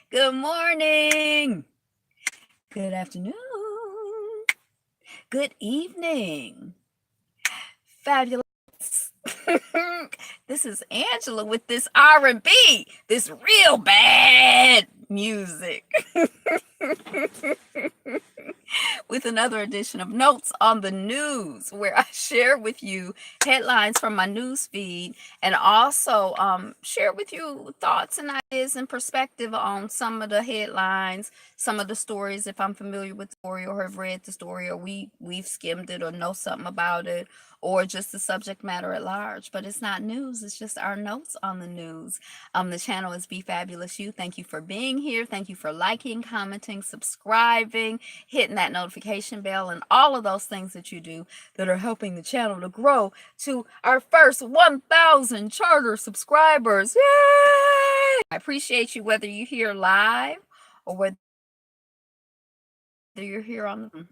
Good morning. Good afternoon. Good evening. Fabulous. This is Angela with this R&B, this real bad music. With another edition of Notes on the News, where I share with you headlines from my news feed and also share with you thoughts and ideas and perspective on some of the headlines, some of the stories, if I'm familiar with the story or have read the story or we've skimmed it or know something about it, or just the subject matter at large. But it's not news, it's just our notes on the news. The channel is Be Fabulous You. Thank you for being here. Thank you for liking, commenting, subscribing, hitting that notification bell, and all of those things that you do that are helping the channel to grow to our first 1,000 charter subscribers. Yay! I appreciate you whether you're here live or whether you're here on the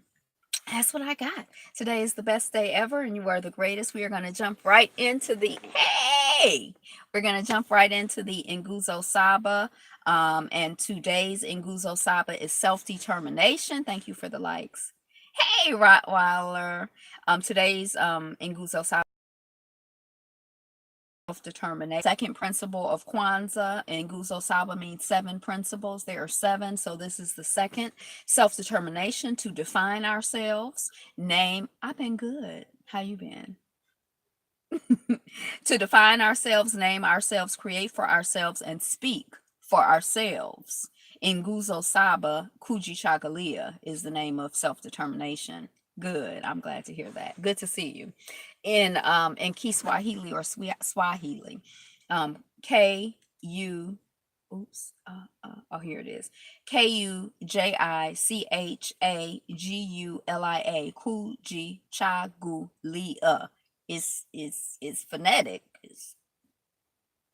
that's what I got. Today is the best day ever, and you are the greatest. We are going to jump right into the We're going to jump right into the Nguzo Saba. And today's Nguzo Saba is self-determination. Thank you for the likes. Hey, Rottweiler. Today's Nguzo Saba self-determination. Second principle of Kwanzaa and Nguzo Saba means 7 principles. There are 7, so this is the second. Self-determination, to define ourselves. Name, I've been good. How you been? To define ourselves, name ourselves, create for ourselves, and speak for ourselves. In Nguzo Saba, Kujichagulia is the name of self-determination. Good. I'm glad to hear that. Good to see you. In Kiswahili or Swahili, K U oops oh, here it is. Kujichagulia, Kujichagulia. It's phonetic.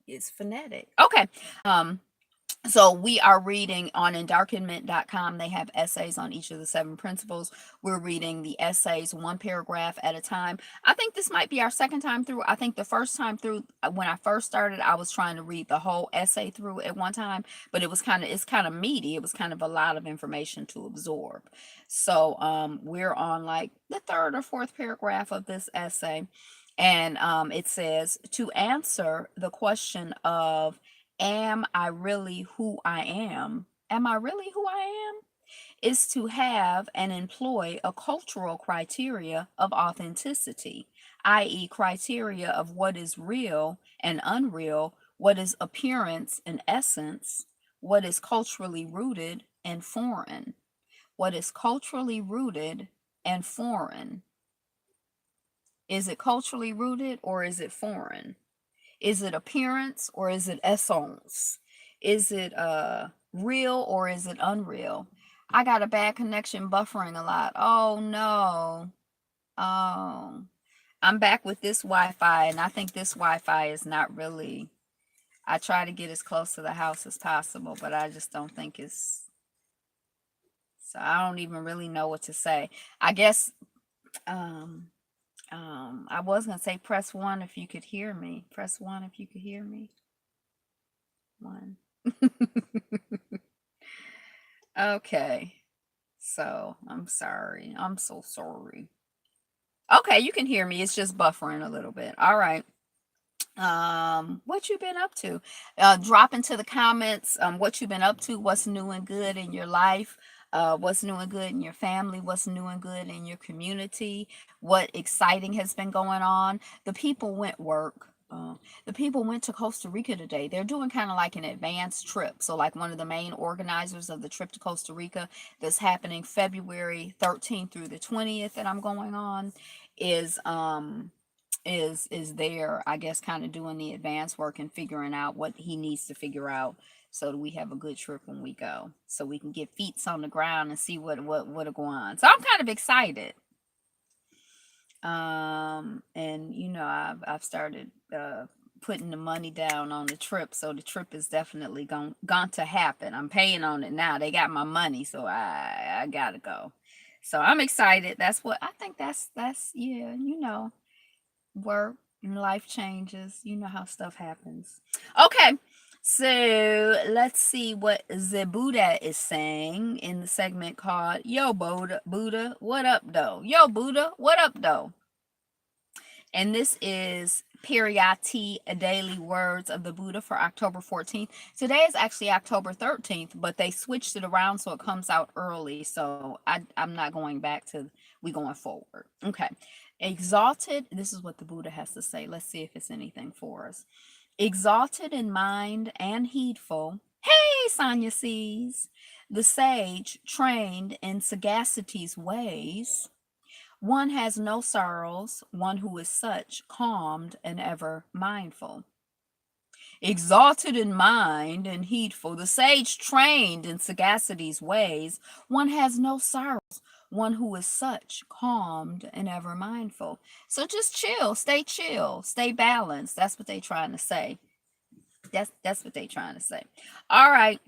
It's phonetic. Okay. So we are reading on endarkenment.com. They have essays on each of the 7 principles. We're reading the essays one paragraph at a time. I think this might be our second time through. I think the first time through, when I first started, I was trying to read the whole essay through at one time, but it's kind of meaty. It was kind of a lot of information to absorb. So we're on like the 3rd or 4th paragraph of this essay. And it says, to answer the question of, am I really who I am? Am I really who I am? Is to have and employ a cultural criteria of authenticity, i.e., criteria of what is real and unreal, what is appearance and essence, what is culturally rooted and foreign. What is culturally rooted and foreign? Is it culturally rooted or is it foreign? Is it appearance or is it essence? Is it real or is it unreal? I got a bad connection, buffering a lot. Oh no. Oh. I'm back with this Wi-Fi, and I think this Wi-Fi is not really, I try to get as close to the house as possible, but I just don't think it's, so I don't even really know what to say. I guess I was gonna say press 1 if you could hear me. Press 1 if you could hear me. 1. Okay. So, I'm sorry. I'm so sorry. Okay, you can hear me. It's just buffering a little bit. All right. What you been up to? Drop into the comments what you've been up to, what's new and good in your life, what's new and good in your family, what's new and good in your community, what exciting has been going on. The people went work. The people went to Costa Rica today. They're doing kind of like an advanced trip. So, like one of the main organizers of the trip to Costa Rica that's happening February 13th through the 20th that I'm going on is is there, I guess, kind of doing the advanced work and figuring out what he needs to figure out so that we have a good trip when we go, so we can get feet on the ground and see what are going on. So I'm kind of excited. And you know, I've started putting the money down on the trip, so the trip is definitely going to happen. I'm paying on it now. They got my money, so I gotta go. So I'm excited. That's what I think. That's yeah, you know, work and life changes. You know how stuff happens. Okay. So let's see what the Buddha is saying in the segment called Yo Buddha, what up though? Yo Buddha, what up though? And this is Pariyatti Daily Words of the Buddha for October 14th. Today is actually October 13th, but they switched it around so it comes out early. So I'm not going back to, we going forward. Okay. Exalted, this is what the Buddha has to say. Let's see if it's anything for us. Exalted in mind and heedful. Hey, Sonya sees. The sage, trained in sagacity's ways, one has no sorrows, one who is such, calmed and ever mindful. Exalted in mind and heedful, the sage trained in sagacity's ways, one has no sorrows, one who is such, calmed and ever mindful. So just chill, stay balanced. That's what they trying to say. That's what they trying to say. All right.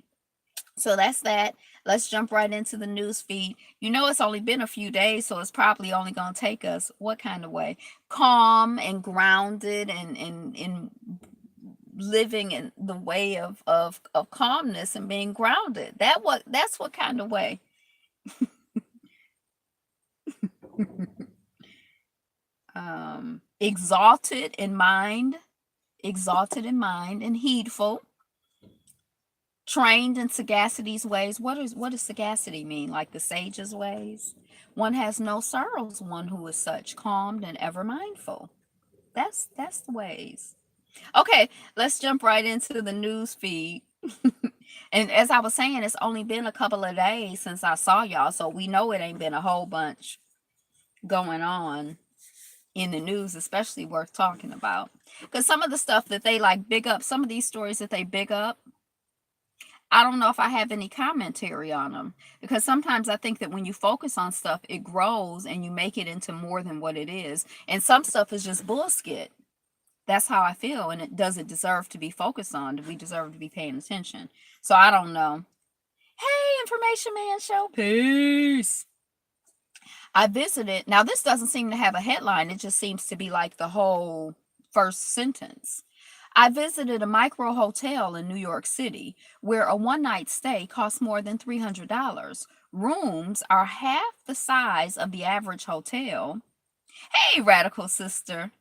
So that's that. Let's jump right into the news feed. You know, it's only been a few days, so it's probably only going to take us what kind of way? Calm and grounded and living in the way of calmness and being grounded. That's what kind of way. Exalted in mind and heedful, trained in sagacity's ways. What does sagacity mean? Like the sage's ways? One has no sorrows, one who is such, calmed and ever mindful. That's the ways. Okay, let's jump right into the news feed. And as I was saying, it's only been a couple of days since I saw y'all, so we know it ain't been a whole bunch going on in the news, especially worth talking about. Because some of the stuff that they like big up, some of these stories that they big up, I don't know if I have any commentary on them, because sometimes I think that when you focus on stuff, it grows and you make it into more than what it is. And some stuff is just bullshit. That's how I feel, and it doesn't deserve to be focused on. We deserve to be paying attention. So I don't know. Hey, Information Man Show. Peace. I visited. Now, this doesn't seem to have a headline. It just seems to be like the whole first sentence. I visited a micro hotel in New York City where a one-night stay costs more than $300. Rooms are half the size of the average hotel. Hey, Radical Sister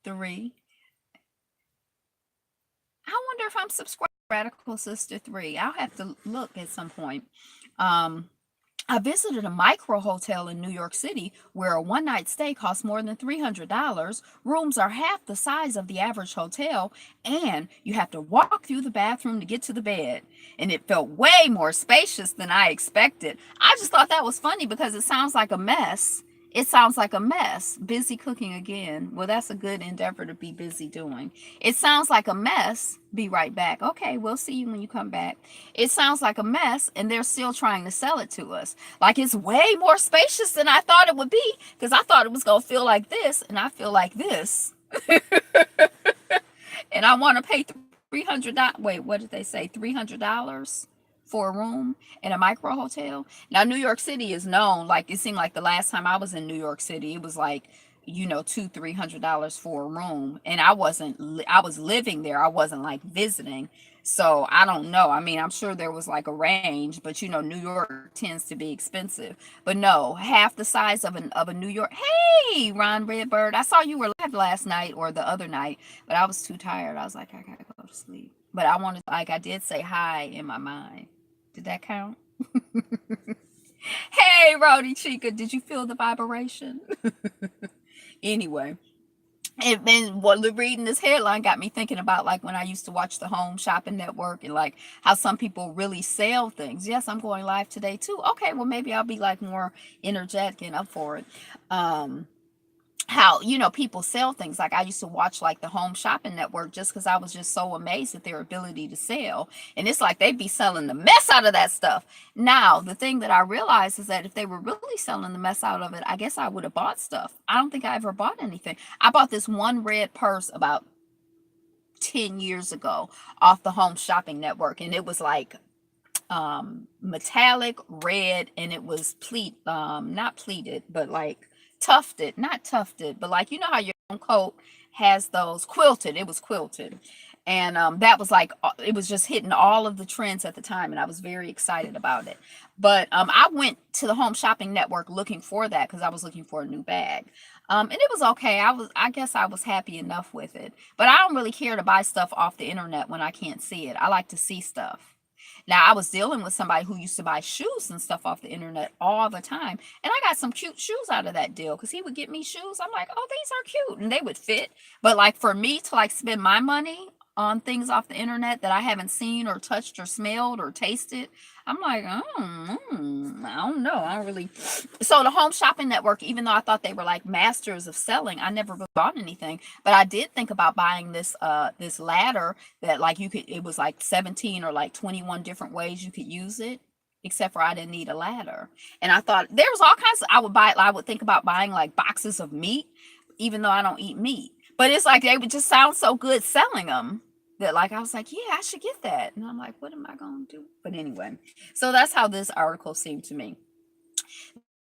3. I wonder if I'm subscribed to Radical Sister 3. I'll have to look at some point. I visited a micro hotel in New York City where a one-night stay costs more than $300. Rooms are half the size of the average hotel, and you have to walk through the bathroom to get to the bed. And it felt way more spacious than I expected. I just thought that was funny because it sounds like a mess. It sounds like a mess. Busy cooking again. Well, that's a good endeavor to be busy doing. It sounds like a mess. Be right back. Okay, we'll see you when you come back. It sounds like a mess, and they're still trying to sell it to us. Like it's way more spacious than I thought it would be, because I thought it was going to feel like this, and I feel like this. And I want to pay $300. Wait, what did they say? $300? For a room in a micro hotel. Now, New York City is known, like it seemed like the last time I was in New York City, it was like, you know, $200-300 for a room. And I was living there. I wasn't like visiting. So I don't know. I mean, I'm sure there was like a range, but you know, New York tends to be expensive. But no, half the size of a New York. Hey, Ron Redbird, I saw you were live last night or the other night, but I was too tired. I was like, I gotta go to sleep. But I wanted, like, I did say hi in my mind. Did that count? Hey, Rowdy Chica, did you feel the vibration? Anyway, and what reading this headline got me thinking about like when I used to watch the Home Shopping Network and like how some people really sell things. Yes, I'm going live today too. Okay, well maybe I'll be like more energetic and up for it. How, you know, people sell things. Like I used to watch like the Home Shopping Network just because I was just so amazed at their ability to sell. And it's like they'd be selling the mess out of that stuff. Now, the thing that I realized is that if they were really selling the mess out of it, I guess I would have bought stuff. I don't think I ever bought anything. I bought this one red purse about 10 years ago off the Home Shopping Network, and it was like metallic red, and it was not pleated, but like tufted, not tufted, but like, you know how your own coat has those quilted. It was quilted, And that was like it was just hitting all of the trends at the time, and I was very excited about it. But I went to the Home Shopping Network looking for that because I was looking for a new bag. And it was okay. I guess I was happy enough with it. But I don't really care to buy stuff off the internet when I can't see it. I like to see stuff. Now, I was dealing with somebody who used to buy shoes and stuff off the internet all the time. And I got some cute shoes out of that deal because he would get me shoes. I'm like, oh, these are cute. And they would fit. But like for me to like spend my money on things off the internet that I haven't seen or touched or smelled or tasted, I'm like, I don't know. I don't really. So the Home Shopping Network, even though I thought they were like masters of selling, I never really bought anything. But I did think about buying this ladder that like you could. It was like 17 or like 21 different ways you could use it. Except for I didn't need a ladder, and I thought there was all kinds of. I would think about buying like boxes of meat, even though I don't eat meat. But it's like they would just sound so good selling them that like I was like, yeah, I should get that. And I'm like, what am I gonna do? But anyway, so that's how this article seemed to me.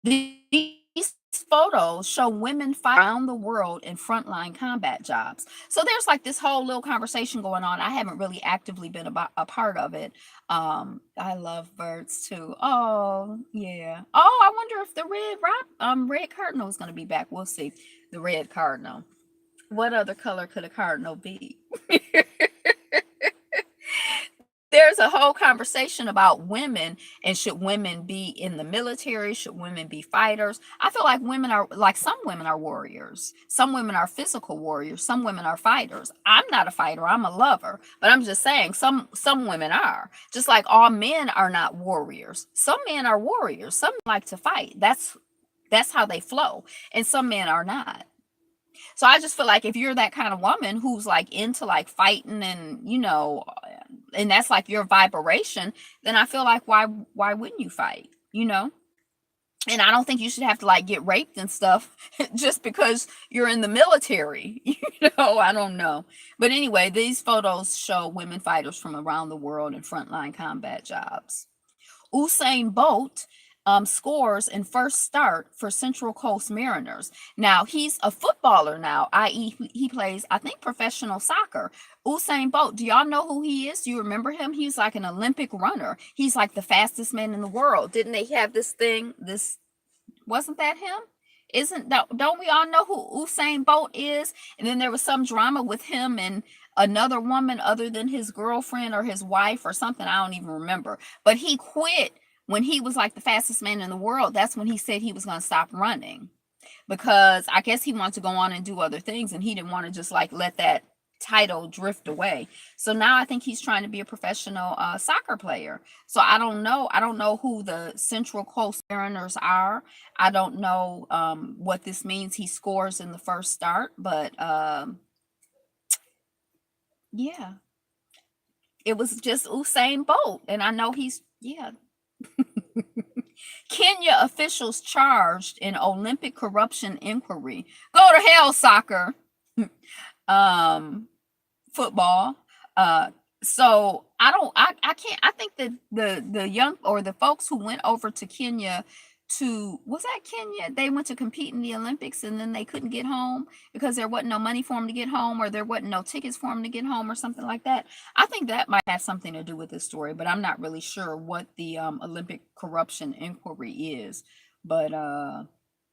These photos show women fight around the world in frontline combat jobs. So there's like this whole little conversation going on. I haven't really actively been about a part of it. I love birds too. Oh yeah. Oh, I wonder if the red cardinal is going to be back. We'll see. The red cardinal. What other color could a cardinal be? There's a whole conversation about women and should women be in the military? Should women be fighters? I feel like women are like some women are warriors. Some women are physical warriors. Some women are fighters. I'm not a fighter. I'm a lover. But I'm just saying some women are. Just like all men are not warriors. Some men are warriors. Some like to fight. That's how they flow. And some men are not. So I just feel like if you're that kind of woman who's like into like fighting and and that's like your vibration, then I feel like why wouldn't you fight? And I don't think you should have to like get raped and stuff just because you're in the military. I don't know. But anyway, these photos show women fighters from around the world in frontline combat jobs. Usain Bolt scores in first start for Central Coast Mariners. Now, he's a footballer now, i.e., he plays, I think, professional soccer. Usain Bolt, do y'all know who he is? Do you remember him? He's like an Olympic runner. He's like the fastest man in the world. Didn't they have this thing? Wasn't that him? Don't we all know who Usain Bolt is? And then there was some drama with him and another woman other than his girlfriend or his wife or something. I don't even remember. But he quit when he was like the fastest man in the world. That's when he said he was going to stop running because I guess he wanted to go on and do other things and he didn't want to just like let that title drift away. So now I think he's trying to be a professional soccer player. So I don't know who the Central Coast Mariners are. I don't know what this means. He scores in the first start, but yeah, it was just Usain Bolt, and I know yeah. Kenya officials charged in Olympic corruption inquiry. Go to hell, soccer. Football. So I can't. I think that the young or the folks who went over to Kenya was that Kenya? They went to compete in the Olympics and then they couldn't get home because there wasn't no money for them to get home, or there wasn't no tickets for them to get home, or something like that. I think that might have something to do with this story, but I'm not really sure what the Olympic corruption inquiry is. But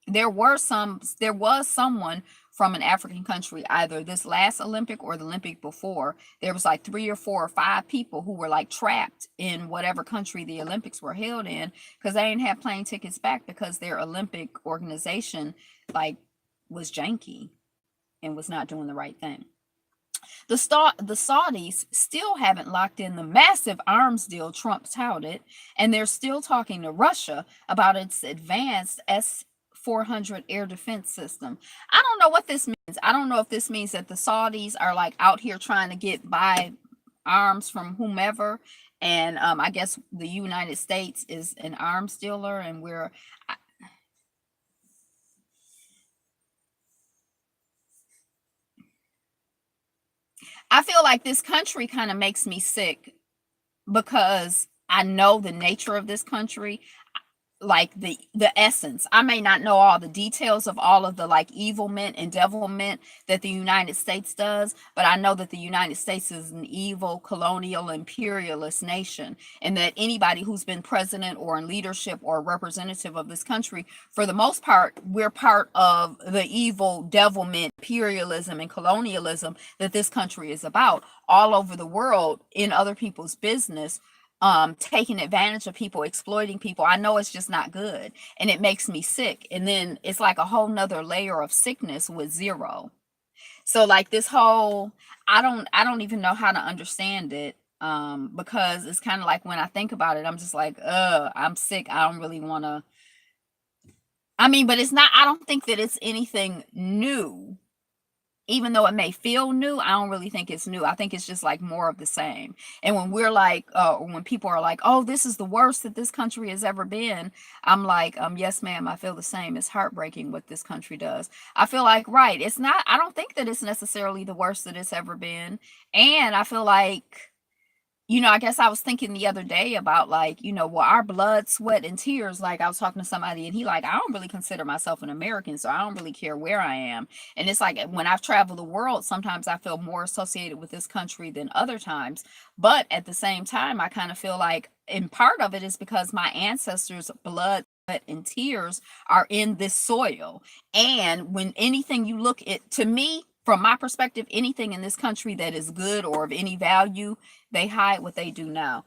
there was someone from an African country, either this last Olympic or the Olympic before. There was like 3 or 4 or 5 people who were like trapped in whatever country the Olympics were held in because they didn't have plane tickets back because their Olympic organization like was janky and was not doing the right thing. The Saudis still haven't locked in the massive arms deal Trump touted, and they're still talking to Russia about its advanced S-400 air defense system. I don't know what this means. I don't know if this means that the Saudis are like out here trying to buy arms from whomever, and I guess the United States is an arms dealer, and I feel like this country kind of makes me sick because I know the nature of this country. like the essence. I may not know all the details of all of the like evilment and devilment that the United States does, but I know that the United States is an evil colonial imperialist nation, and that anybody who's been president or in leadership or representative of this country, for the most part, we're part of the evil devilment, imperialism, and colonialism that this country is about all over the world in other people's business, taking advantage of people, exploiting people. I know it's just not good, and it makes me sick. And then it's like a whole nother layer of sickness with zero. So like this whole, I don't even know how to understand it, because it's kind of like when I think about it, I'm just like, I'm sick. I don't really want to. I mean, but it's not, I don't think that it's anything new. Even though it may feel new, I don't really think it's new. I think it's just like more of the same. And when we're like, when people are like, oh, this is the worst that this country has ever been, I'm like, yes, ma'am, I feel the same. It's heartbreaking what this country does. I feel like, right, it's not, I don't think that it's necessarily the worst that it's ever been. And I feel like, I guess I was thinking the other day about like, well, our blood, sweat, and tears. Like I was talking to somebody and he like, I don't really consider myself an American, so I don't really care where I am. And it's like when I've traveled the world, sometimes I feel more associated with this country than other times. But at the same time, I kind of feel like, and part of it is because my ancestors' blood, sweat, and tears are in this soil. And when anything you look at, to me, from my perspective, anything in this country that is good or of any value, they hide what they do now.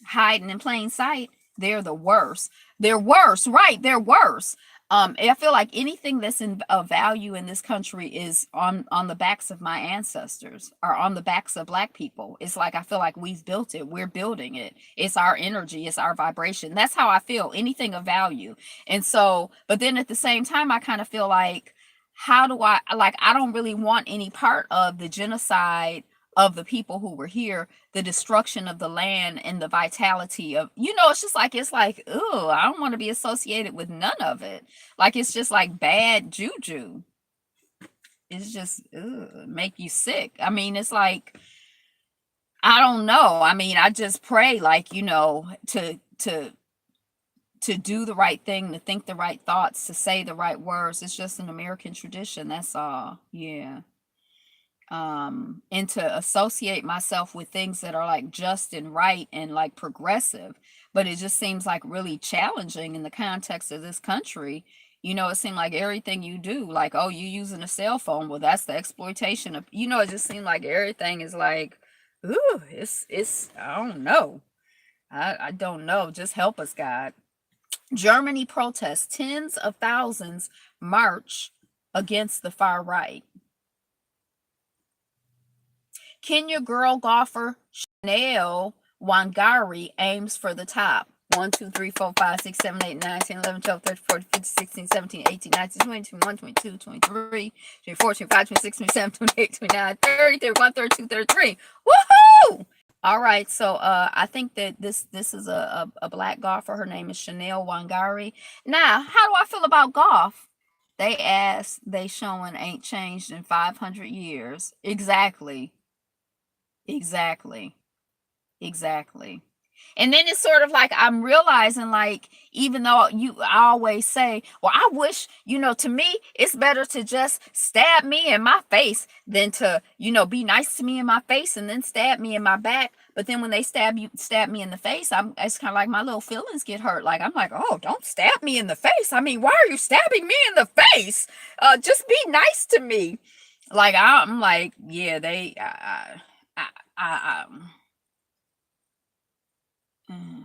Hiding in plain sight, they're the worst. They're worse, right? They're worse. I feel like anything that's in of value in this country is on the backs of my ancestors, or on the backs of Black people. It's like I feel like we've built it. We're building it. It's our energy. It's our vibration. That's how I feel. Anything of value. And so, but then at the same time, I kind of feel like, how do I, like, I don't really want any part of the genocide of the people who were here, the destruction of the land, and the vitality of, it's like, oh, I don't want to be associated with none of it. Like, it's just like bad juju. It's just, make you sick. I mean, it's like, I don't know. I mean, I just pray, like, to do the right thing, to think the right thoughts, to say the right words. It's just an American tradition. That's all. Yeah. And to associate myself with things that are like just and right and like progressive. But it just seems like really challenging in the context of this country. It seemed like everything you do, like, oh, you using a cell phone. Well, that's the exploitation of, it just seemed like everything is like, ooh, it's, I don't know. I don't know. Just help us, God. Germany protests, tens of thousands march against the far right. Kenya girl golfer Chanel Wangari aims for the top. 1, 2, 3, 4, 5, 6, 7, 8, 9, 10, 11, 12, 13, 14, 15, 16, 17, 18, 19, 20, 21, 22, 23, 24, 25, 26, 27, 28, 29, 30, 31, 32, 33. Woohoo! All right, so I think that this is a Black golfer. Her name is Chanel Wangari. Now, how do I feel about golf? They showing ain't changed in 500 years. Exactly. Exactly. Exactly. And then it's sort of like I'm realizing, like, even though I always say, well, I wish, to me, it's better to just stab me in my face than to, be nice to me in my face and then stab me in my back. But then when they stab me in the face, it's kind of like my little feelings get hurt. Like, I'm like, oh, don't stab me in the face. I mean, why are you stabbing me in the face? Just be nice to me. Like, I'm like, yeah, I mm,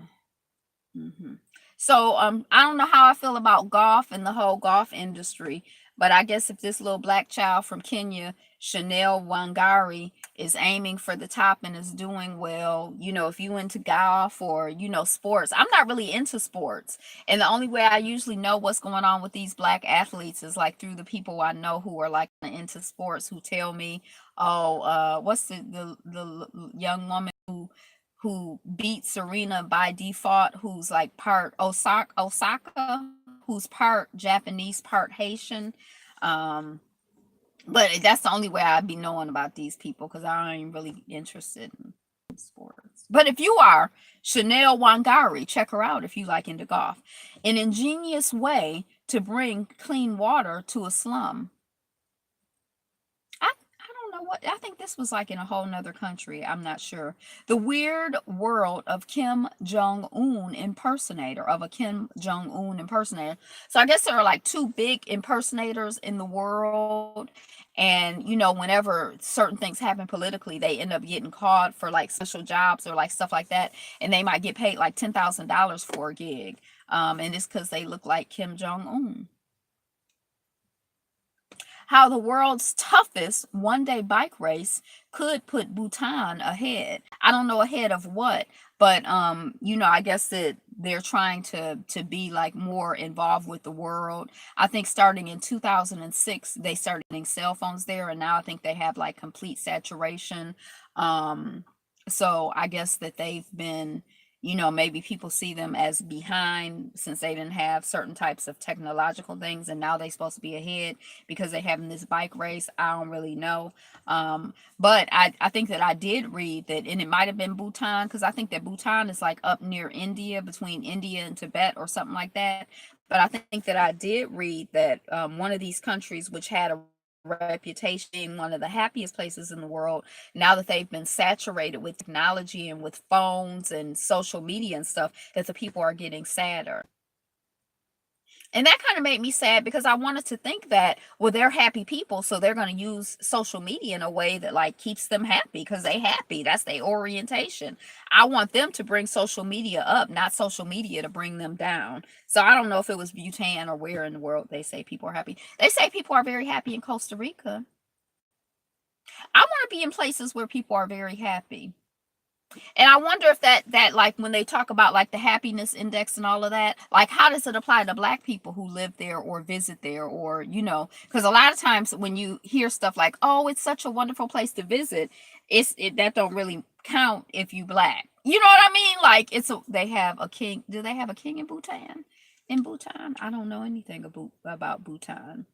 mhm. So, I don't know how I feel about golf and the whole golf industry, but I guess if this little Black child from Kenya, Chanel Wangari, is aiming for the top and is doing well, if you into golf or, sports. I'm not really into sports. And the only way I usually know what's going on with these Black athletes is like through the people I know who are like into sports, who tell me, oh, what's the young woman who beat Serena by default, who's like part Osaka, who's part Japanese, part Haitian. Um, but that's the only way I'd be knowing about these people, because I ain't really interested in sports. But if you are Chanel Wangari, check her out if you like into golf. An ingenious way to bring clean water to a slum. I don't know what I think this was like in a whole nother country. I'm not sure. The weird world of Kim Jong Un impersonator of a Kim Jong Un impersonator. So I guess there are like two big impersonators in the world. And whenever certain things happen politically, they end up getting caught for like special jobs or like stuff like that. And they might get paid like $10,000 for a gig. And it's because they look like Kim Jong Un. How the world's toughest one-day bike race could put Bhutan ahead. I don't know ahead of what, but I guess that they're trying to be like more involved with the world. I think starting in 2006, they started getting cell phones there, and now I think they have like complete saturation. So I guess that they've been, maybe people see them as behind since they didn't have certain types of technological things, and now they're supposed to be ahead because they're having this bike race. I don't really know. But I think that I did read that, and it might have been Bhutan, because I think that Bhutan is like up near India, between India and Tibet or something like that. But I think that I did read that one of these countries, which had a reputation being one of the happiest places in the world, now that they've been saturated with technology and with phones and social media and stuff, that the people are getting sadder. And that kind of made me sad, because I wanted to think that, well, they're happy people, so they're going to use social media in a way that like keeps them happy because they happy. That's their orientation. I want them to bring social media up, not social media to bring them down. So I don't know if it was Bhutan or where in the world they say people are happy. They say people are very happy in Costa Rica. I want to be in places where people are very happy. And I wonder if that like when they talk about like the happiness index and all of that, like how does it apply to black people who live there or visit there, or because a lot of times when you hear stuff like, oh, it's such a wonderful place to visit, that don't really count if you black. You know what I mean? Like they have a king. Do they have a king in Bhutan? In Bhutan, I don't know anything about Bhutan.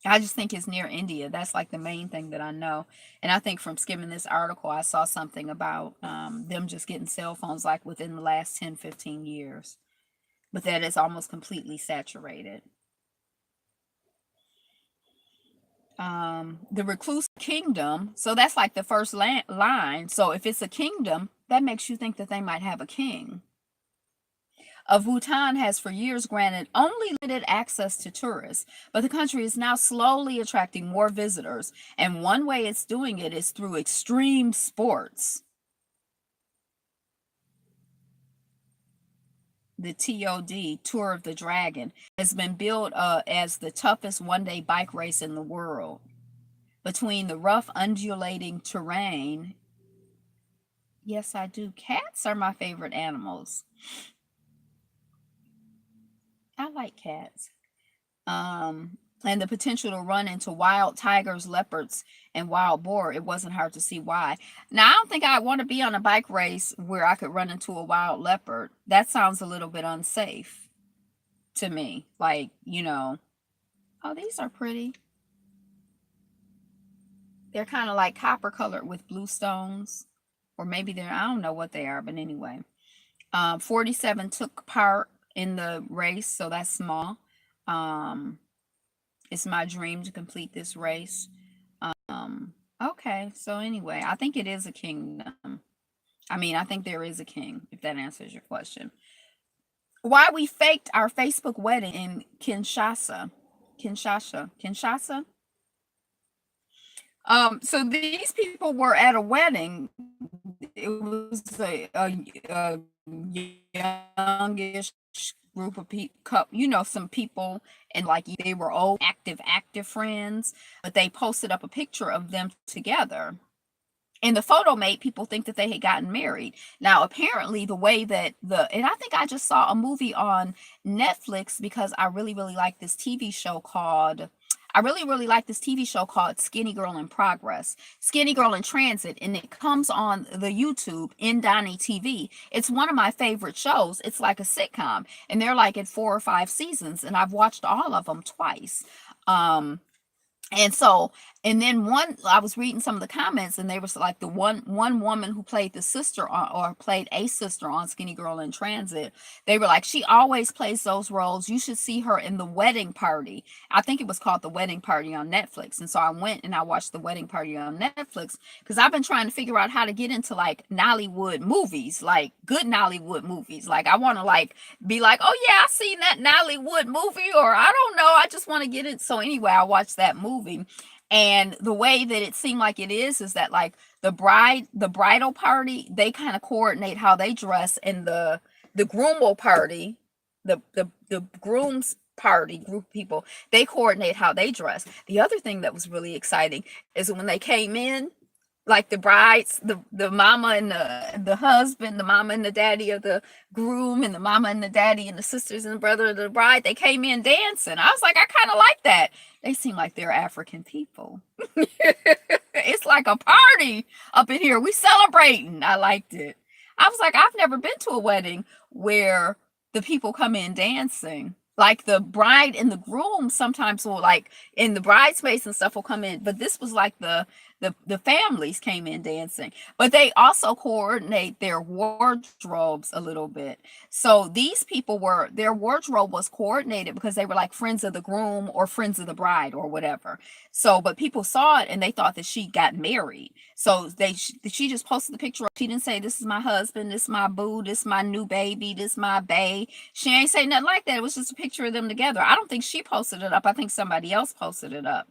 I just think it's near India. That's like the main thing that I know. And I think from skimming this article, I saw something about them just getting cell phones like within the last 10, 15 years. But that is almost completely saturated. The recluse kingdom. So that's like the first line. So if it's a kingdom, that makes you think that they might have a king. Of Bhutan has for years granted only limited access to tourists, but the country is now slowly attracting more visitors, and one way it's doing it is through extreme sports. The TOD, Tour of the Dragon, has been billed as the toughest one-day bike race in the world. Between the rough, undulating terrain, yes, I do. Cats are my favorite animals. I like cats. And the potential to run into wild tigers, leopards, and wild boar, it wasn't hard to see why. Now, I don't think I want to be on a bike race where I could run into a wild leopard. That sounds a little bit unsafe to me. Like, oh, these are pretty. They're kind of like copper colored with blue stones, or maybe I don't know what they are, but anyway. 47 took part in the race, so that's small. Um, it's my dream to complete this race. Okay, so anyway, I think it is a kingdom. I mean, I think there is a king, if that answers your question. Why we faked our Facebook wedding in Kinshasa. Kinshasa. So these people were at a wedding. It was a youngish group of people, some people, and like they were old, active friends, but they posted up a picture of them together. And the photo made people think that they had gotten married. Now, apparently, the way that and I think I just saw a movie on Netflix because I really, really like this TV show called Skinny Girl in Progress, Skinny Girl in Transit, and it comes on the YouTube in Donnie TV. It's one of my favorite shows. It's like a sitcom, and they're like at 4 or 5 seasons, and I've watched all of them twice. And so And then I was reading some of the comments, and they were like the one woman who played the sister or played a sister on Skinny Girl in Transit. They were like, she always plays those roles. You should see her in The Wedding Party. I think it was called The Wedding Party on Netflix. And so I went and I watched The Wedding Party on Netflix because I've been trying to figure out how to get into like Nollywood movies, like good Nollywood movies. Like I want to like be like, oh yeah, I seen that Nollywood movie, or I don't know, I just want to get it. So anyway, I watched that movie. And the way that it seemed like it is that like the bridal party, they kind of coordinate how they dress, and the groomal party, the groom's party group of people, they coordinate how they dress. The other thing that was really exciting is when they came in, like the brides, the mama and the husband, the mama and the daddy of the groom, and the mama and the daddy and the sisters and the brother of the bride, they came in dancing. I was like, I kind of like that. They seem like they're African people. It's like a party up in here. We celebrating. I liked it. I was like, I've never been to a wedding where the people come in dancing. Like the bride and the groom sometimes will, like in the bridesmaids and stuff will come in, but this was like the families came in dancing. But they also coordinate their wardrobes a little bit. So these people were, their wardrobe was coordinated because they were like friends of the groom or friends of the bride or whatever. So, but people saw it and they thought that she got married. So she just posted the picture. She didn't say, this is my husband, this is my boo, this is my new baby, this is my bae. She ain't say nothing like that. It was just a picture of them together. I don't think she posted it up. I think somebody else posted it up.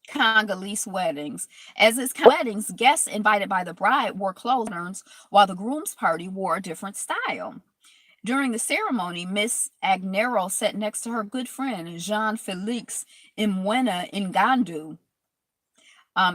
Congolese weddings. As is weddings, guests invited by the bride wore clothes, while the groom's party wore a different style. During the ceremony, Miss Agnero sat next to her good friend, Jean Felix Imwena Ngandu.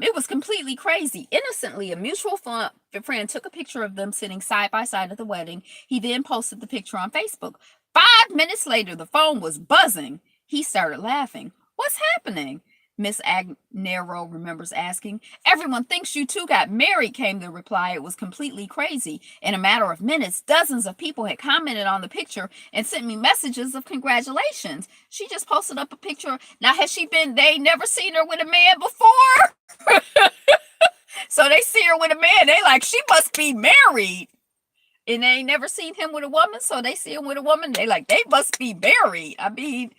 It was completely crazy. Innocently, a mutual friend took a picture of them sitting side by side at the wedding. He then posted the picture on Facebook. 5 minutes later, the phone was buzzing. He started laughing. What's happening? Miss Agnero remembers asking. Everyone thinks you two got married, came the reply. It was completely crazy. In a matter of minutes, dozens of people had commented on the picture and sent me messages of congratulations. She just posted up a picture. Now, has she been, they never seen her with a man before? So they see her with a man. They like, she must be married. And they ain't never seen him with a woman. So they see him with a woman. They like, they must be married. I mean,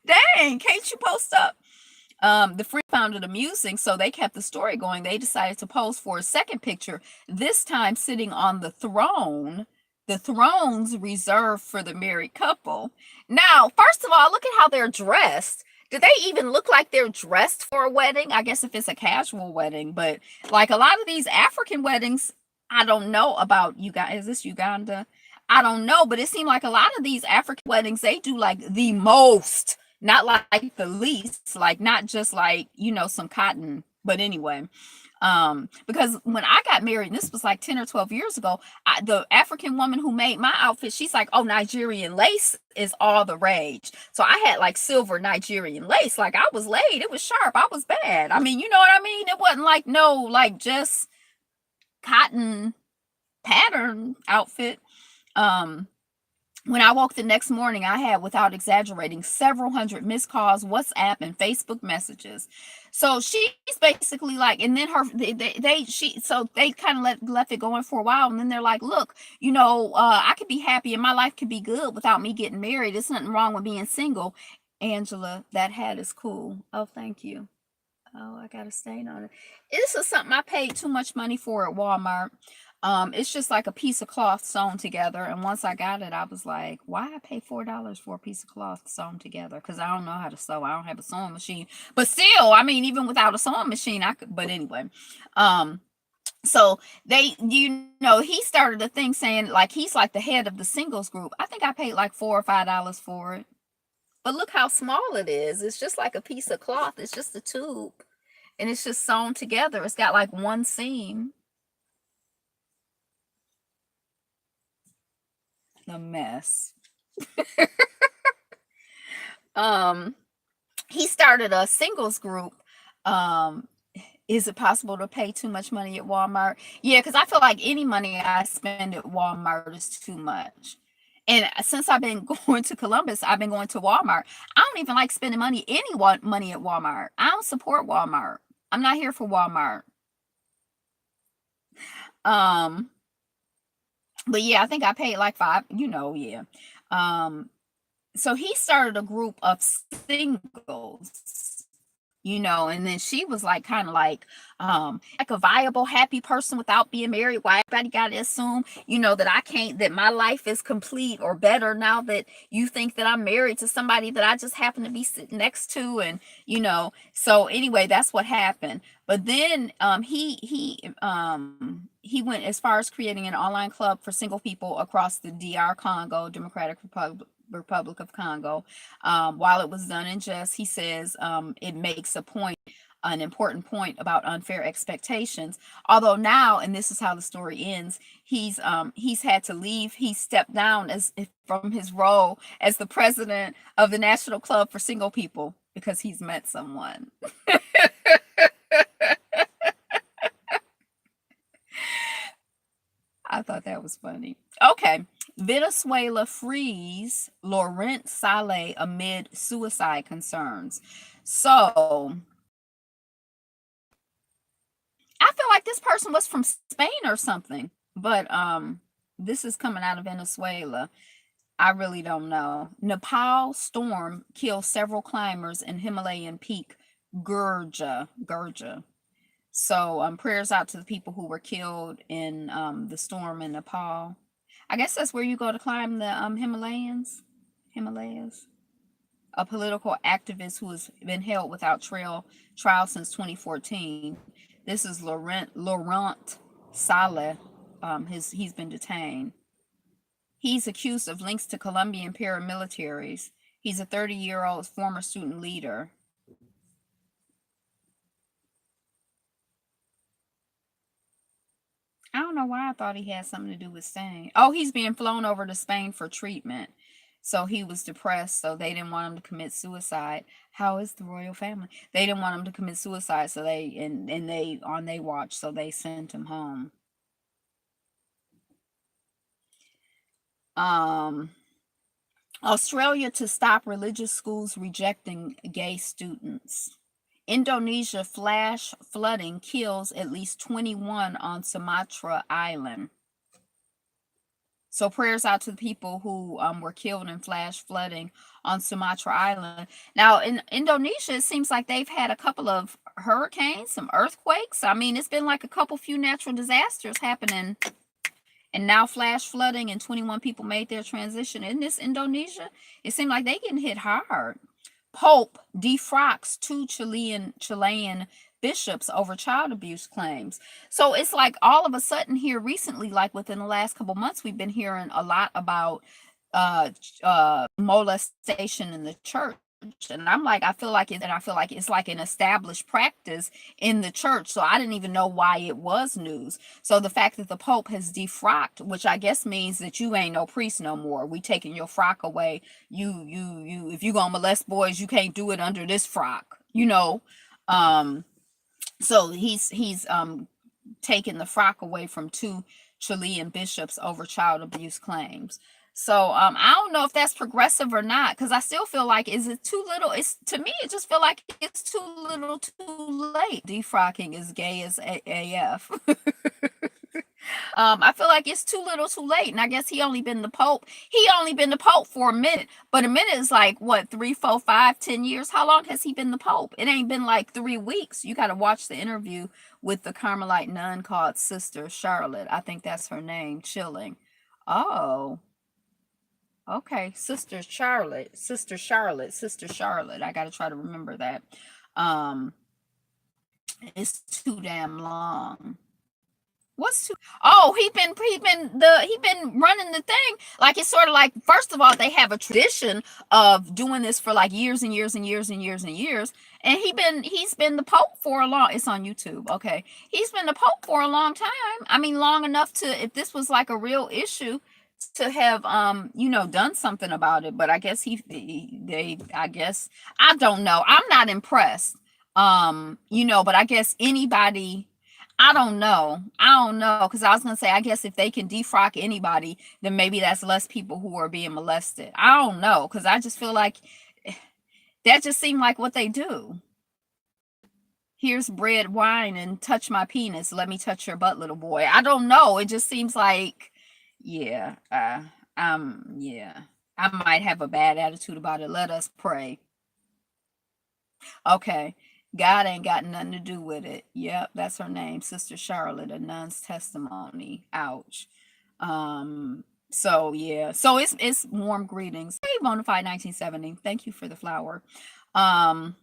dang, can't you post up? The friend found it amusing, so they kept the story going. They decided to pose for a second picture, this time sitting on the throne. The throne's reserved for the married couple. Now, first of all, look at how they're dressed. Do they even look like they're dressed for a wedding? I guess if it's a casual wedding, but like a lot of these African weddings, I don't know about you guys. Is this Uganda? I don't know, but it seemed like a lot of these African weddings, they do like the most, not like the least, like not just like, you know, some cotton. But anyway, because when I got married, and this was like 10 or 12 years ago, the African woman who made my outfit, she's like, oh, Nigerian lace is all the rage. So I had like silver Nigerian lace. Like I was laid. It was sharp. I was bad. I mean, you know what I mean? It wasn't like no, like just cotton pattern outfit. When I woke the next morning, I had, without exaggerating, several hundred missed calls, WhatsApp, and Facebook messages. So she's basically like, and then so they kind of left it going for a while, and then they're like, look, you know, I could be happy and my life could be good without me getting married. There's nothing wrong with being single. Angela, that hat is cool. Oh, thank you. Oh, I got a stain on it. This is something I paid too much money for at Walmart. It's just like a piece of cloth sewn together. And once I got it, I was like, why I pay $4 for a piece of cloth sewn together? Because I don't know how to sew. I don't have a sewing machine. But still, I mean, even without a sewing machine, I could. But anyway, so you know, he started a thing saying like he's like the head of the singles group. I think I paid like $4 or $5 for it. But look how small it is. It's just like a piece of cloth. It's just a tube. And it's just sewn together. It's got like one seam. A mess. He started a singles group. Is it possible to pay too much money at Walmart? Yeah, because I feel like any money I spend at Walmart is too much. And since I've been going to Columbus, I've been going to Walmart. I don't even like spending money at Walmart. I don't support Walmart. I'm not here for Walmart. Um, but yeah, I think I paid like five, yeah. Um, so he started a group of singles, and then she was like kind of like a viable happy person without being married. Why everybody gotta assume that I can't, that my life is complete or better now that you think that I'm married to somebody that I just happen to be sitting next to. And so anyway, that's what happened. But then he went as far as creating an online club for single people across the DR Congo, Democratic Republic of Congo. While it was done in jest, he says it makes an important point about unfair expectations. Although now, and this is how the story ends, he's had to leave. He stepped down from his role as the president of the National Club for Single People because he's met someone. I thought that was funny. Okay. Venezuela frees Laurent Saleh amid suicide concerns. So I feel like this person was from Spain or something, but this is coming out of Venezuela. I really don't know. Nepal storm kills several climbers in Himalayan peak Gurja. So prayers out to the people who were killed in the storm in Nepal. I guess that's where you go to climb the Himalayas. A political activist who has been held without trial since 2014. This is Laurent Saleh. He's been detained. He's accused of links to Colombian paramilitaries. He's a 30-year-old former student leader. I don't know why I thought he had something to do with Spain. Oh, he's being flown over to Spain for treatment. So he was depressed, so they didn't want him to commit suicide. How is the royal family? They didn't want him to commit suicide, so they on they watch, so they sent him home. Australia to stop religious schools rejecting gay students. Indonesia flash flooding kills at least 21 on Sumatra Island. So prayers out to the people who were killed in flash flooding on Sumatra Island. Now in Indonesia, it seems like they've had a couple of hurricanes, some earthquakes. I mean, it's been like a couple few natural disasters happening, and now flash flooding, and 21 people made their transition. In this Indonesia, it seemed like they getting hit hard. Pope defrocks two Chilean bishops over child abuse claims. So it's like all of a sudden here recently, like within the last couple months, we've been hearing a lot about molestation in the church. And I'm like, I feel like it's like an established practice in the church. So I didn't even know why it was news. So the fact that the Pope has defrocked, which I guess means that you ain't no priest no more. We taking your frock away. You if you gonna molest boys, you can't do it under this frock. So he's taken the frock away from two Chilean bishops over child abuse claims. So I don't know if that's progressive or not, because I still feel like, is it too little? It's, to me, it just feel like it's too little, too late. Defrocking is gay as AF. I feel like it's too little, too late, and I guess he only been the Pope. He only been the Pope for a minute, but a minute is like what, 3, 4, 5, 10 years. How long has he been the Pope? It ain't been like 3 weeks. You got to watch the interview with the Carmelite nun called Sister Charlotte. I think that's her name. Chilling. Oh, okay. Sister Charlotte. Sister Charlotte. Sister Charlotte. I got to try to remember that. Um, it's too damn long. What's too? Oh, he been running the thing. Like, it's sort of like, first of all, they have a tradition of doing this for like years and years and years and years and years. And he's been the Pope for a long. It's on YouTube. Okay, he's been the Pope for a long time. I mean, long enough to, if this was like a real issue, to have done something about it. But I guess I guess, I don't know. I'm not impressed. But I guess anybody. I don't know. I don't know because I was gonna say I guess if they can defrock anybody, then maybe that's less people who are being molested. I don't know because I just feel like that just seemed like what they do. Here's bread, wine, and touch my penis. Let me touch your butt, little boy. I don't know. It just seems like, yeah, yeah. I might have a bad attitude about it. Let us pray. Okay. God ain't got nothing to do with it. Yep, that's her name, Sister Charlotte, a nun's testimony. Ouch. So yeah. So it's warm greetings. Hey, Bonafide 1970. Thank you for the flower. Um,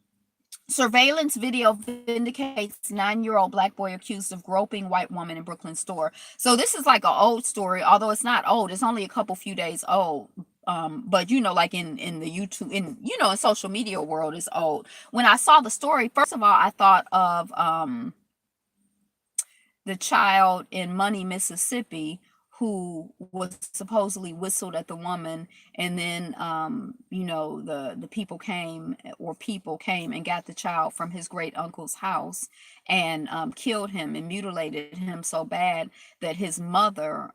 Surveillance video vindicates 9-year-old black boy accused of groping white woman in Brooklyn store. So this is like an old story, although it's not old. It's only a couple few days old. But you know, like in the YouTube, in social media world, is old. When I saw the story, first of all, I thought of the child in Money, Mississippi, who was supposedly whistled at the woman, and then the people came and got the child from his great uncle's house and killed him and mutilated him so bad that his mother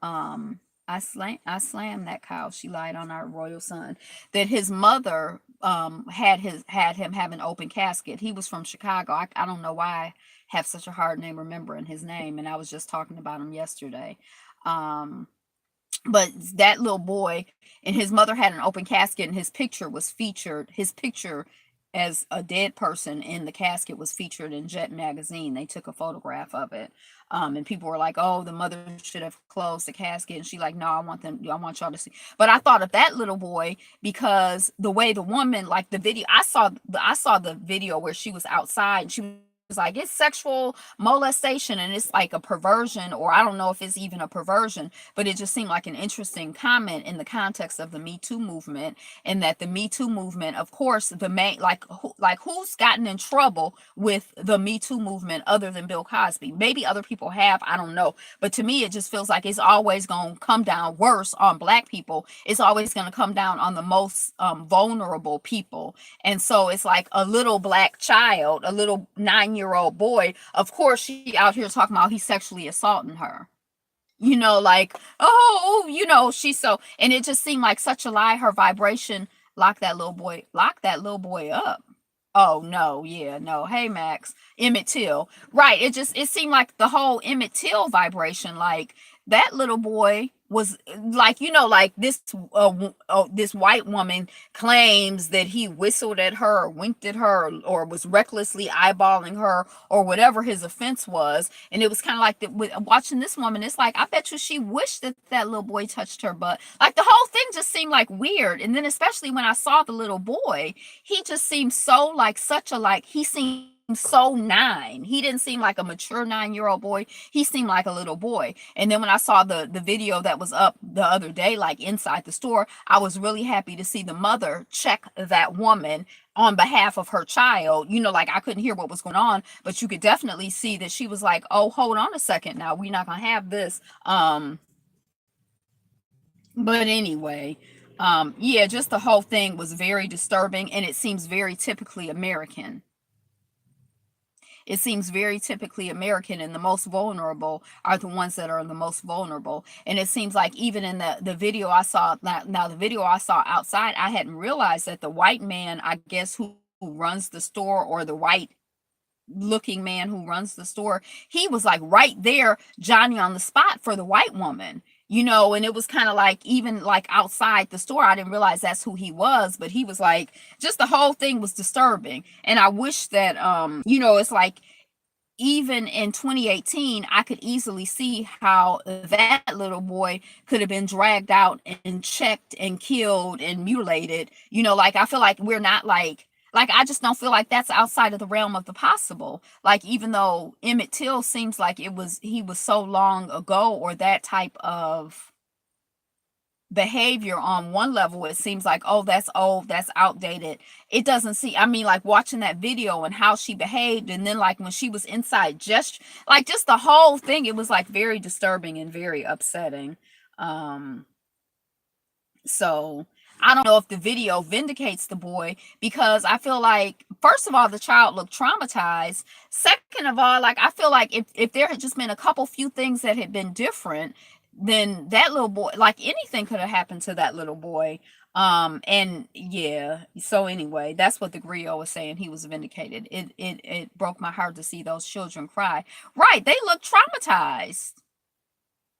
I slammed that cow. She lied on our royal son. That his mother had him have an open casket. He was from Chicago. I don't know why have such a hard name remembering his name, and I was just talking about him yesterday. Um, but that little boy and his mother had an open casket, and his picture was featured. His picture as a dead person in the casket was featured in Jet magazine. They took a photograph of it. And people were like, "Oh, the mother should have closed the casket." And she like, "No, I want y'all to see." But I thought of that little boy because the way the woman, like the video, I saw the video where she was outside and she was like, it's sexual molestation and it's like a perversion, or I don't know if it's even a perversion, but it just seemed like an interesting comment in the context of the Me Too movement. And that the Me Too movement, of course, the main, who's gotten in trouble with the Me Too movement other than Bill Cosby? Maybe other people have, I don't know, but to me it just feels like it's always going to come down worse on black people. It's always going to come down on the most vulnerable people. And so it's like a little black child, a little 9-year-old boy. Of course, she out here talking about he's sexually assaulting her. Like, oh, she's so, and it just seemed like such a lie. Her vibration lock that little boy up. Oh no, yeah, no. Hey Max, Emmett Till. Right. It seemed like the whole Emmett Till vibration, like that little boy was like, like this white woman claims that he whistled at her or winked at her, or was recklessly eyeballing her, or whatever his offense was. And it was kind of like with watching this woman, it's like, I bet you she wished that that little boy touched her butt. Like the whole thing just seemed like weird. And then especially when I saw the little boy, he just seemed so like he seemed so nine. He didn't seem like a mature 9-year-old boy. He seemed like a little boy. And then when I saw the video that was up the other day, like inside the store, I was really happy to see the mother check that woman on behalf of her child. Like I couldn't hear what was going on, but you could definitely see that she was like, oh, hold on a second now, we're not gonna have this. But anyway, yeah, just the whole thing was very disturbing, and it seems very typically American. It seems very typically American, and the most vulnerable are the ones that are the most vulnerable. And it seems like even in the video I saw, now the video I saw outside, I hadn't realized that the white man, I guess, who runs the store, or the white looking man who runs the store, he was like right there, Johnny on the spot for the white woman. And it was kind of like, even like outside the store, I didn't realize that's who he was, but he was like, just the whole thing was disturbing. And I wish that it's like, even in 2018, I could easily see how that little boy could have been dragged out and checked and killed and mutilated. Like I feel like we're not like I just don't feel like that's outside of the realm of the possible. Like even though Emmett Till seems like he was so long ago, or that type of behavior on one level, it seems like, oh, that's old, that's outdated. It doesn't see, I mean, like watching that video and how she behaved, and then like when she was inside, just the whole thing, it was like very disturbing and very upsetting. So I don't know if the video vindicates the boy, because I feel like first of all, the child looked traumatized. Second of all, like I feel like if there had just been a couple few things that had been different, then that little boy, like anything could have happened to that little boy. And yeah, so anyway, that's what the griot was saying. He was vindicated. It broke my heart to see those children cry. Right, they look traumatized.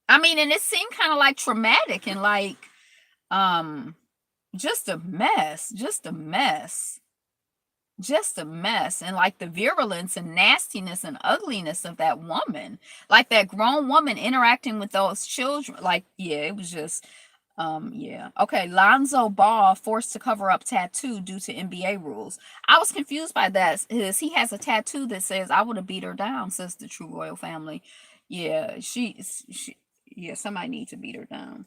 I mean, and it seemed kind of like traumatic and like um just a mess, just a mess, just a mess. And like the virulence and nastiness and ugliness of that woman, like that grown woman interacting with those children, like yeah, it was just yeah. Okay, Lonzo Ball forced to cover up tattoo due to NBA rules. I was confused by that. He has a tattoo that says I would have beat her down, says the True Royal Family. Yeah, she yeah, somebody needs to beat her down,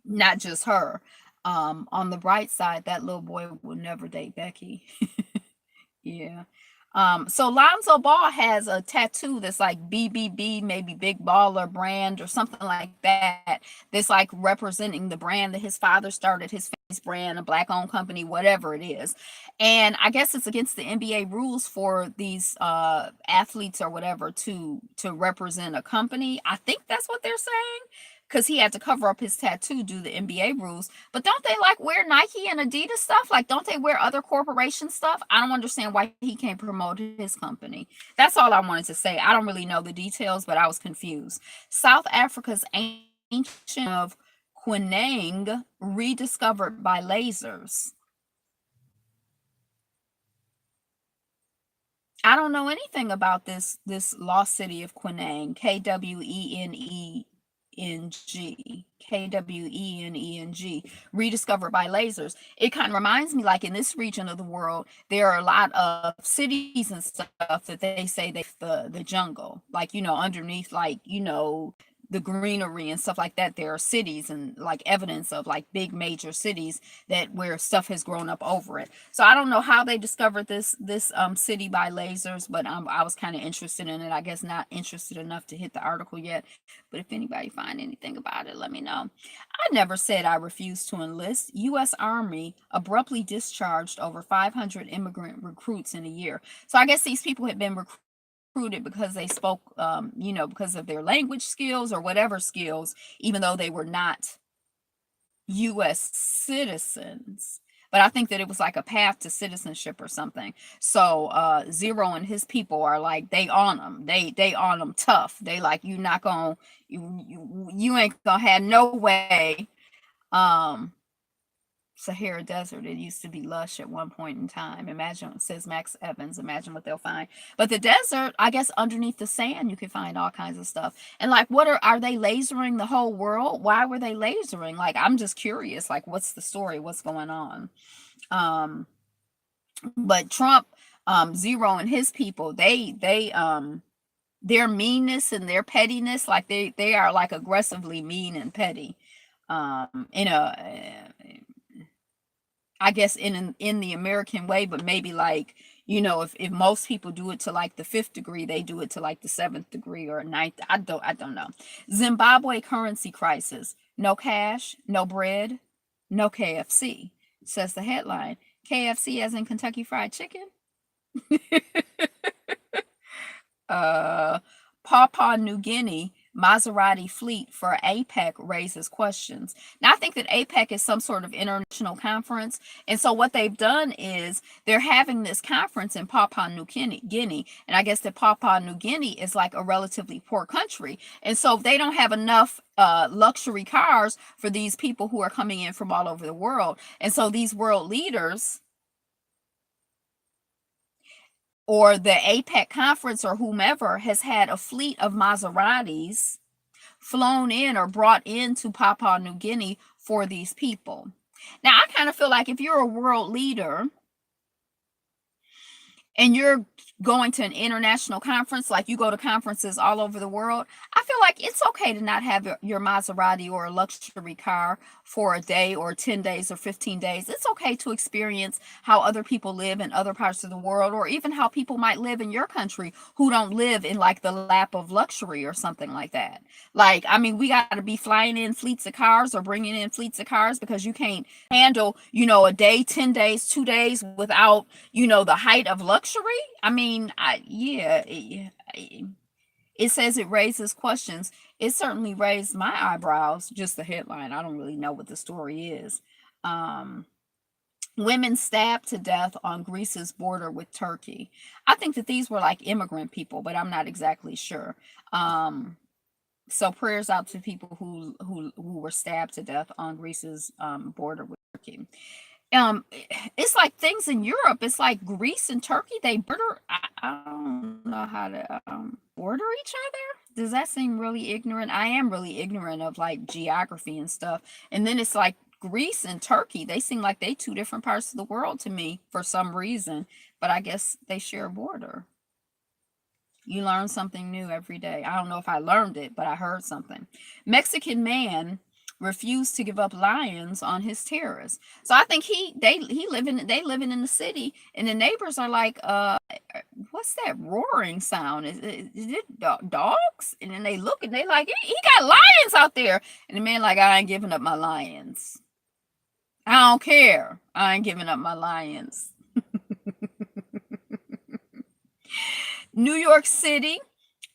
not just her. On the bright side, that little boy will never date Becky. Yeah. So Lonzo Ball has a tattoo that's like BBB, maybe Big Baller Brand or something like that. That's like representing the brand that his father started, his face brand, a black owned company, whatever it is. And I guess it's against the NBA rules for these athletes or whatever to represent a company. I think that's what they're saying. Because he had to cover up his tattoo due to the NBA rules. But don't they like wear Nike and Adidas stuff? Like, don't they wear other corporation stuff? I don't understand why he can't promote his company. That's all I wanted to say. I don't really know the details, but I was confused. South Africa's ancient of Quinang rediscovered by lasers. I don't know anything about this lost city of Quinang, Kweneng, rediscovered by lasers. It kind of reminds me, like in this region of the world, there are a lot of cities and stuff that they say the jungle, like underneath, like the greenery and stuff like that. There are cities and like evidence of like big major cities that where stuff has grown up over it. So I don't know how they discovered this city by lasers, but I was kind of interested in it. I guess not interested enough to hit the article yet, but if anybody find anything about it, let me know. I never said I refused to enlist. U.S. Army abruptly discharged over 500 immigrant recruits in a year. So I guess these people had been recruited because they spoke, because of their language skills or whatever skills, even though they were not U.S. citizens. But I think that it was like a path to citizenship or something. So Zero and his people are like they on them. They on them tough. They like you not gonna you ain't gonna have no way. Um, Sahara Desert. It used to be lush at one point in time. Imagine, says Max Evans, imagine what they'll find. But the desert, I guess underneath the sand, you can find all kinds of stuff. And like, what are they lasering the whole world? Why were they lasering? Like, I'm just curious, like, what's the story? What's going on? Um, but Trump, Zero and his people, their meanness and their pettiness, like they are like aggressively mean and petty. In a I guess in the American way, but maybe like, if most people do it to like the fifth degree, they do it to like the seventh degree or ninth. I don't know. Zimbabwe currency crisis. No cash, no bread, no KFC, says the headline. KFC as in Kentucky Fried Chicken. uh Papua New Guinea Maserati fleet for APEC raises questions. Now, I think that APEC is some sort of international conference. And so, what they've done is they're having this conference in Papua New Guinea. And I guess that Papua New Guinea is like a relatively poor country. And so, they don't have enough luxury cars for these people who are coming in from all over the world. And so, these world leaders or the APEC conference or whomever has had a fleet of Maseratis flown in or brought into Papua New Guinea for these people. Now, I kind of feel like if you're a world leader and you're going to an international conference, like you go to conferences all over the world, I feel like it's okay to not have your Maserati or a luxury car for a day or 10 days or 15 days. It's okay to experience how other people live in other parts of the world, or even how people might live in your country who don't live in like the lap of luxury or something like that. Like, I mean, we got to be flying in fleets of cars or bringing in fleets of cars because you can't handle, a day, 10 days, 2 days without, the height of luxury. I mean, yeah, it says it raises questions. It certainly raised my eyebrows, just the headline. I don't really know what the story is. Um, Women stabbed to death on Greece's border with Turkey. I think that these were like immigrant people, but I'm not exactly sure. Um, so prayers out to people who were stabbed to death on Greece's border with Turkey. Um, it's like things in Europe. It's like Greece and Turkey. They border. I don't know how to border each other. Does that seem really ignorant? I am really ignorant of like geography and stuff. And then it's like Greece and Turkey. They seem like they two different parts of the world to me for some reason. But I guess they share a border. You learn something new every day. I don't know if I learned it, but I heard something. Mexican man refused to give up lions on his terrace. So I think they living in the city, and the neighbors are like, what's that roaring sound? Is it dogs? And then they look and they like, he got lions out there. And the man like, I ain't giving up my lions. I don't care. I ain't giving up my lions. New York City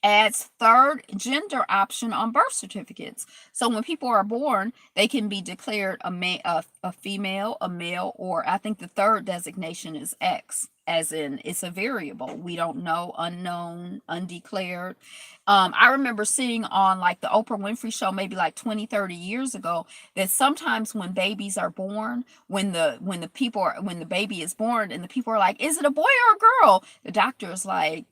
adds third gender option on birth certificates. So when people are born, they can be declared a female, a male, or I think the third designation is X, as in it's a variable. We don't know, unknown, undeclared. I remember seeing on like the Oprah Winfrey show maybe like 20, 30 years ago that sometimes when babies are born, when the baby is born and the people are like, is it a boy or a girl? The doctor is like,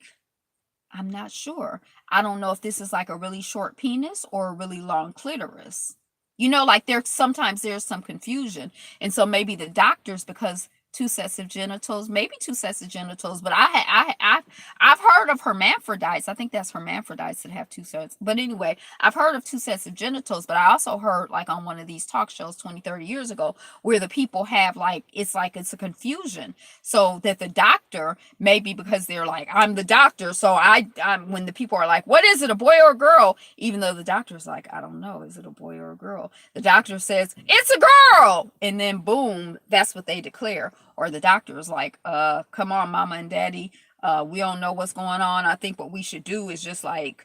I'm not sure. I don't know if this is like a really short penis or a really long clitoris. Like there's some confusion. And so maybe the doctors, because two sets of genitals, maybe two sets of genitals, but I've heard of hermaphrodites. I think that's hermaphrodites that have two sets. But anyway, I've heard of two sets of genitals, but I also heard like on one of these talk shows 20, 30 years ago where the people have like it's a confusion. So that the doctor, maybe because they're like, I'm the doctor, so I'm when the people are like, what is it, a boy or a girl? Even though the doctor's like, I don't know, is it a boy or a girl? The doctor says, it's a girl, and then boom, that's what they declare. Or the doctor is like, come on, mama and daddy, we don't know what's going on. I think what we should do is just like,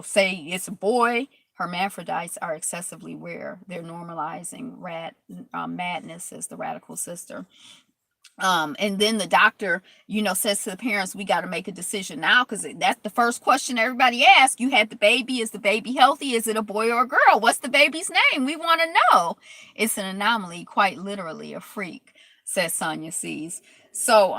say it's a boy. Hermaphrodites are excessively rare. They're normalizing madness as the radical sister. And then the doctor, says to the parents, we got to make a decision now, because that's the first question everybody asks. You had the baby. Is the baby healthy? Is it a boy or a girl? What's the baby's name? We want to know. It's an anomaly, quite literally a freak, says Sonia Sees. So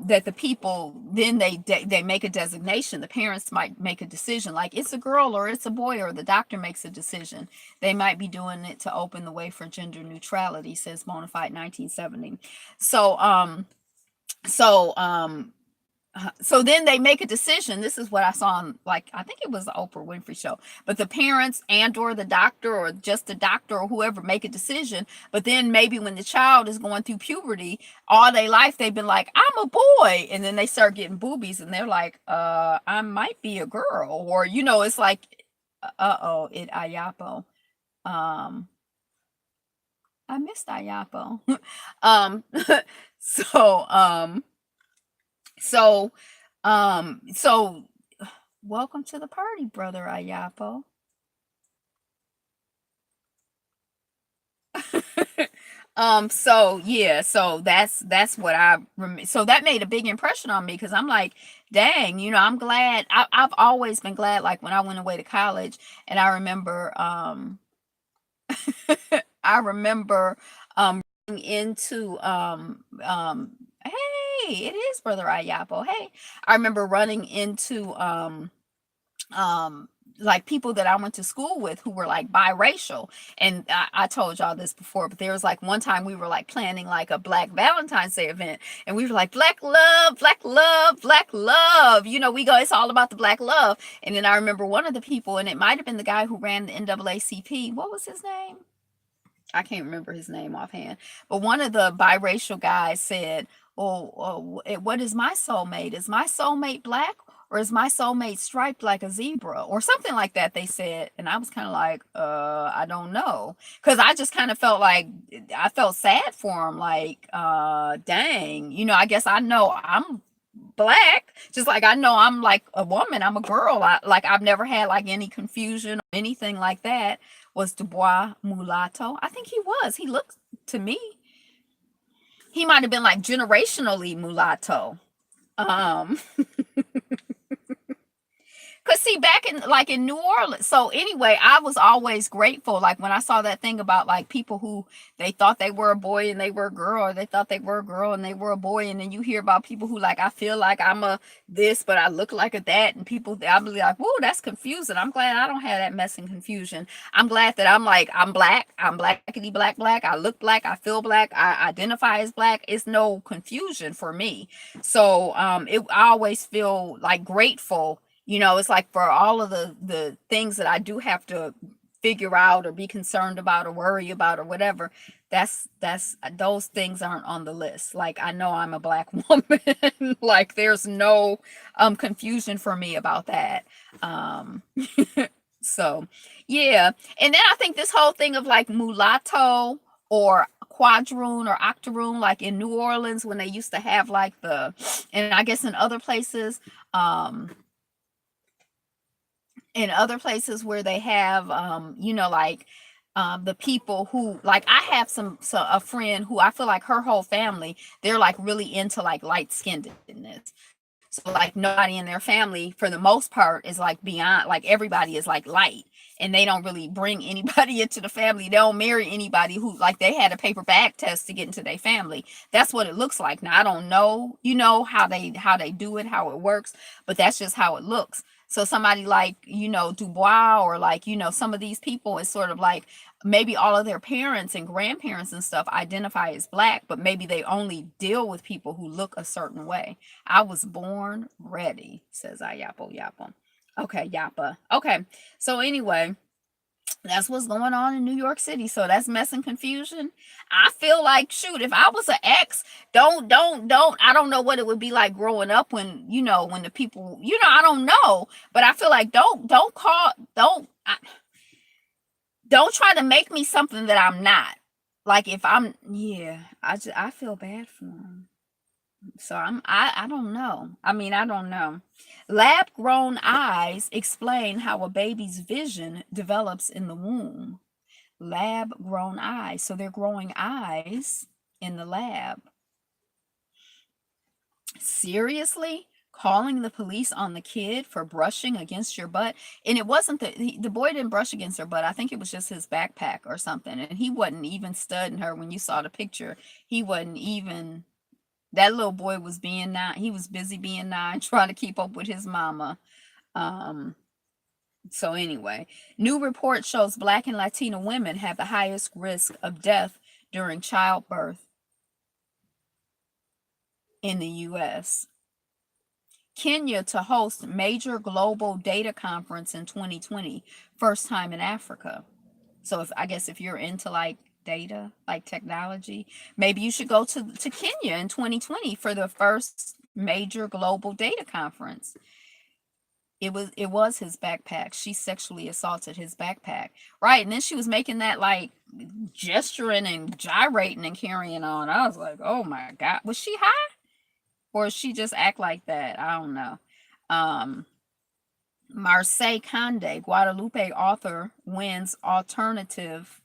that the people then they make a designation. The parents might make a decision like it's a girl or it's a boy, or the doctor makes a decision. They might be doing it to open the way for gender neutrality, says Bonafide 1970. So so um so then they make a decision. This is what I saw on, like, I think it was the Oprah Winfrey show. But the parents and or the doctor or just the doctor or whoever make a decision. But then maybe when the child is going through puberty, all their life they've been like, I'm a boy. And then they start getting boobies and they're like, I might be a girl. Or, it's like, uh-oh, it Ayapo. Um, I missed Ayapo. um, so, um, so, so welcome to the party, brother Ayapo. So yeah, so that's what so that made a big impression on me, because I'm like, dang, I'm glad. I've always been glad, like when I went away to college, and I remember, I remember, into, hey, it is brother Ayapo. Hey, I remember running into, um like people that I went to school with who were like biracial. And I told y'all this before, but there was like one time we were like planning like a Black Valentine's Day event, and we were like, black love, black love, black love. You know, we go, it's all about the black love. And then I remember one of the people, and it might have been the guy who ran the NAACP. What was his name? I can't remember his name offhand, but one of the biracial guys said, "Oh, what is my soulmate? Is my soulmate black, or is my soulmate striped like a zebra, or something like that?" They said, and I was kind of like, I don't know, because I just kind of felt like I felt sad for him, like, dang, you know, I guess I know I'm black, just like I know I'm like a woman, I'm a girl. I've never had like any confusion or anything like that. Was Dubois mulatto? I think he was. He looked to me, he might have been like generationally mulatto. Um, Cause see, back in like in New Orleans. So anyway, I was always grateful. Like when I saw that thing about like people who they thought they were a boy and they were a girl, or they thought they were a girl and they were a boy, and then you hear about people who like I feel like I'm a this, but I look like a that, and people I'll be like, whoa, that's confusing. I'm glad I don't have that mess and confusion. I'm glad that I'm like I'm black. I'm blackity black black. I look black. I feel black. I identify as black. It's no confusion for me. So I always feel like grateful, you know. It's like for all of the things that I do have to figure out or be concerned about or worry about or whatever, that's those things aren't on the list. Like I know I'm a black woman. Like there's no confusion for me about that. um so yeah. And then I think this whole thing of like mulatto or quadroon or octoroon, like in New Orleans when they used to have like the, and I guess um in other places where they have you know, like the people who like I have a friend who I feel like her whole family, they're like really into like light skinnedness. So like nobody in their family for the most part is like beyond, like everybody is like light, and they don't really bring anybody into the family. They don't marry anybody who like they had a paper bag test to get into their family. That's what it looks like. Now I don't know, you know, how they do it, how it works, but that's just how it looks. So somebody like, you know, Dubois, or like, you know, some of these people is sort of like maybe all of their parents and grandparents and stuff identify as black, but maybe they only deal with people who look a certain way. I was born ready, says Ayapo Yapo. Okay, Yapa. Okay. So anyway, that's what's going on in New York City. So that's mess and confusion. I feel like shoot, if I was an ex, don't. I don't know what it would be like growing up when, you know, when the people, you know, I don't know, but I feel like don't call, don't try to make me something that I'm not. Like if I'm, yeah, I feel bad for him. So I don't know. I mean, I don't know. Lab grown eyes explain how a baby's vision develops in the womb. Lab grown eyes. So they're growing eyes in the lab. Seriously? Calling the police on the kid for brushing against your butt? And it wasn't the boy didn't brush against her butt. I think it was just his backpack or something. And he wasn't even studying her when you saw the picture. He wasn't even, that little boy was being nine. He was busy being nine, trying to keep up with his mama. Um, so anyway, new report shows Black and Latina women have the highest risk of death during childbirth in the U.S. Kenya to host major global data conference in 2020, first time in Africa. So if I guess if you're into like data, like technology, maybe you should go to Kenya in 2020 for the first major global data conference. It was his backpack. She sexually assaulted his backpack. Right. And then she was making that like gesturing and gyrating and carrying on. I was like, oh my God. Was she high? Or she just act like that? I don't know. Um Marseille Conde, Guadalupe author, wins alternative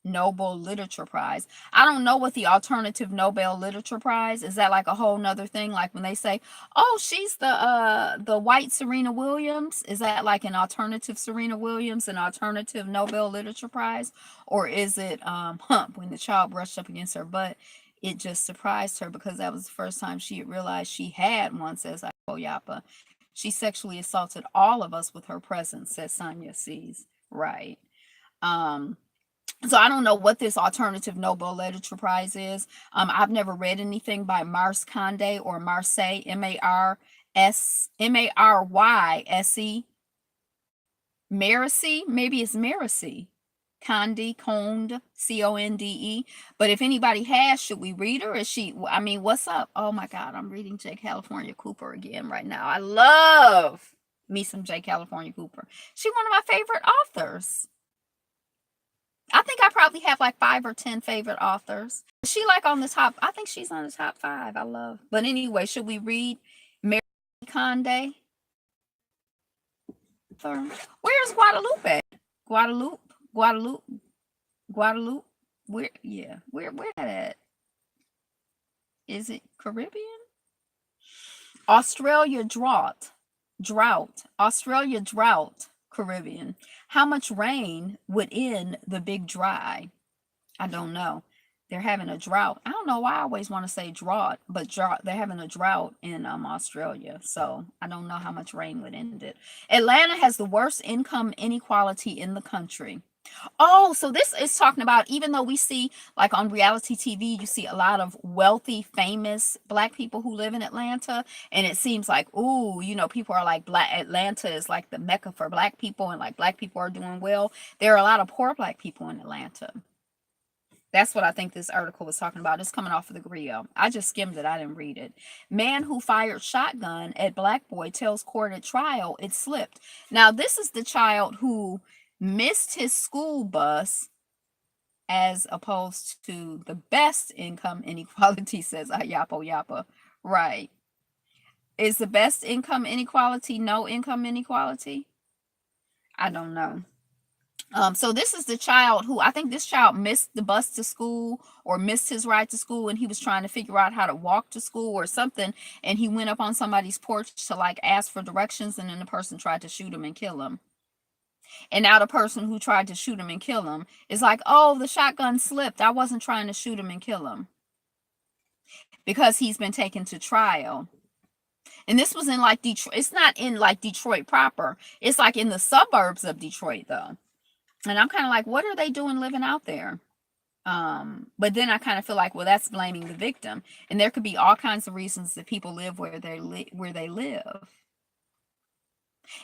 Nobel Literature Prize. I don't know what the alternative Nobel Literature Prize is. That like a whole nother thing? Like when they say, "Oh, she's the white Serena Williams." Is that like an alternative Serena Williams, an alternative Nobel Literature Prize, or is it hump when the child brushed up against her butt? It just surprised her because that was the first time she had realized she had one. Says Yapa. She sexually assaulted all of us with her presence, says Sonia Sees. Right. Um, so I don't know what this alternative Nobel Literature Prize is. I've never read anything by Mars Conde or Marseille, Marye, Maracy, maybe it's Maracy. Conde, Conde. But if anybody has, should we read her? Is she, I mean, what's up? Oh my God, I'm reading J. California Cooper again right now. I love me some J. California Cooper. She's one of my favorite authors. I think I probably have like 5 or 10 favorite authors. Is she like on the top? I think she's on the top 5. I love. But anyway, should we read Mary Conde? Where's Guadalupe? Guadalupe. Where? Yeah. Where that at? Is it Caribbean? Australia drought. Australia drought. Caribbean. How much rain would end the big dry? I don't know. They're having a drought. I don't know why I always want to say drought, but they're having a drought in Australia. So I don't know how much rain would end it. Atlanta has the worst income inequality in the country. Oh, so this is talking about, even though we see like on reality TV, you see a lot of wealthy, famous Black people who live in Atlanta. And it seems like, ooh, people are like, Atlanta is like the Mecca for Black people, and like Black people are doing well. There are a lot of poor Black people in Atlanta. That's what I think this article was talking about. It's coming off of the Grio. I just skimmed it. I didn't read it. Man who fired shotgun at Black boy tells court at trial it slipped. Now, this is the child who missed his school bus, as opposed to the best income inequality, says Yapa. Right. Is the best income inequality no income inequality? I don't know. So this is the child who, I think this child missed the bus to school or missed his ride to school, and he was trying to figure out how to walk to school or something, and he went up on somebody's porch to like ask for directions, and then the person tried to shoot him and kill him. And now the person who tried to shoot him and kill him is like, oh, the shotgun slipped. I wasn't trying to shoot him and kill him, because he's been taken to trial. And this was in like Detroit. It's not in like Detroit proper. It's like in the suburbs of Detroit though. And I'm kind of like, what are they doing living out there? But then I kind of feel like, well, that's blaming the victim. And there could be all kinds of reasons that people live where they live.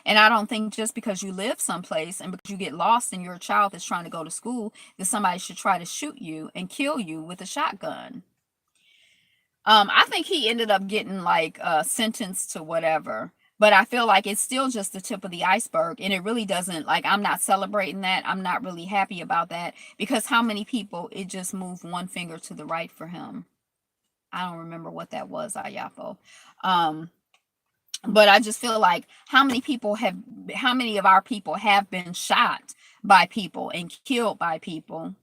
And I don't think just because you live someplace and because you get lost and you're a child that's trying to go to school, that somebody should try to shoot you and kill you with a shotgun. I think he ended up getting like sentenced to whatever. But I feel like it's still just the tip of the iceberg, and it really doesn't, like, I'm not celebrating that. I'm not really happy about that, because how many people, it just moved one finger to the right for him. I don't remember what that was, Ayapo. But I just feel like how many of our people have been shot by people and killed by people?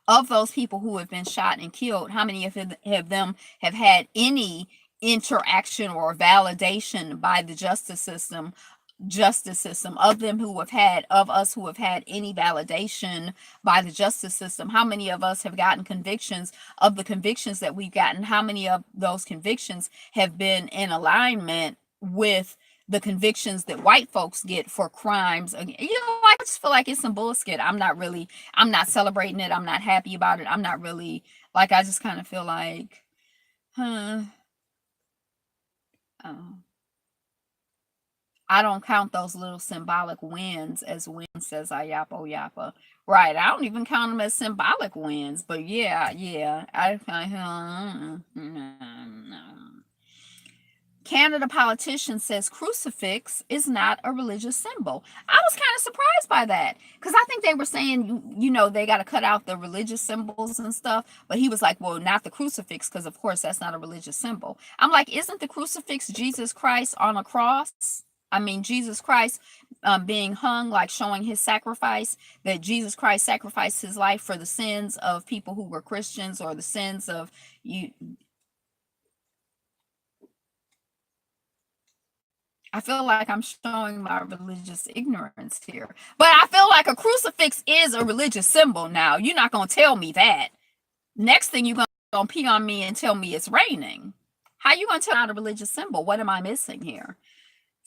Of those people who have been shot and killed, how many of them have had any interaction or validation by the justice system of us who have had any validation by the justice system? How many of us have gotten convictions? Of the convictions that we've gotten, how many of those convictions have been in alignment with the convictions that white folks get for crimes? I just feel like it's some bullshit. I'm not celebrating it. I'm not happy about it. I'm not really, like, I just kind of feel like, I don't count those little symbolic wins as wins, says Yapa. Right. I don't even count them as symbolic wins. But yeah. Canada politician says crucifix is not a religious symbol. I was kind of surprised by that, because I think they were saying, they got to cut out the religious symbols and stuff. But he was like, well, not the crucifix, because of course that's not a religious symbol. I'm like, isn't the crucifix Jesus Christ on a cross? I mean, Jesus Christ being hung, like showing his sacrifice, that Jesus Christ sacrificed his life for the sins of people who were Christians, or the sins of you. I feel like I'm showing my religious ignorance here. But I feel like a crucifix is a religious symbol now. You're not going to tell me that. Next thing, you're going to pee on me and tell me it's raining. How you going to tell me it's not a religious symbol? What am I missing here?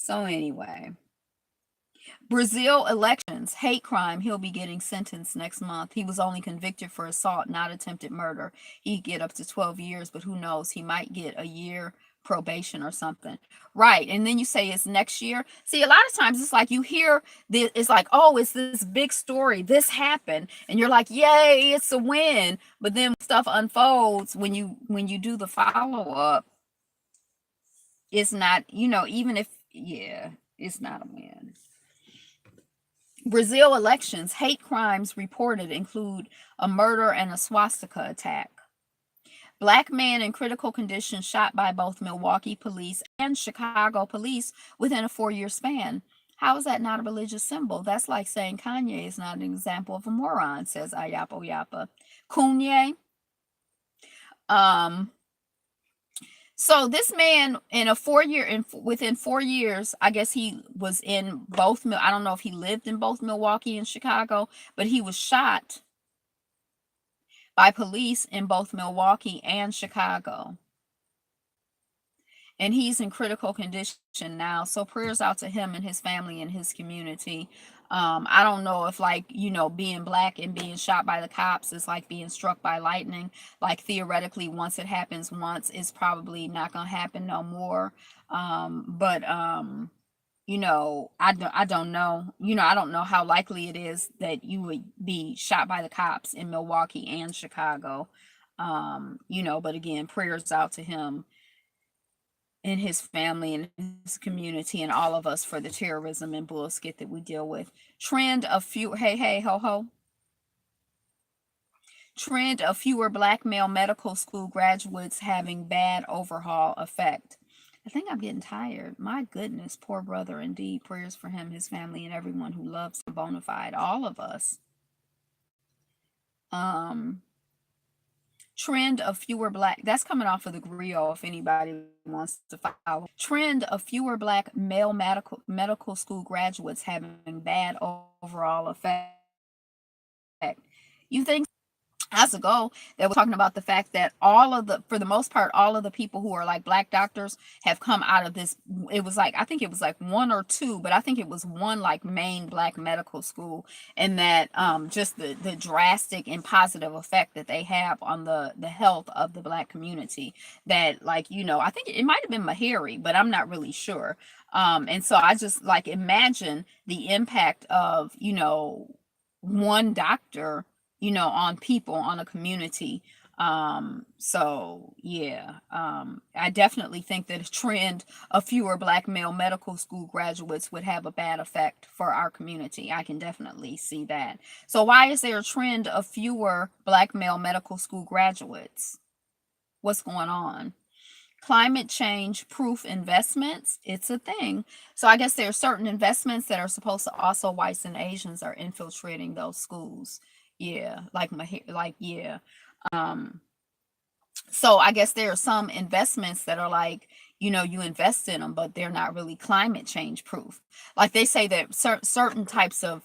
So anyway, Brazil elections, hate crime. He'll be getting sentenced next month. He was only convicted for assault, not attempted murder. He'd get up to 12 years, but who knows? He might get a year probation or something. Right. And then you say it's next year. See, a lot of times it's like you hear this, it's like, oh, it's this big story. This happened. And you're like, yay, it's a win. But then stuff unfolds when you do the follow up, it's not, even if, yeah, it's not a win. Brazil elections, hate crimes reported include a murder and a swastika attack. Black man in critical condition shot by both Milwaukee police and Chicago police within a 4-year span. How is that not a religious symbol? That's like saying Kanye is not an example of a moron, says Ayapo Yapa. Kanye. So this man in a 4-year, within 4 years, I guess he was in both. I don't know if he lived in both Milwaukee and Chicago, but he was shot by police in both Milwaukee and Chicago. And he's in critical condition now. So prayers out to him and his family and his community. I don't know if, like, being black and being shot by the cops is like being struck by lightning. Like, theoretically, once it happens once, it's probably not gonna happen no more. But I don't know. I don't know how likely it is that you would be shot by the cops in Milwaukee and Chicago. But again, prayers out to him and his family and his community and all of us for the terrorism and bullshit that we deal with. Trend of fewer black male medical school graduates having bad overhaul effect. I think I'm getting tired. My goodness, poor brother. Indeed, prayers for him, his family, and everyone who loves him bona fide. All of us. Trend of fewer black, that's coming off of the Griot if anybody wants to follow. Trend of fewer black male medical school graduates having bad overall effect. You think as a goal that we're talking about the fact that for the most part, all of the people who are like black doctors have come out of this. It was like, I think it was like one or two, but I think it was one like main black medical school, and that just the drastic and positive effect that they have on the health of the black community. That, like, I think it might have been Meharry, but I'm not really sure. And so I just like imagine the impact of one doctor on people, on a community. So yeah, I definitely think that a trend of fewer black male medical school graduates would have a bad effect for our community. I can definitely see that. So why is there a trend of fewer black male medical school graduates? What's going on? Climate change proof investments, it's a thing. So I guess there are certain investments that are supposed to also whites and Asians are infiltrating those schools. Yeah, yeah. Um, so I guess there are some investments that are like, you invest in them, but they're not really climate change proof. Like they say that certain types of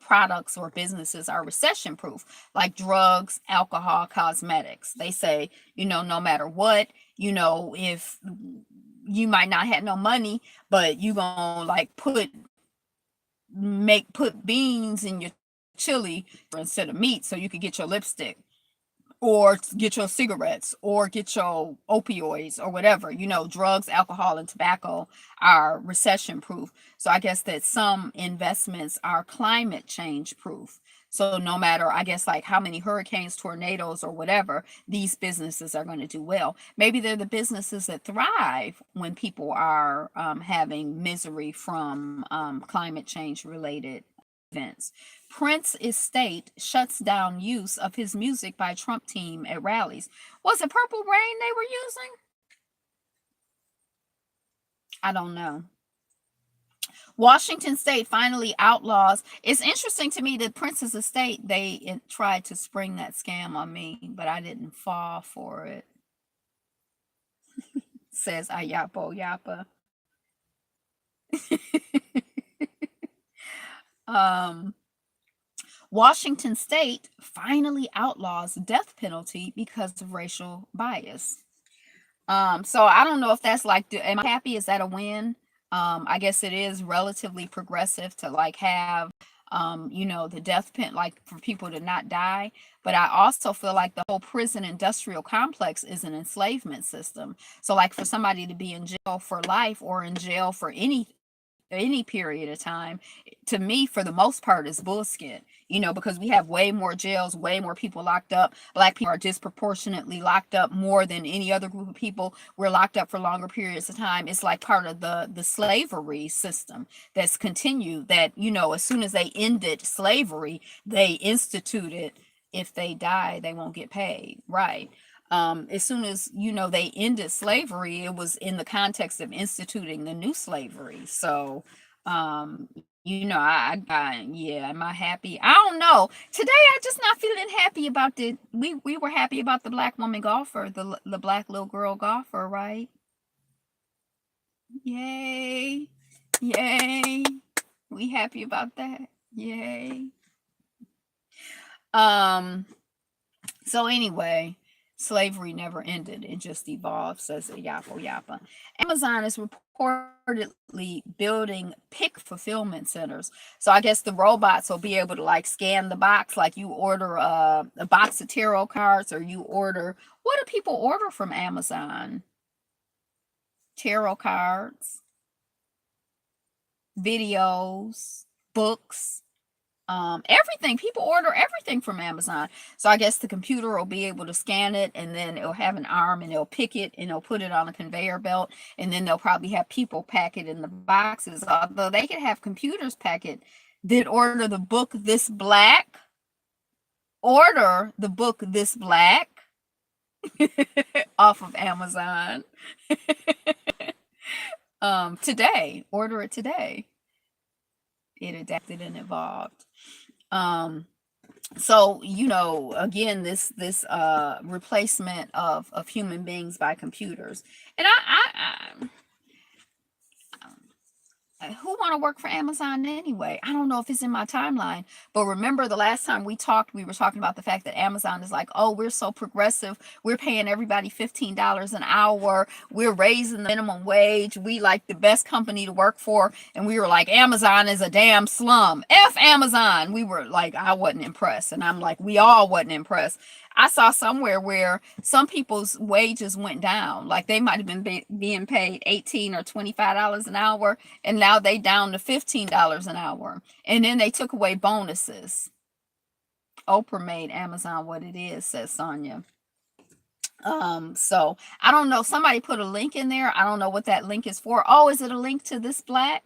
products or businesses are recession proof, like drugs, alcohol, cosmetics. They say, no matter what, if you might not have no money, but you gonna like put beans in your chili instead of meat so you could get your lipstick or get your cigarettes or get your opioids or whatever. Drugs, alcohol, and tobacco are recession proof. So I guess that some investments are climate change proof. So no matter, I guess, like how many hurricanes, tornadoes, or whatever, these businesses are going to do well. Maybe they're the businesses that thrive when people are having misery from climate change related events. Prince estate shuts down use of his music by Trump team at rallies. Was it Purple Rain they were using? I don't know. Washington State finally outlaws. It's interesting to me that Prince's estate, they tried to spring that scam on me, but I didn't fall for it. Says Ayapo Yapa. Washington State finally outlaws death penalty because of racial bias. So I don't know if that's like, am I happy? Is that a win? I guess it is relatively progressive to like have the death pen, like for people to not die. But I also feel like the whole prison industrial complex is an enslavement system. So like for somebody to be in jail for life or in jail for any period of time, to me for the most part is bullshit, because we have way more jails, way more people locked up. Black people are disproportionately locked up more than any other group of people. We're locked up for longer periods of time. It's like part of the slavery system that's continued, that as soon as they ended slavery, they instituted, if they die they won't get paid, right? As soon as they ended slavery, it was in the context of instituting the new slavery. So um yeah, am I happy? I don't know. Today I just not feeling happy about the we were happy about the black woman golfer, the black little girl golfer, right? Yay. Yay. We happy about that. Yay. um So anyway, slavery never ended. It just evolved, says Yapo Yappa. Amazon is reportedly building pick fulfillment centers. So I guess the robots will be able to like scan the box, like you order a box of tarot cards, or you order, what do people order from Amazon? Tarot cards, videos, books, everything. People order everything from Amazon. So I guess the computer will be able to scan it, and then it'll have an arm, and it'll pick it, and it'll put it on a conveyor belt, and then they'll probably have people pack it in the boxes. Although they could have computers pack it. Did order the book This Black, order the book This Black off of Amazon today. Order it today. It adapted and evolved. So again, this replacement of human beings by computers. And who want to work for Amazon anyway? I don't know if it's in my timeline, but remember the last time we talked, we were talking about the fact that Amazon is like, oh, we're so progressive. We're paying everybody $15 an hour. We're raising the minimum wage. We like the best company to work for. And we were like, Amazon is a damn slum. F Amazon. We were like, I wasn't impressed. And I'm like, we all wasn't impressed. I saw somewhere where some people's wages went down. Like they might have been being paid $18 or $25 an hour, and now they down to $15 an hour. And then they took away bonuses. Oprah made Amazon what it is, says Sonia. So I don't know. Somebody put a link in there. I don't know what that link is for. Oh, is it a link to This Black?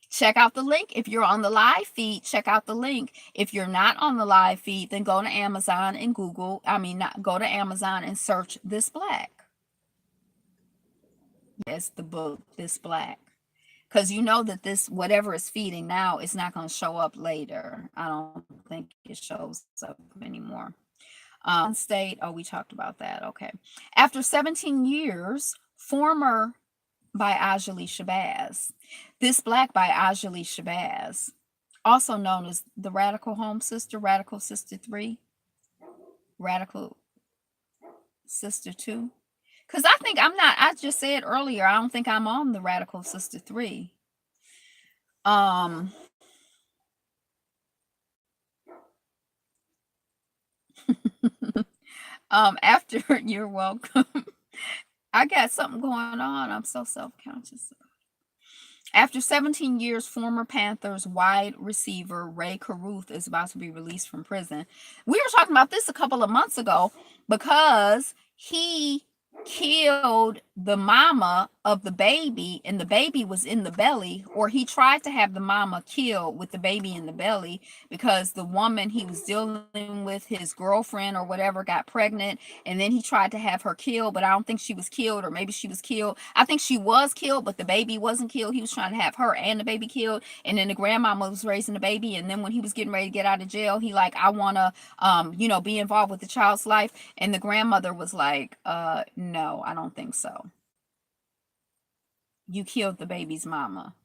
Check out the link. If you're on the live feed, check out the link. If you're not on the live feed, then go to Amazon and go to Amazon and search This Black. Yes, the book This Black. Because you know that this, whatever is feeding now, is not going to show up later. I don't think it shows up anymore. State, oh, we talked about that. Okay. After 17 years, former by Anjali Shabazz. This Black by Anjali Shabazz, also known as the Radical Home Sister, Radical Sister 3, Radical Sister 2. Because I just said earlier, I don't think I'm on the Radical Sister 3. After, you're welcome. I got something going on. I'm so self-conscious. After 17 years, former Panthers wide receiver Ray Caruth is about to be released from prison. We were talking about this a couple of months ago because he killed the mama of the baby, and the baby was in the belly, or he tried to have the mama killed with the baby in the belly, because the woman he was dealing with, his girlfriend or whatever, got pregnant, and then he tried to have her killed, but I don't think she was killed, or maybe she was killed. I think she was killed, but the baby wasn't killed. He was trying to have her and the baby killed, and then the grandmama was raising the baby, and then when he was getting ready to get out of jail, he like, I want to be involved with the child's life, and the grandmother was like, no, I don't think so. You killed the baby's mama.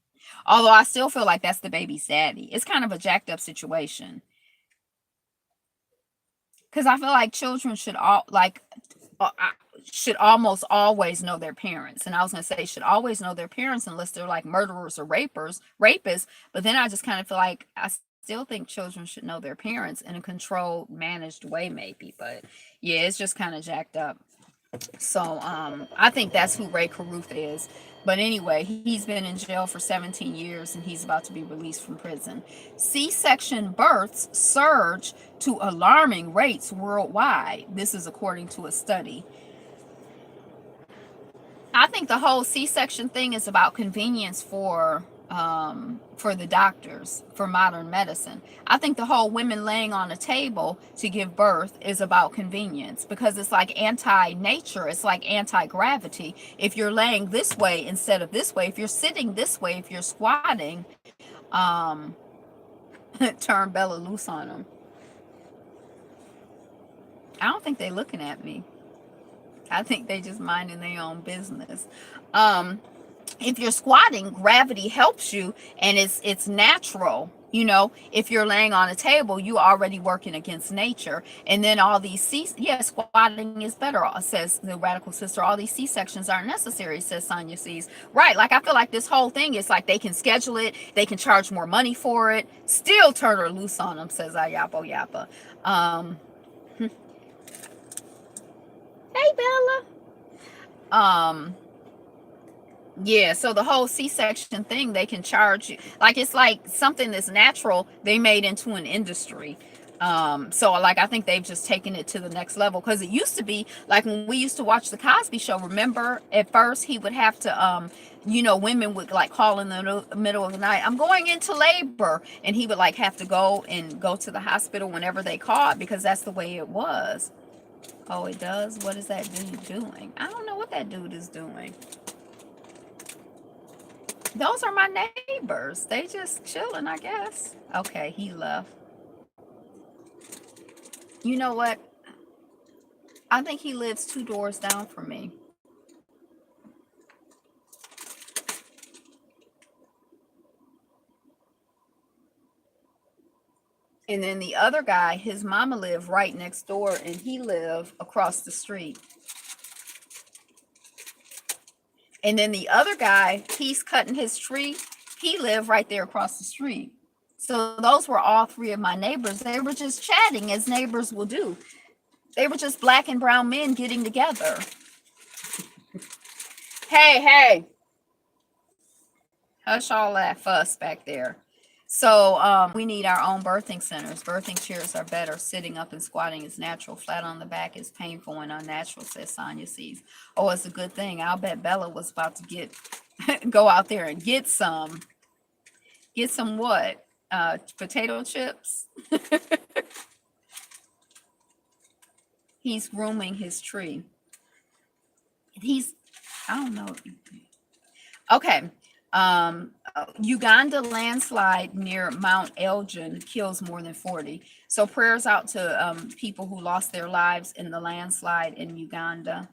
Although I still feel like that's the baby's daddy. It's kind of a jacked up situation. Because I feel like children should all, like, should almost always know their parents. And I was going to say should always know their parents unless they're like murderers or rapists. But then I just kind of feel like I still think children should know their parents in a controlled, managed way, maybe. But yeah, it's just kind of jacked up. So I think that's who Ray Caruth is. But anyway, he's been in jail for 17 years and he's about to be released from prison. C-section births surge to alarming rates worldwide. This is according to a study. I think the whole C-section thing is about convenience for the doctors, for modern medicine. I think the whole women laying on a table to give birth is about convenience because it's like anti-nature, it's like anti-gravity. If you're laying this way instead of this way, if you're sitting this way, if you're squatting, um, turn Bella loose on them. I don't think they're looking at me. I think they just minding their own business. If you're squatting, gravity helps you and it's natural. You know, if you're laying on a table, you already working against nature. And then all these squatting is better, says the radical sister. All these C-sections aren't necessary, says Sonia C's. Right, like I feel like this whole thing is like they can schedule it, they can charge more money for it, still turn her loose on them, says Ayapo Yapa. Hey Bella. Yeah, so the whole C-section thing, they can charge you like it's like something that's natural they made into an industry. So like I think they've just taken it to the next level because it used to be like when we used to watch the Cosby Show. Remember, at first he would have to women would like call in the middle of the night, I'm going into labor, and he would like have to go to the hospital whenever they called because that's the way it was. Oh, it does? What is that dude doing? I don't know what that dude is doing. Those are my neighbors. They just chilling, I guess. Okay, he left. You know what? I think he lives 2 doors down from me. And then the other guy, his mama lived right next door and he lived across the street. And then the other guy, he's cutting his tree. He lived right there across the street. So those were all 3 of my neighbors. They were just chatting as neighbors will do. They were just black and brown men getting together. Hey. Hush all that fuss back there. So we need our own birthing centers. Birthing chairs are better. Sitting up and squatting is natural. Flat on the back is painful and unnatural, says Sonia C's. Oh, it's a good thing. I'll bet Bella was about to go out there and get some what? Potato chips? He's grooming his tree. I don't know. Okay. Uganda landslide near Mount Elgin kills more than 40. So prayers out to people who lost their lives in the landslide in Uganda.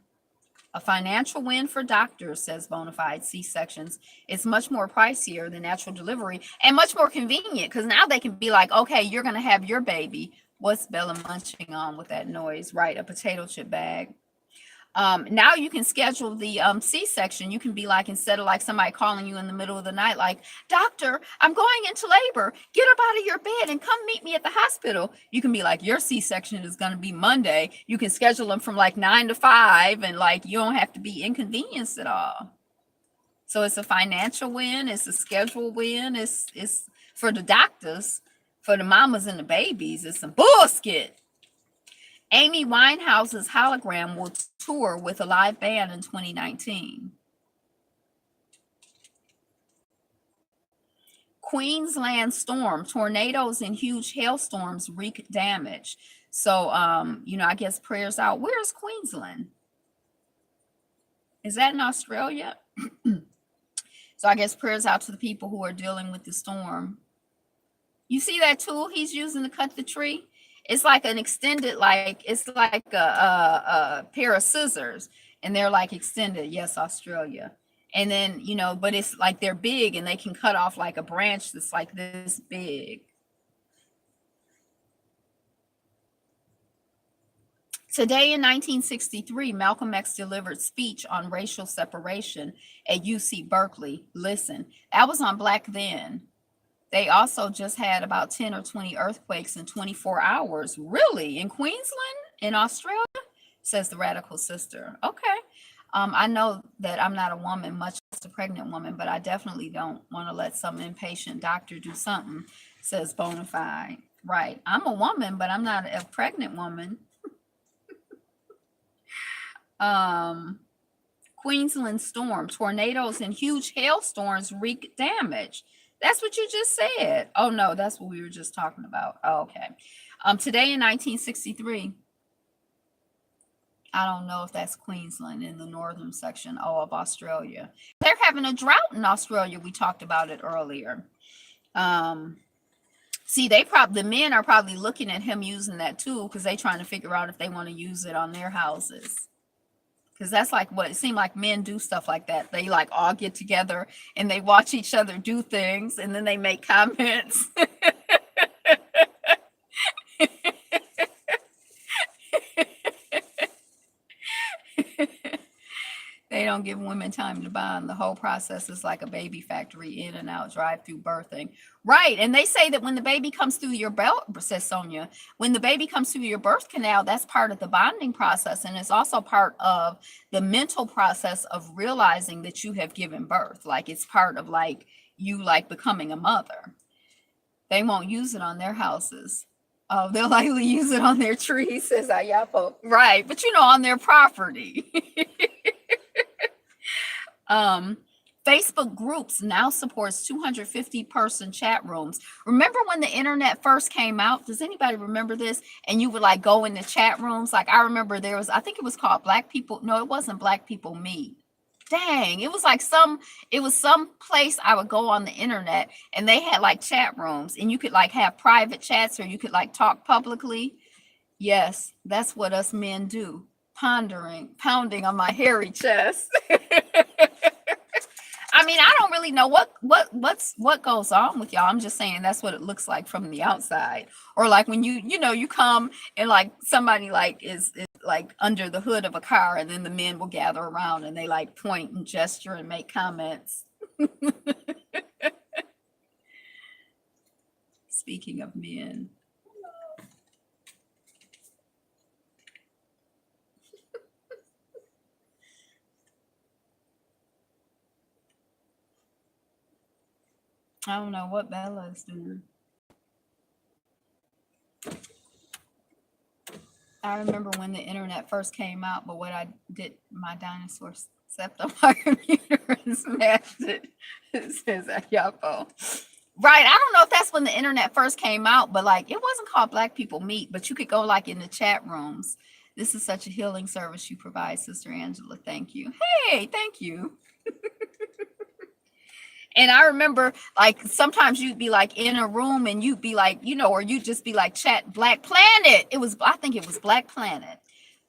A financial win for doctors, says Bonafide. C-sections. It's much more pricier than natural delivery and much more convenient because now they can be like, okay, you're going to have your baby. What's Bella munching on with that noise? Right, a potato chip bag. Now you can schedule the C-section. You can be like, instead of like somebody calling you in the middle of the night, like, doctor, I'm going into labor. Get up out of your bed and come meet me at the hospital. You can be like, your C-section is going to be Monday. You can schedule them from like 9 to 5 and like you don't have to be inconvenienced at all. So it's a financial win. It's a schedule win. It's for the doctors, for the mamas and the babies. It's some bullshit. Amy Winehouse's hologram will tour with a live band in 2019. Queensland storm, tornadoes and huge hailstorms wreak damage. So, I guess prayers out. Where's Queensland? Is that in Australia? So I guess prayers out to the people who are dealing with the storm. You see that tool he's using to cut the tree? It's like an extended, like it's like a pair of scissors, and they're like extended. Yes, Australia. And then but it's like they're big, and they can cut off like a branch that's like this big. Today in 1963, Malcolm X delivered speech on racial separation at UC Berkeley. Listen, that was on Black Then. They also just had about 10 or 20 earthquakes in 24 hours. Really? In Queensland? In Australia? Says the radical sister. Okay. I know that I'm not a woman, much less a pregnant woman, but I definitely don't want to let some impatient doctor do something, says Bonafide. Right. I'm a woman, but I'm not a pregnant woman. Queensland storm, tornadoes and huge hailstorms wreak damage. That's what you just said. Oh no, that's what we were just talking about. Oh, okay. Today in 1963, I don't know if that's Queensland in the northern section of Australia. They're having a drought in Australia. We talked about it earlier. See, the men are probably looking at him using that tool because they're trying to figure out if they want to use it on their houses. Because that's like what it seemed like men do stuff like that. They like all get together and they watch each other do things and then they make comments. They don't give women time to bond. The whole process is like a baby factory, in and out, drive through birthing. Right. And they say that when the baby comes through your belt, says Sonia, when the baby comes through your birth canal, that's part of the bonding process. And it's also part of the mental process of realizing that you have given birth. Like it's part of like you like becoming a mother. They won't use it on their houses. Oh, they'll likely use it on their trees, says Ayapo. Right. But on their property. Facebook groups now supports 250 person chat rooms. Remember when the internet first came out? Does anybody remember this? And you would like go in the chat rooms. Like I remember I think it was called Black People. No, it wasn't Black People Meet. Dang, it was like some place I would go on the internet and they had like chat rooms and you could like have private chats or you could like talk publicly. Yes, that's what us men do. Pounding on my hairy chest. I mean, I don't really know what goes on with y'all. I'm just saying that's what it looks like from the outside. Or like when you come and like somebody like is like under the hood of a car and then the men will gather around and they like point and gesture and make comments. Speaking of men. I don't know what Bella is doing. I remember when the internet first came out, but what I did, my dinosaur stepped on my computer and smashed it. It says Ayapo. Right. I don't know if that's when the internet first came out, but like it wasn't called Black People Meet, but you could go like in the chat rooms. This is such a healing service you provide, Sister Angela. Thank you. Hey, thank you. And I remember like sometimes you'd be like in a room and you'd be like, or you'd just be like chat Black Planet. I think it was Black Planet.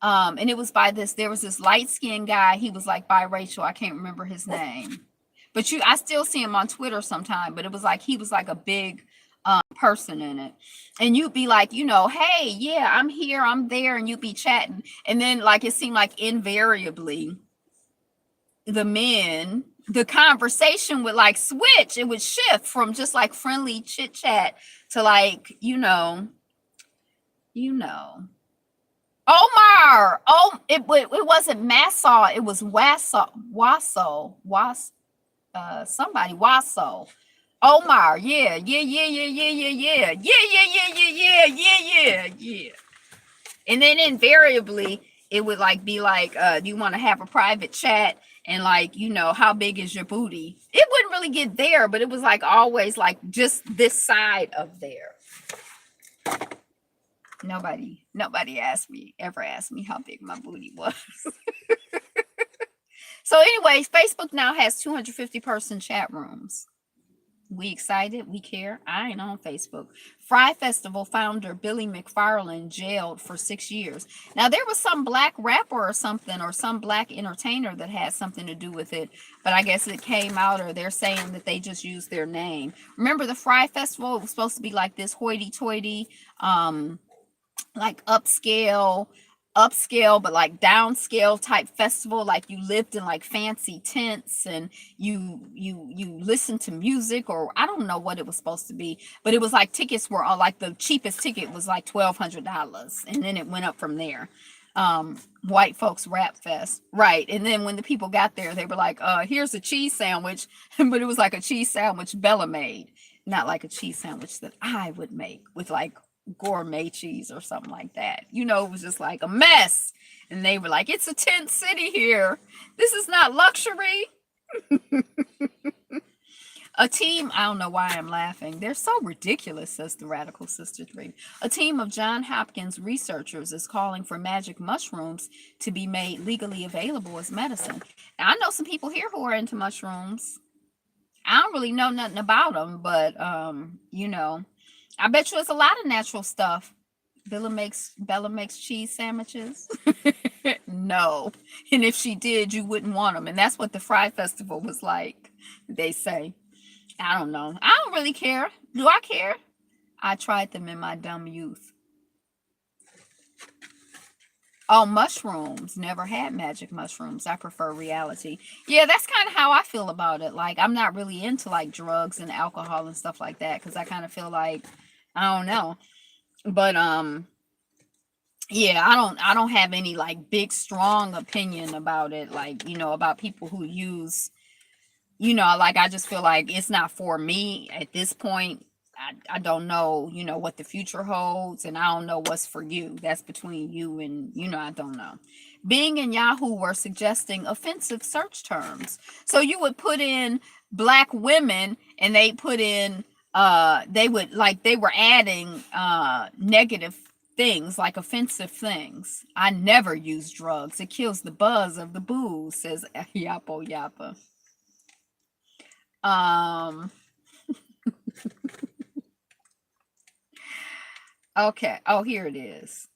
And it was there was this light-skinned guy. He was like biracial. I can't remember his name. But I still see him on Twitter sometime. But it was like he was like a big person in it. And you'd be like, hey, yeah, I'm here, I'm there, and you'd be chatting. And then like it seemed like invariably the conversation would like switch. It would shift from just like friendly chit chat to like, Omar. Oh, it wasn't Massaw. It was Wasso. Somebody Wasso. Omar. Yeah. And then invariably it would like be like, do you want to have a private chat? And like, how big is your booty? It wouldn't really get there, but it was like always like just this side of there. Nobody ever asked me how big my booty was. So anyways, Facebook now has 250 person chat rooms. We excited, we care. I ain't on Facebook. Fry Festival founder Billy McFarland jailed for 6 years. Now there was some Black rapper or something, or some Black entertainer that had something to do with it, but I guess it came out, or they're saying that they just used their name. Remember the Fry Festival? It was supposed to be like this hoity-toity, like upscale, upscale but like downscale type festival, like you lived in like fancy tents and you listened to music, or I don't know what it was supposed to be, but it was like tickets were all like the cheapest ticket was like $1,200, and then it went up from there. White folks rap fest, right? And then when the people got there, they were like, here's a cheese sandwich. But it was like a cheese sandwich Bella made, not like a cheese sandwich that I would make with like gourmet cheese or something like that. It was just like a mess. And they were like, it's a tent city here. This is not luxury. A team, I don't know why I'm laughing. They're so ridiculous, says the Radical Sister 3. A team of John Hopkins researchers is calling for magic mushrooms to be made legally available as medicine. Now, I know some people here who are into mushrooms. I don't really know nothing about them, but, I bet you it's a lot of natural stuff. Bella makes cheese sandwiches. No. And if she did, you wouldn't want them. And that's what the Fry Festival was like, they say. I don't know. I don't really care. Do I care? I tried them in my dumb youth. Oh, mushrooms. Never had magic mushrooms. I prefer reality. Yeah, that's kind of how I feel about it. Like, I'm not really into like drugs and alcohol and stuff like that, because I kind of feel like, I don't know. But yeah, I don't have any like big strong opinion about it, like, about people who use, like, I just feel like it's not for me at this point. I don't know, what the future holds, and I don't know what's for you. That's between you and, I don't know. Bing and Yahoo were suggesting offensive search terms. So you would put in Black women, and they put in, they were adding negative things, like offensive things. I never use drugs. It kills the buzz of the booze, says Yapo Yappa. Okay. Oh, here it is.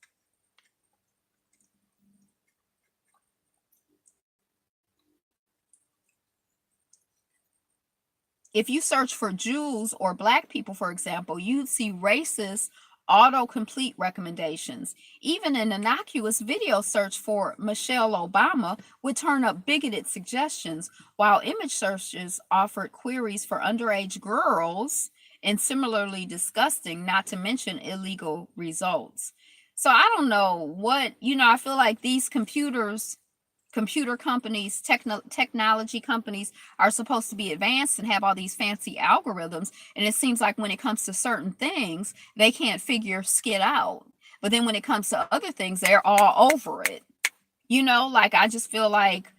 If you search for Jews or Black people, for example, you'd see racist autocomplete recommendations. Even an innocuous video search for Michelle Obama would turn up bigoted suggestions, while image searches offered queries for underage girls and similarly disgusting, not to mention illegal results. So I don't know what, I feel like these computer companies, technology companies are supposed to be advanced and have all these fancy algorithms. And it seems like when it comes to certain things, they can't figure skit out. But then when it comes to other things, they're all over it. Like, I just feel like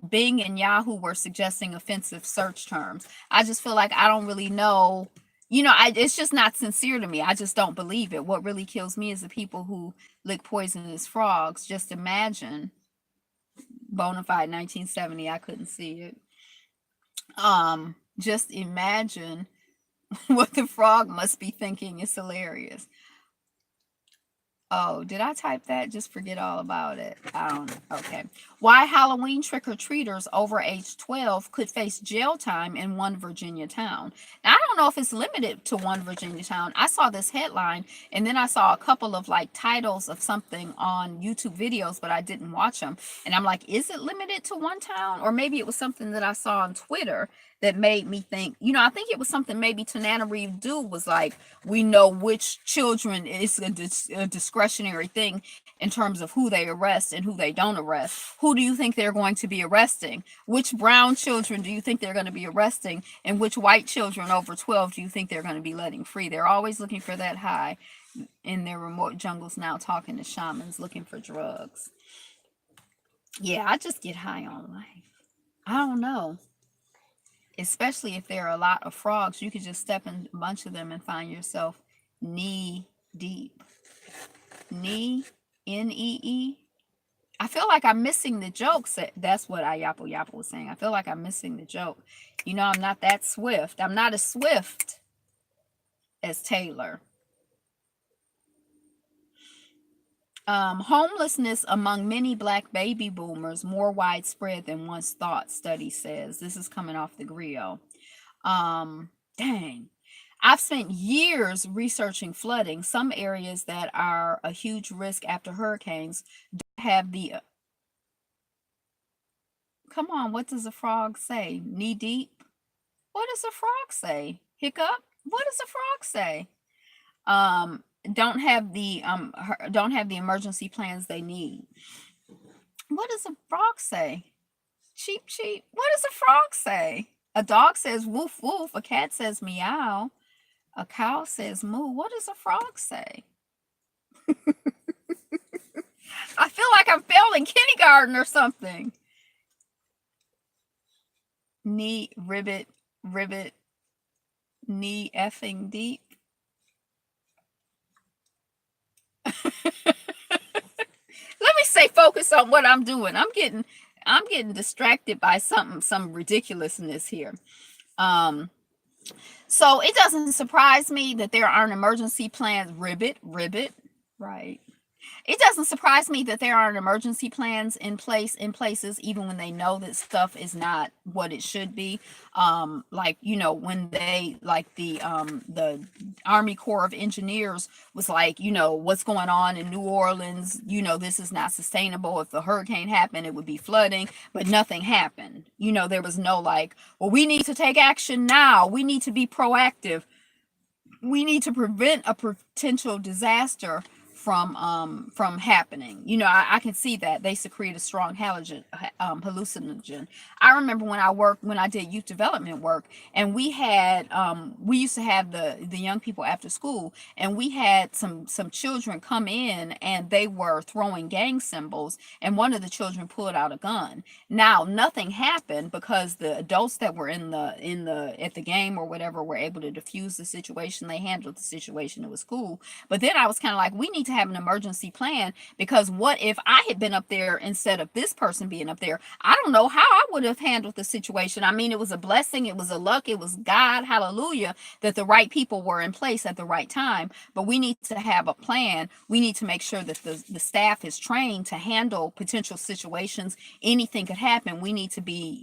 Bing and Yahoo were suggesting offensive search terms. I just feel like I don't really know. It's just not sincere to me. I just don't believe it. What really kills me is the people who lick poisonous frogs. Just imagine. Bonafide 1970, I couldn't see it. Just imagine what the frog must be thinking is hilarious. Oh, did I type that? Just forget all about it. I don't know. Okay. Why Halloween trick-or-treaters over age 12 could face jail time in one Virginia town. Now, I don't know if it's limited to one Virginia town. I saw this headline, and then I saw a couple of like titles of something on YouTube videos, but I didn't watch them. And I'm like, is it limited to one town? Or maybe it was something that I saw on Twitter that made me think, I think it was something maybe Tananarive Due was like, we know which children, it's a discretionary thing in terms of who they arrest and who they don't arrest. Who do you think they're going to be arresting? Which brown children do you think they're going to be arresting? And which white children over 12 do you think they're going to be letting free? They're always looking for that high in their remote jungles now, talking to shamans, looking for drugs. Yeah, I just get high on life. I don't know. Especially if there are a lot of frogs, you could just step in a bunch of them and find yourself knee deep. Knee, N-E-E. I feel like I'm missing the jokes. That's what Ayapo Yapo was saying. I feel like I'm missing the joke. I'm not that swift. I'm not as swift as Taylor. Homelessness among many Black baby boomers more widespread than once thought, study says. This is coming off the Grio. Dang. I've spent years researching flooding. Some areas that are a huge risk after hurricanes don't have the come on, what does a frog say? Knee deep? What does a frog say? Hiccup? What does a frog say? Um, don't have the emergency plans they need. What does a frog say? Cheep cheep. What does a frog say? A dog says woof woof. A cat says meow. A cow says moo. What does a frog say? I feel like I'm failing kindergarten or something. Knee ribbit ribbit knee effing deep. Let me stay focused on what I'm doing. I'm getting distracted by some ridiculousness here. Um, so it doesn't surprise me that there aren't emergency plans. Ribbit, right? It doesn't surprise me that there aren't emergency plans in places even when they know that stuff is not what it should be. Like when they like the Army Corps of Engineers was like, what's going on in New Orleans, this is not sustainable. If a hurricane happened, it would be flooding, but nothing happened. There was no like, well, we need to take action now. We need to be proactive. We need to prevent a potential disaster from happening. I can see that they secrete a strong hallucinogen. I remember when I did youth development work, and we used to have the young people after school, and we had some children come in, and they were throwing gang symbols, and one of the children pulled out a gun. Now nothing happened because the adults that were in the at the game or whatever were able to diffuse the situation. They handled the situation. It was cool. But then I was kind of like, we need to have an emergency plan, because what if I had been up there instead of this person being up there? I don't know how I would have handled the situation. I mean, it was a blessing, it was a luck, it was God, hallelujah, that the right people were in place at the right time. But we need to have a plan. We need to make sure that the staff is trained to handle potential situations. Anything could happen. We need to be,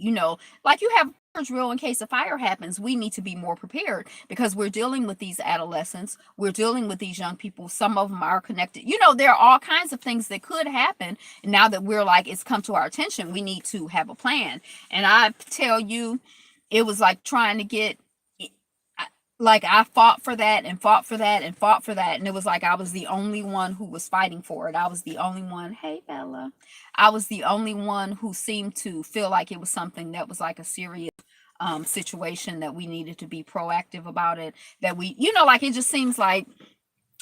like you have drill in case a fire happens. We need to be more prepared, because we're dealing with these adolescents, we're dealing with these young people. Some of them are connected. There are all kinds of things that could happen. And now that we're like, it's come to our attention, we need to have a plan. And I tell you, it was like trying to get, like, I fought for that and fought for that and fought for that, and it was like I was the only one who was fighting for it. I was the only one. Hey, Bella. I was the only one who seemed to feel like it was something that was like a serious situation, that we needed to be proactive about it, that we, like, it just seems like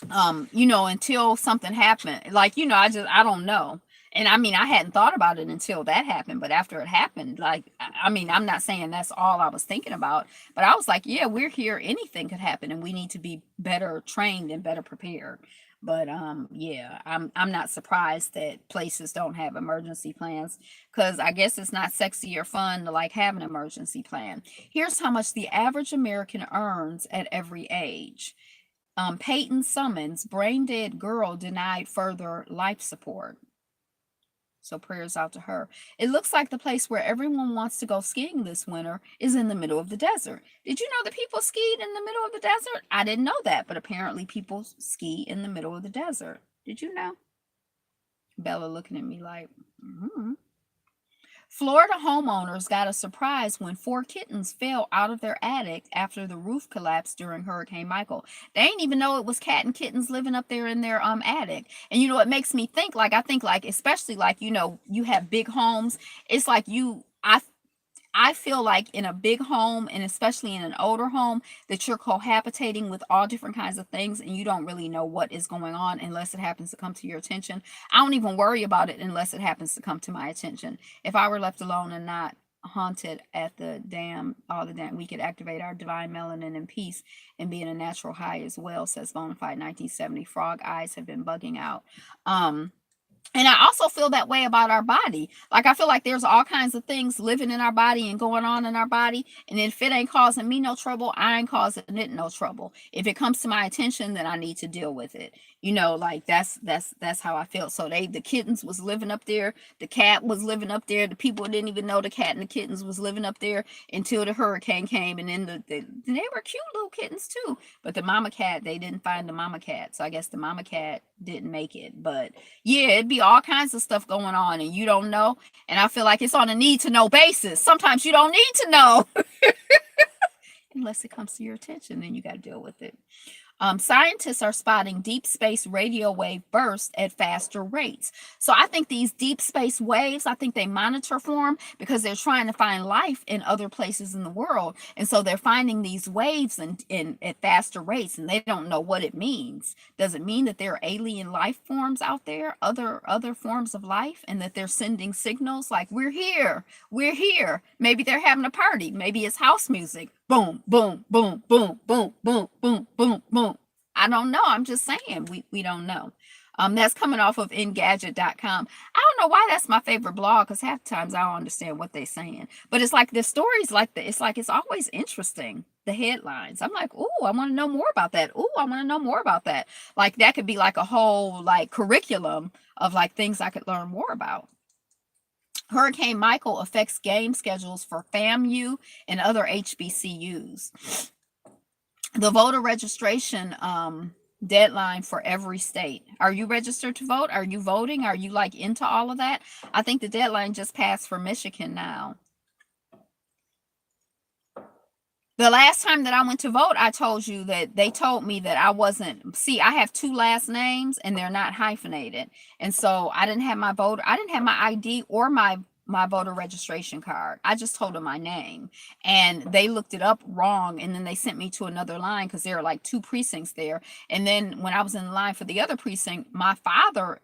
until something happened, like, I don't know. And I mean, I hadn't thought about it until that happened, but after it happened, like, I mean, I'm not saying that's all I was thinking about, but I was like, yeah, we're here, anything could happen, and we need to be better trained and better prepared. But yeah, I'm not surprised that places don't have emergency plans, because I guess it's not sexy or fun to like have an emergency plan. Here's how much the average American earns at every age. Peyton Summons, brain dead girl denied further life support. So prayers out to her. It looks like the place where everyone wants to go skiing this winter is in the middle of the desert. Did you know that people skied in the middle of the desert? I didn't know that, but apparently people ski in the middle of the desert. Did you know? Bella looking at me like, mm-hmm. Florida homeowners got a surprise when 4 kittens fell out of their attic after the roof collapsed during Hurricane Michael. They didn't even know it was cat and kittens living up there in their attic. And it makes me think, like, I think, like, especially like, you have big homes. It's like I feel like in a big home, and especially in an older home, that you're cohabitating with all different kinds of things, and you don't really know what is going on unless it happens to come to your attention. I don't even worry about it unless it happens to come to my attention. If I were left alone and not haunted at all the damn, we could activate our divine melanin in peace and be in a natural high as well, says Bonafide 1970. Frog eyes have been bugging out. And I also feel that way about our body. Like, I feel like there's all kinds of things living in our body and going on in our body. And if it ain't causing me no trouble, I ain't causing it no trouble. If it comes to my attention, then I need to deal with it. You know, like that's how I feel. So the kittens was living up there, the cat was living up there, the people didn't even know the cat and the kittens was living up there until the hurricane came, and then they were cute little kittens too. But the mama cat, they didn't find the mama cat. So I guess the mama cat didn't make it. But yeah, it'd be all kinds of stuff going on and you don't know. And I feel like it's on a need to know basis. Sometimes you don't need to know unless it comes to your attention, then you got to deal with it. Scientists are spotting deep space radio wave bursts at faster rates. So I think these deep space waves, I think they monitor for them because they're trying to find life in other places in the world. And so they're finding these waves in at faster rates, and they don't know what it means. Does it mean that there are alien life forms out there, other forms of life, and that they're sending signals like we're here, we're here? Maybe they're having a party. Maybe it's house music. Boom, boom, boom, boom, boom, boom, boom, boom, boom. I don't know. I'm just saying we don't know. That's coming off of Engadget.com. I don't know why that's my favorite blog, because half the times I don't understand what they're saying. But it's like the stories like that. It's like it's always interesting. The headlines. I'm like, oh, I want to know more about that. Oh, I want to know more about that. Like that could be like a whole like curriculum of like things I could learn more about. Hurricane Michael affects game schedules for FAMU and other HBCUs. The voter registration deadline for every state. Are you registered to vote? Are you voting? Are you like into all of that? I think the deadline just passed for Michigan now. The last time that I went to vote, I told you that they told me that I wasn't. See, I have two last names and they're not hyphenated. And so I didn't have my ID or my voter registration card. I just told them my name, and they looked it up wrong, and then they sent me to another line because there are like two precincts there. And then when I was in line for the other precinct, my father,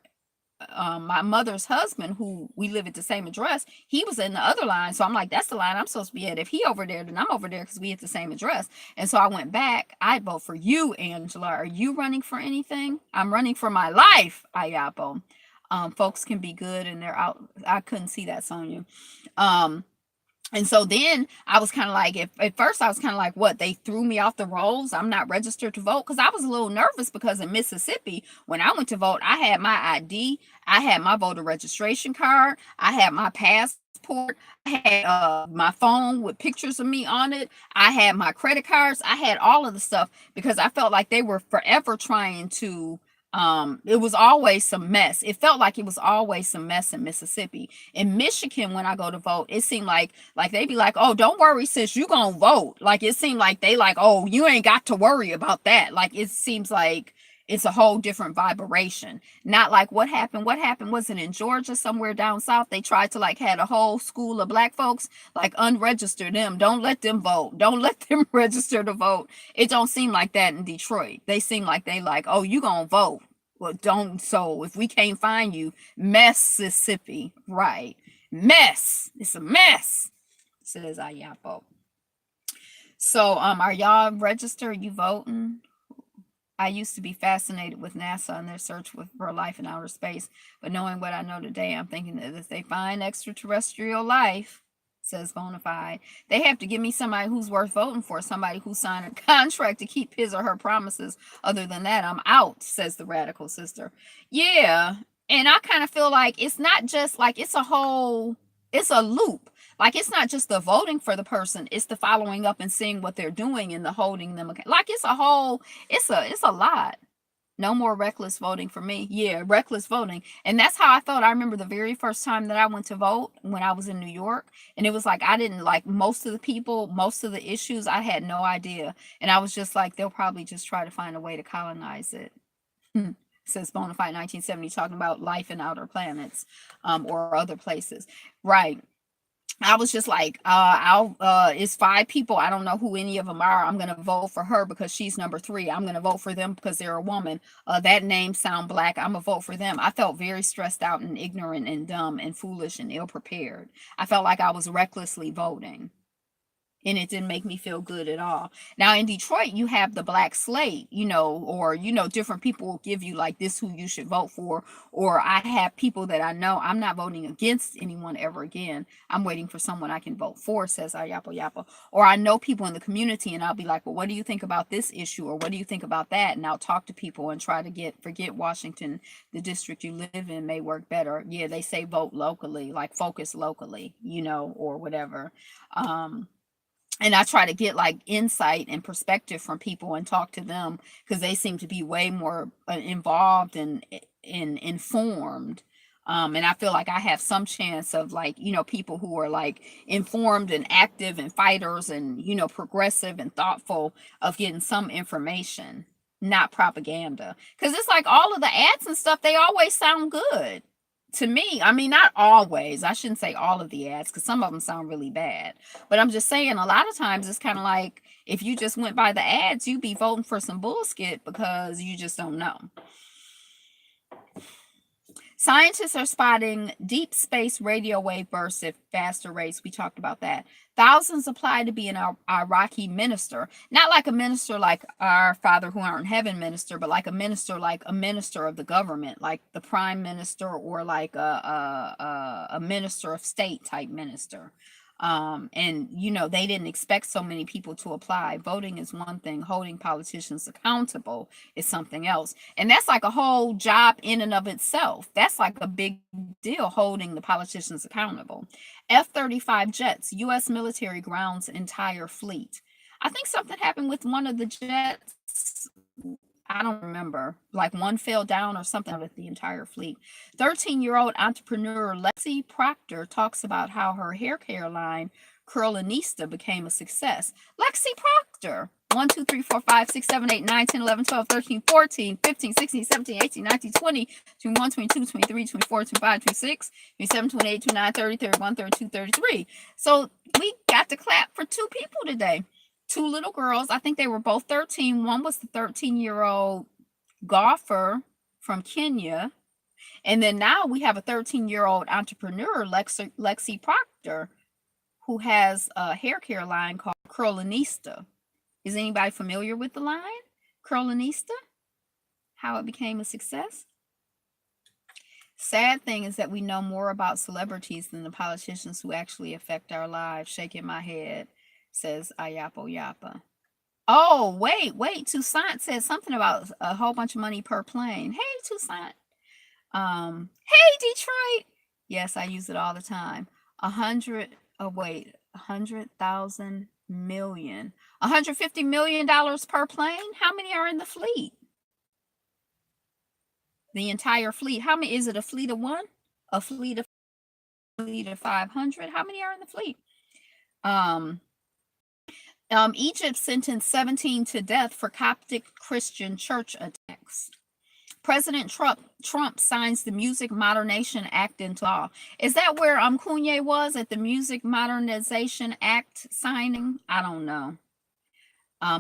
my mother's husband, who we live at the same address, he was in the other line. So I'm like, that's the line I'm supposed to be at. If he over there, then I'm over there because we at the same address. And so I went back. I'd vote for you, Angela. Are you running for anything? I'm running for my life, Ayapo. Folks can be good and they're out. I couldn't see that, Sonia. And so then I was kind of like, at first I was kind of like, what, they threw me off the rolls? I'm not registered to vote? Because I was a little nervous because in Mississippi, when I went to vote, I had my ID, I had my voter registration card, I had my passport, I had my phone with pictures of me on it, I had my credit cards, I had all of the stuff because I felt like they were forever trying to it was always some mess. It felt like it was always some mess in Mississippi. In Michigan, when I go to vote, it seemed like they'd be like, oh, don't worry, sis, you gonna vote. Like it seemed like they like, oh, you ain't got to worry about that. Like it seems like it's a whole different vibration. Not like what happened wasn't in Georgia, somewhere down south. They tried to like had a whole school of black folks like unregister them. Don't let them vote. Don't let them register to vote. It don't seem like that in Detroit. They seem like they like, oh, you gonna vote. Well, don't. So if we can't find you, Mississippi, right? Mess. It's a mess, says Ayapo. So are y'all registered? You voting? I used to be fascinated with NASA and their search for life in outer space, but knowing what I know today, I'm thinking that if they find extraterrestrial life, says Bonafide, they have to give me somebody who's worth voting for, somebody who signed a contract to keep his or her promises. Other than that, I'm out, says the radical sister. Yeah, and I kind of feel like it's not just like it's a loop. Like it's not just the voting for the person, it's the following up and seeing what they're doing and the holding them. Like it's a whole, it's a lot. No more reckless voting for me. Yeah, reckless voting. And that's how I felt. I remember the very first time that I went to vote when I was in New York. And it was like I didn't like most of the people, most of the issues, I had no idea. And I was just like, they'll probably just try to find a way to colonize it. Says Bonafide 1970, talking about life in outer planets or other places. Right. I was just like, it's 5 people. I don't know who any of them are. I'm going to vote for her because she's number 3. I'm going to vote for them because they're a woman. That name sound black. I'm going to vote for them. I felt very stressed out and ignorant and dumb and foolish and ill prepared. I felt like I was recklessly voting. and it didn't make me feel good at all. Now in Detroit, you have the black slate, or different people will give you like this who you should vote for. Or I have people that I know I'm not voting against anyone ever again. I'm waiting for someone I can vote for, says Ayapo Yapa. Or I know people in the community and I'll be like, well, what do you think about this issue? Or what do you think about that? And I'll talk to people and try to forget Washington, the district you live in may work better. Yeah, they say vote locally, like focus locally, or whatever. And I try to get like insight and perspective from people and talk to them because they seem to be way more involved and informed. And I feel like I have some chance of like, people who are like informed and active and fighters and, progressive and thoughtful of getting some information, not propaganda. Because it's like all of the ads and stuff, they always sound good to me. I mean, not always. I shouldn't say all of the ads because some of them sound really bad. But I'm just saying a lot of times it's kind of like if you just went by the ads, you'd be voting for some bullshit because you just don't know. Scientists are spotting deep space radio wave bursts at faster rates. We talked about that. Thousands apply to be an Iraqi minister. Not like a minister like our Father who art in heaven minister, but like a minister of the government, like the prime minister or like a minister of state type minister. And they didn't expect so many people to apply. Voting is one thing, holding politicians accountable is something else. And that's like a whole job in and of itself. That's like a big deal, holding the politicians accountable. F-35 jets, U.S. military grounds entire fleet. I think something happened with one of the jets. I don't remember, like one fell down or something with the entire fleet. 13-year-old entrepreneur Lexi Proctor talks about how her hair care line, Curlinista, became a success. Lexi Proctor, 1, 2, 3, 4, 5, 6, 7, 8, 9, 10, 11, 12, 13, 14, 15, 16, 17, 18, 19, 20, 21, 22, 23, 24, 25, 26, 27, 28, 29, 30, 31, 32, 33. So we got to clap for two people today. Two little girls. I think they were both 13. One was the 13-year-old golfer from Kenya. And then now we have a 13-year-old entrepreneur, Lexi Proctor, who has a hair care line called Curlinista. Is anybody familiar with the line? Curlinista? How it became a success? Sad thing is that we know more about celebrities than the politicians who actually affect our lives. Shaking my head, says Ayapo Yapa. Oh, wait. Toussaint said something about a whole bunch of money per plane. Hey, Toussaint. Hey, Detroit. Yes, I use it all the time. 100,000 million. $150 million per plane? How many are in the fleet? The entire fleet. How many is it? A fleet of one? A fleet of 500? How many are in the fleet? Egypt sentenced 17 to death for Coptic Christian church attacks. President Trump signs the Music Modernization Act into law. Is that where Kanye was at the Music Modernization Act signing? I don't know.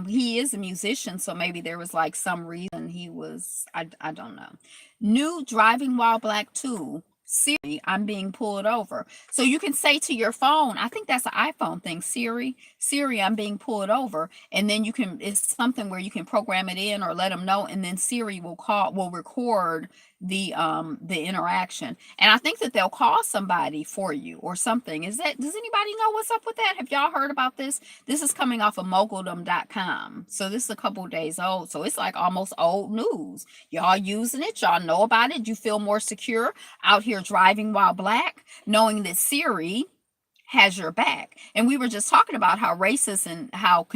He is a musician, so maybe there was like some reason he was, I don't know. New Driving While Black tool. Siri, I'm being pulled over. So you can say to your phone, I think that's an iPhone thing, Siri, I'm being pulled over. And then it's something where you can program it in or let them know. And then Siri will record the interaction. And I think that they'll call somebody for you or something. Does anybody know what's up with that? Have y'all heard about this? This is coming off of moguldom.com. So this is a couple days old. So it's like almost old news. Y'all using it. Y'all know about it. You feel more secure out here driving while black, knowing that Siri has your back. And we were just talking about how racist and how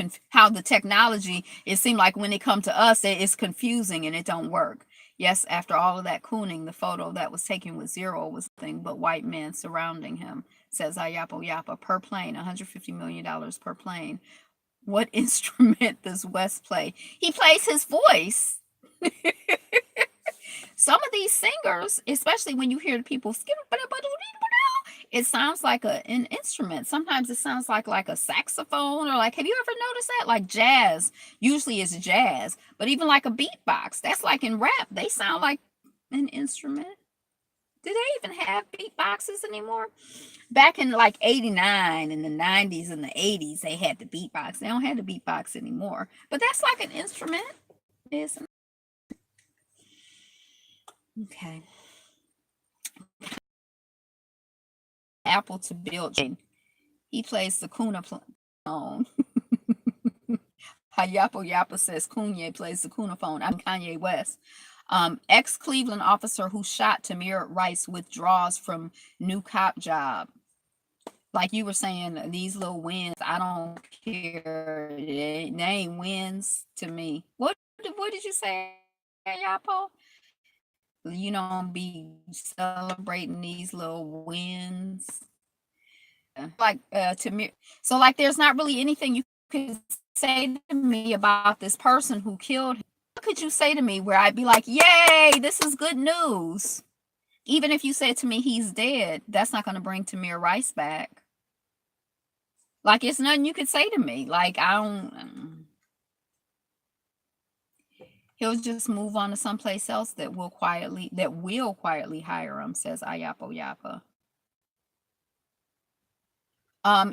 the technology, it seemed like when it comes to us, it's confusing and it don't work. Yes, after all of that cooning, the photo that was taken with zero was nothing but white men surrounding him, says Ayapo Yapa. Per plane, $150 million per plane. What instrument does West play? He plays his voice. Some of these singers, especially when you hear the people skip, it sounds like an instrument. Sometimes it sounds like a saxophone, or like, have you ever noticed that? Like jazz, usually it's jazz, but even like a beatbox, that's like in rap, they sound like an instrument. Do they even have beatboxes anymore? Back in like 89 in the 90s and the 80s, they had the beatbox. They don't have the beatbox anymore. But that's like an instrument, isn't it? Okay. Apple to build. He plays the Kuna phone. Hayapo Yapa says Kanye plays the Kuna phone. I'm Kanye West. Ex-Cleveland officer who shot Tamir Rice withdraws from new cop job. Like you were saying, these little wins, I don't care. They ain't wins to me. What did you say, Yapo? You don't be celebrating these little wins. Like to me, so like there's not really anything you could say to me about this person who killed him. What could you say to me where I'd be like, yay, this is good news? Even if you said to me he's dead, that's not going to bring Tamir Rice back. Like it's nothing you could say to me. Like I don't. He'll just move on to someplace else that will quietly hire him. Says Ayapo Yapa.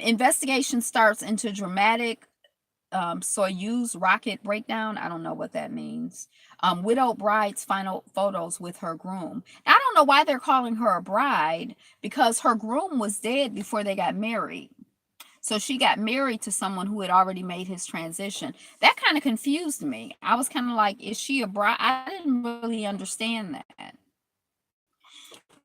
Investigation starts into dramatic Soyuz rocket breakdown. I don't know what that means. Widowed bride's final photos with her groom. Now, I don't know why they're calling her a bride because her groom was dead before they got married. So she got married to someone who had already made his transition. That kind of confused me. I was kind of like, is she a bride? I didn't really understand that.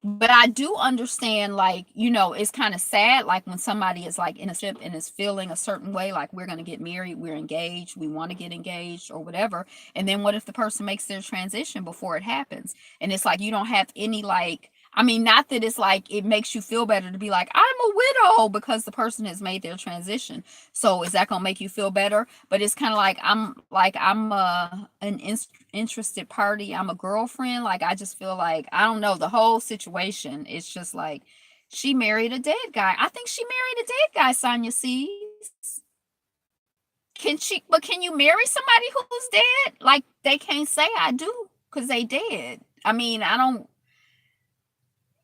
But I do understand, like, it's kind of sad, like when somebody is like in a ship and is feeling a certain way, like we're going to get married, we're engaged, we want to get engaged or whatever. And then what if the person makes their transition before it happens? And it's like, you don't have any, like, I mean, not that it's like it makes you feel better to be like, I'm a widow because the person has made their transition. So is that going to make you feel better? But it's kind of like I'm an interested party. I'm a girlfriend. Like I just feel like I don't know the whole situation. It's just like she married a dead guy. I think she married a dead guy. Sonya sees. Can you marry somebody who's dead? Like they can't say I do because they dead. I mean,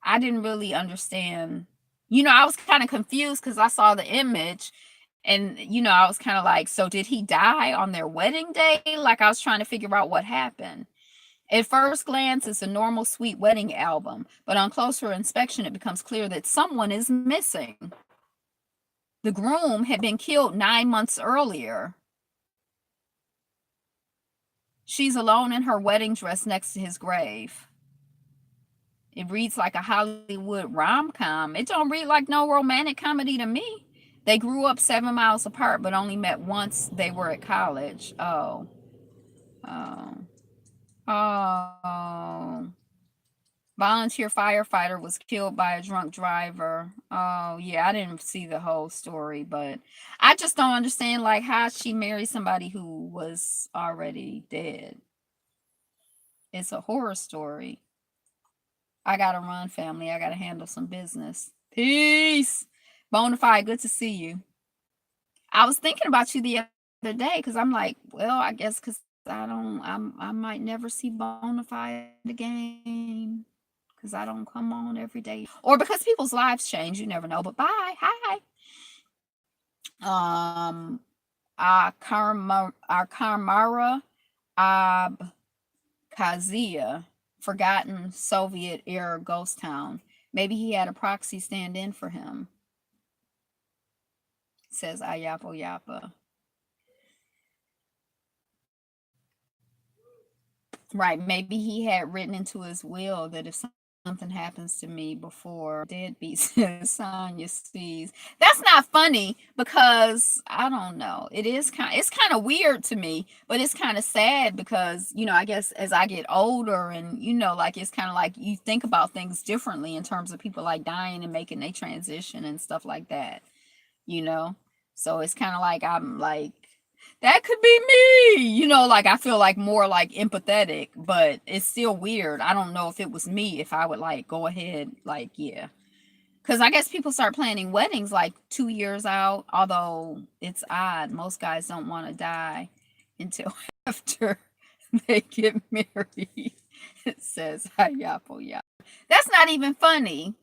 I didn't really understand. I was kind of confused because I saw the image and, I was kind of like, so did he die on their wedding day? Like I was trying to figure out what happened. At first glance, it's a normal sweet wedding album, but on closer inspection, it becomes clear that someone is missing. The groom had been killed 9 months earlier. She's alone in her wedding dress next to his grave. It reads like a Hollywood rom-com. It don't read like no romantic comedy to me. They grew up 7 miles apart, but only met once they were at college. Oh. Volunteer firefighter was killed by a drunk driver. Oh, yeah, I didn't see the whole story, but I just don't understand, like, how she married somebody who was already dead. It's a horror story. I gotta run, family. I gotta handle some business. Peace. Bonafide, good to see you. I was thinking about you the other day because I'm like, well, I guess because I might never see Bonafide again because I don't come on every day, or because people's lives change. You never know. But bye, hi. Our Karmara Abkhazia, forgotten Soviet era ghost town. Maybe he had a proxy stand in for him, says Ayapo Yapa. Right, maybe he had written into his will that if something happens to me before deadbeat says Sonya sees. That's not funny because I don't know. It's kind of weird to me, but it's kind of sad because, I guess as I get older and like it's kind of like you think about things differently in terms of people like dying and making a transition and stuff like that, So it's kind of like I'm like that could be me, like I feel like more like empathetic, but it's still weird. I don't know if it was me, if I would like go ahead, like, yeah. Because I guess people start planning weddings like 2 years out, although it's odd. Most guys don't want to die until after they get married. It says Hayapo Yapa. That's not even funny.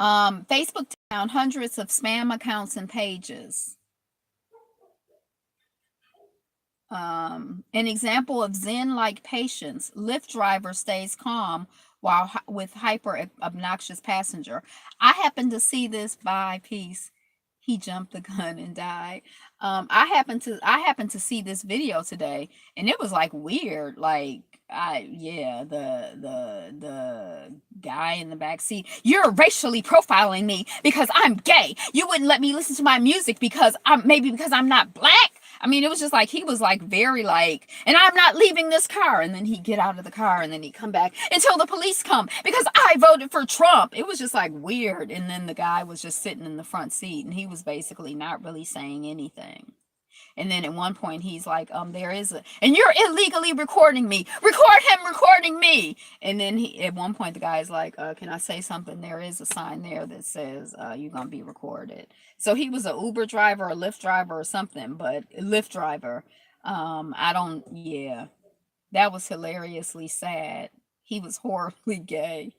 Facebook down hundreds of spam accounts and pages. An example of Zen-like patience. Lyft driver stays calm while with hyper obnoxious passenger. I happened to see this by Peace. He jumped the gun and died. I happened to see this video today, and it was like weird. Like the guy in the back seat. You're racially profiling me because I'm gay. You wouldn't let me listen to my music because I'm not black. I mean, it was just like he was like very like, and I'm not leaving this car. And then he'd get out of the car and then he'd come back until the police come because I voted for Trump. It was just like weird. And then the guy was just sitting in the front seat and he was basically not really saying anything. And then at one point he's like, there is and you're illegally recording me. Record him recording me. And then at one point the guy's like, can I say something? There is a sign there that says, you're gonna be recorded. So he was an Uber driver, a Lyft driver or something, but Lyft driver. Yeah. That was hilariously sad. He was horribly gay.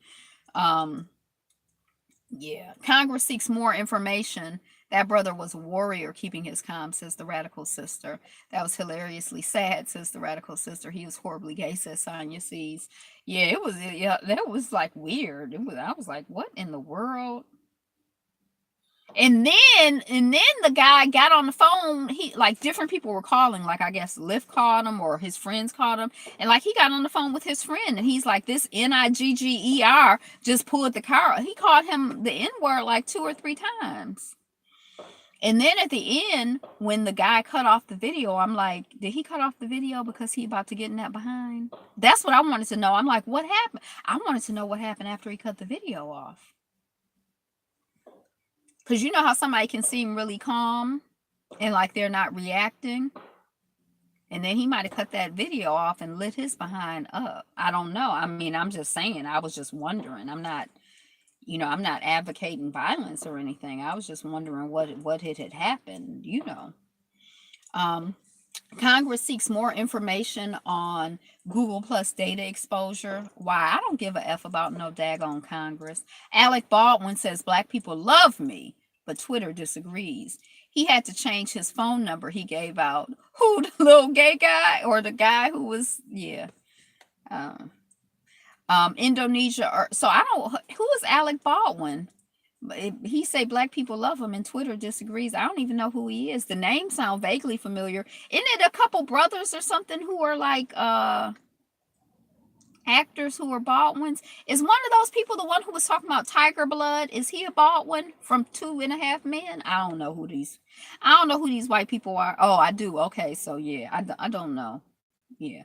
Um, yeah. Congress seeks more information. That brother was a warrior keeping his calm, says the radical sister. That was hilariously sad, says the radical sister. He was horribly gay, says Sonya sees. Yeah, that was like weird. I was like, what in the world? And then the guy got on the phone. He like different people were calling, like I guess Lyft called him or his friends called him, and like he got on the phone with his friend, and he's like, this Nigger just pulled the car. He called him the N-word like 2 or 3 times. And then at the end, when the guy cut off the video, I'm like, did he cut off the video because he about to get in that behind? That's what I wanted to know. I'm like, what happened? I wanted to know what happened after he cut the video off. Because you know how somebody can seem really calm and like they're not reacting. And then he might have cut that video off and lit his behind up. I don't know. I mean, I'm just saying. I was just wondering. I'm not advocating violence or anything. I was just wondering what had happened. Congress seeks more information on Google Plus data exposure. Why? I don't give a F about no daggone Congress. Alec Baldwin says black people love me, but Twitter disagrees. He had to change his phone number he gave out. Who, the little gay guy or the guy who was, yeah. Indonesia, so I don't, who is Alec Baldwin? He say black people love him and Twitter disagrees. I don't even know who he is. The name sound vaguely familiar. Isn't it a couple brothers or something who are like actors who are Baldwins? Is one of those people the one who was talking about Tiger Blood? Is he a Baldwin from 2.5 Men? I don't know who these white people are. Oh, I do. Okay, so yeah, I don't know. Yeah,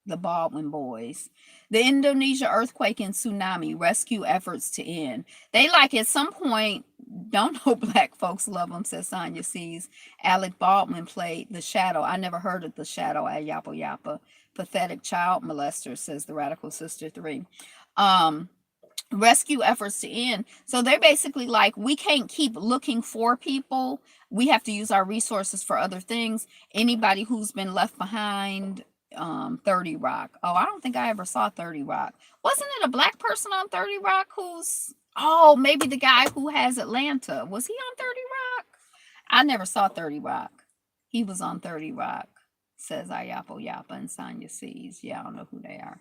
the Baldwin boys. The Indonesia earthquake and tsunami rescue efforts to end. They like at some point, don't know black folks love them, says Sonya sees. Alec Baldwin played The Shadow. I never heard of The Shadow at Yappa Yappa. Pathetic child molester, says the Radical Sister 3. Rescue efforts to end. So they're basically like, we can't keep looking for people. We have to use our resources for other things. Anybody who's been left behind, 30 Rock. Oh, I don't think I ever saw 30 Rock. Wasn't it a black person on 30 Rock maybe the guy who has Atlanta. Was he on 30 Rock? I never saw 30 Rock. He was on 30 Rock, says Ayapo Yappa and Sonya sees. Yeah, I don't know who they are.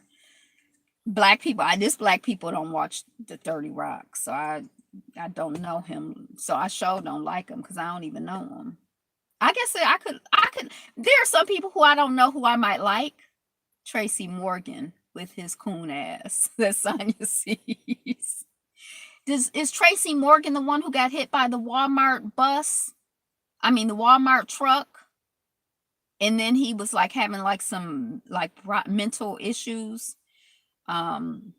Black people, black people don't watch the 30 Rock, so I don't know him. So I sure don't like him because I don't even know him. I guess I could. There are some people who I don't know who I might like. Tracy Morgan with his coon ass that Sonya sees. Is Tracy Morgan the one who got hit by the Walmart bus? I mean, the Walmart truck. And then he was like having like some like mental issues. Twitter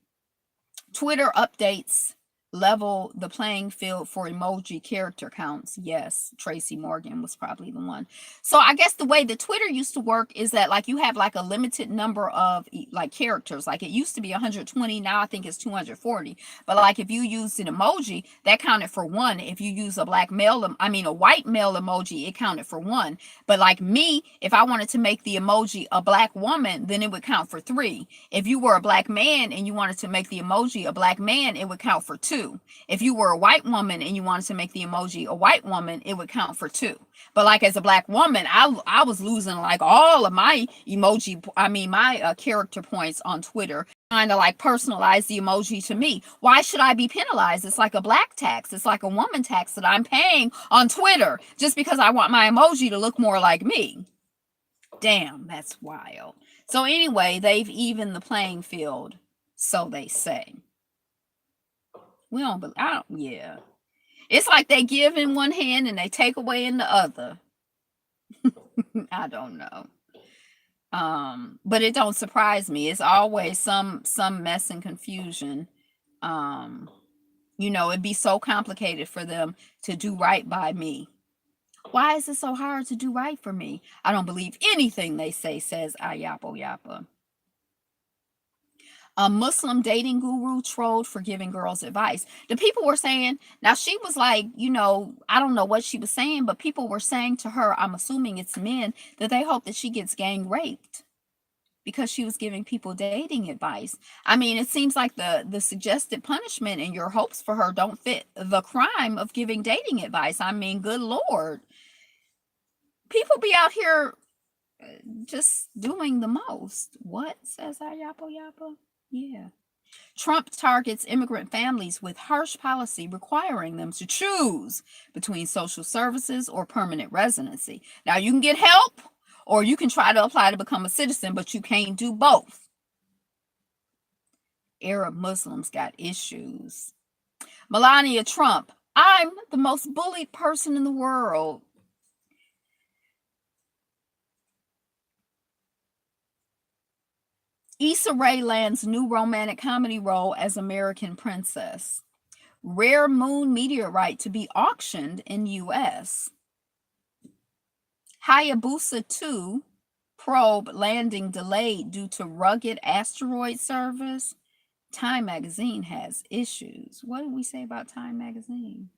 updates level the playing field for emoji character counts. Yes, Tracy Morgan was probably the one. So I guess the way the Twitter used to work is that like you have like a limited number of like characters. Like it used to be 120, now I think it's 240. But like if you used an emoji, that counted for one. If you use a black male, I mean a white male emoji, it counted for one. But like me, if I wanted to make the emoji a black woman, then it would count for three. If you were a black man and you wanted to make the emoji a black man, it would count for two. If you were a white woman and you wanted to make the emoji a white woman, it would count for two. But like as a black woman, I was losing like all of my emoji, I mean my character points on Twitter, trying to like personalize the emoji to me. Why should I be penalized? It's like a black tax. It's like a woman tax that I'm paying on Twitter just because I want my emoji to look more like me. Damn, that's wild. So anyway, they've evened the playing field, so they say. We don't believe, yeah. It's like they give in one hand and they take away in the other. I don't know. But it don't surprise me. It's always some mess and confusion. You know, it'd be so complicated for them to do right by me. Why is it so hard to do right for me? I don't believe anything they say, says Ayapo Yapa. A Muslim dating guru trolled for giving girls advice. The people were saying, now she was like, you know, I don't know what she was saying, but people were saying to her, I'm assuming it's men, that they hope that she gets gang raped because she was giving people dating advice. I mean, it seems like the suggested punishment and your hopes for her don't fit the crime of giving dating advice. I mean, good Lord. People be out here just doing the most. What, says Ayapo Yapa? Yeah. Trump targets immigrant families with harsh policy requiring them to choose between social services or permanent residency. Now, you can get help or you can try to apply to become a citizen, but you can't do both. Arab Muslims got issues. Melania Trump, I'm the most bullied person in the world. Issa Rae lands new romantic comedy role as American princess. Rare moon meteorite to be auctioned in U.S. Hayabusa 2 probe landing delayed due to rugged asteroid service. Time magazine has issues. What did we say about Time magazine?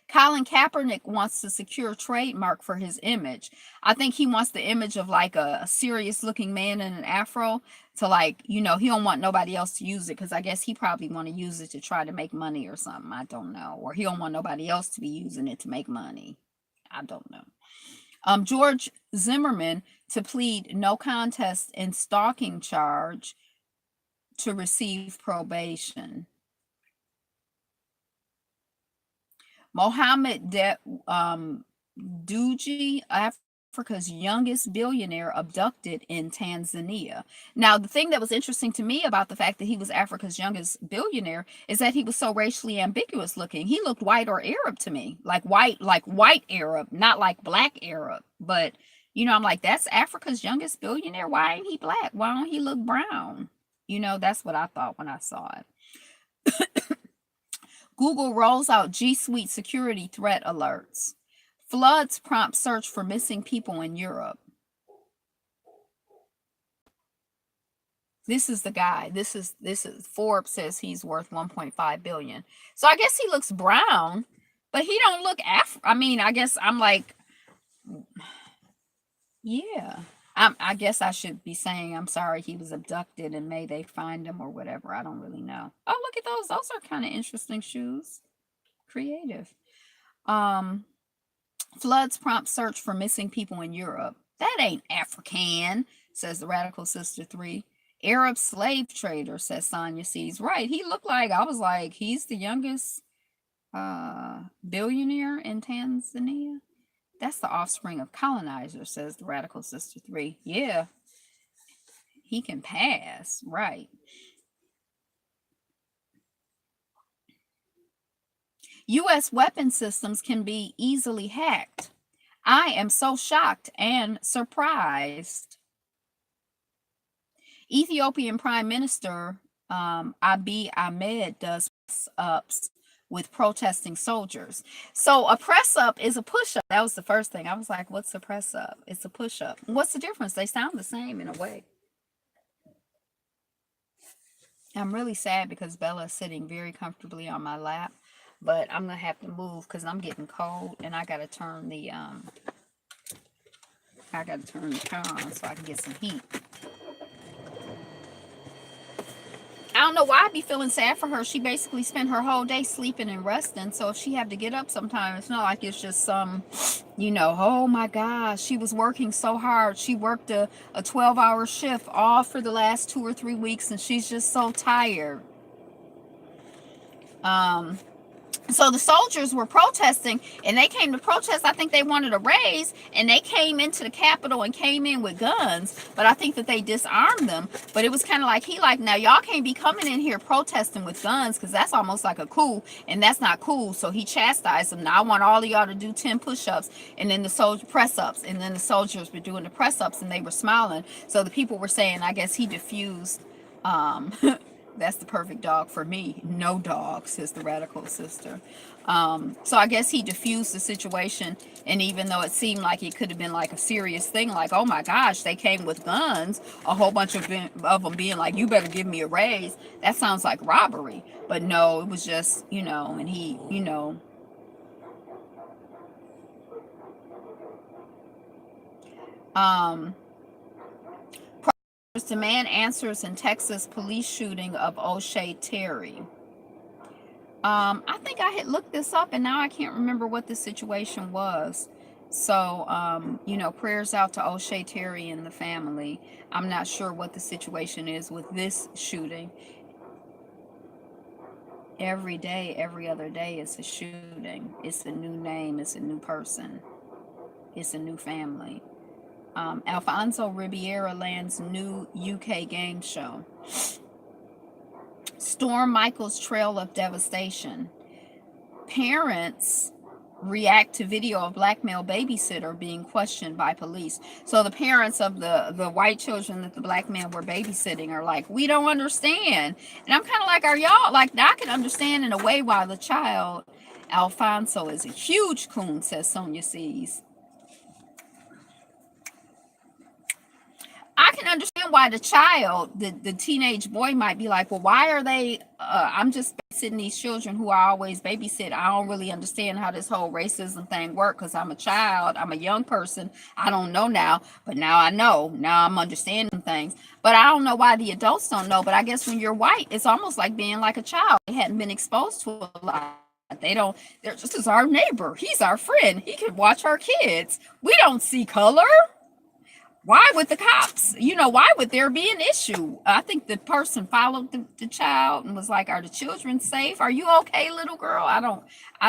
Colin Kaepernick wants to secure trademark for his image. I think he wants the image of like a serious looking man in an afro to like, you know, he don't want nobody else to use it because I guess he probably want to use it to try to make money or something. I don't know. Or he don't want nobody else to be using it to make money. I don't know. George Zimmerman to plead no contest in stalking charge to receive probation. Mohammed Dewji, Africa's youngest billionaire, abducted in Tanzania. Now, the thing that was interesting to me about the fact that he was Africa's youngest billionaire is that he was so racially ambiguous looking. He looked white or Arab to me, like white Arab, not like black Arab. But, you know, I'm like, that's Africa's youngest billionaire. Why ain't he black? Why don't he look brown? You know, that's what I thought when I saw it. Google rolls out G Suite security threat alerts. Floods prompt search for missing people in Europe. This is the guy. This is Forbes says he's worth 1.5 billion. So I guess he looks brown, but he don't look I mean, I guess I'm like, yeah. I guess I should be saying I'm sorry he was abducted and may they find him or whatever. I don't really know. Oh, look at those. Those are kind of interesting shoes. Creative. Floods prompt search for missing people in Europe. That ain't African, says the Radical Sister 3. Arab slave trader, says Sonia C's. Right. He looked like, I was like, he's the youngest billionaire in Tanzania. That's the offspring of colonizers, says the Radical Sister 3. Yeah. He can pass. Right. U.S. weapon systems can be easily hacked. I am so shocked and surprised. Ethiopian Prime Minister Abiy Ahmed does press ups with protesting soldiers. So a press up is a push up. That was the first thing. I was like, what's a press up? It's a push up. What's the difference? They sound the same in a way. I'm really sad because Bella's sitting very comfortably on my lap, but I'm gonna have to move because I'm getting cold and I gotta turn the car on so I can get some heat. I don't know why I'd be feeling sad for her. She basically spent her whole day sleeping and resting. So if she had to get up sometime, it's not like it's just some, oh my gosh, she was working so hard. She worked a 12-hour shift all for the last 2 or 3 weeks and she's just so tired. So the soldiers were protesting and they came to protest. I think they wanted a raise and they came into the Capitol and came in with guns, but I think that they disarmed them. But it was kind of like, now y'all can't be coming in here protesting with guns because that's almost like a coup and that's not cool. So he chastised them. Now I want all of y'all to do 10 push-ups and then the soldier press-ups, and then the soldiers were doing the press-ups and they were smiling. So the people were saying, I guess he diffused that's the perfect dog for me. No dog, says the radical sister. So I guess he diffused the situation. And even though it seemed like it could have been like a serious thing, like, oh my gosh, they came with guns, a whole bunch of them being like, you better give me a raise. That sounds like robbery. But no, it was just, and he, um, demand answers in Texas police shooting of O'Shea Terry. I think I had looked this up and now I can't remember what the situation was. So, prayers out to O'Shea Terry and the family. I'm not sure what the situation is with this shooting. Every day, every other day, it's a shooting. It's a new name. It's a new person. It's a new family. Alfonso Ribeiro lands new UK game show. Storm Michael's trail of devastation. Parents react to video of black male babysitter being questioned by police. So the parents of the white children that the black men were babysitting are like, we don't understand. And I'm kind of like, are y'all like, I can understand in a way why the child Alfonso is a huge coon, says Sonia Sees. I can understand why the child, the teenage boy might be like, well, why are they, I'm just babysitting these children who I always babysit. I don't really understand how this whole racism thing works because I'm a child. I'm a young person. I don't know now, but now I know. Now I'm understanding things. But I don't know why the adults don't know. But I guess when you're white, it's almost like being like a child. They hadn't been exposed to a lot. They're just as our neighbor. He's our friend. He can watch our kids. We don't see color. Why would the cops, why would there be an issue? I think the person followed the child and was like, are the children safe? Are you okay, little girl? I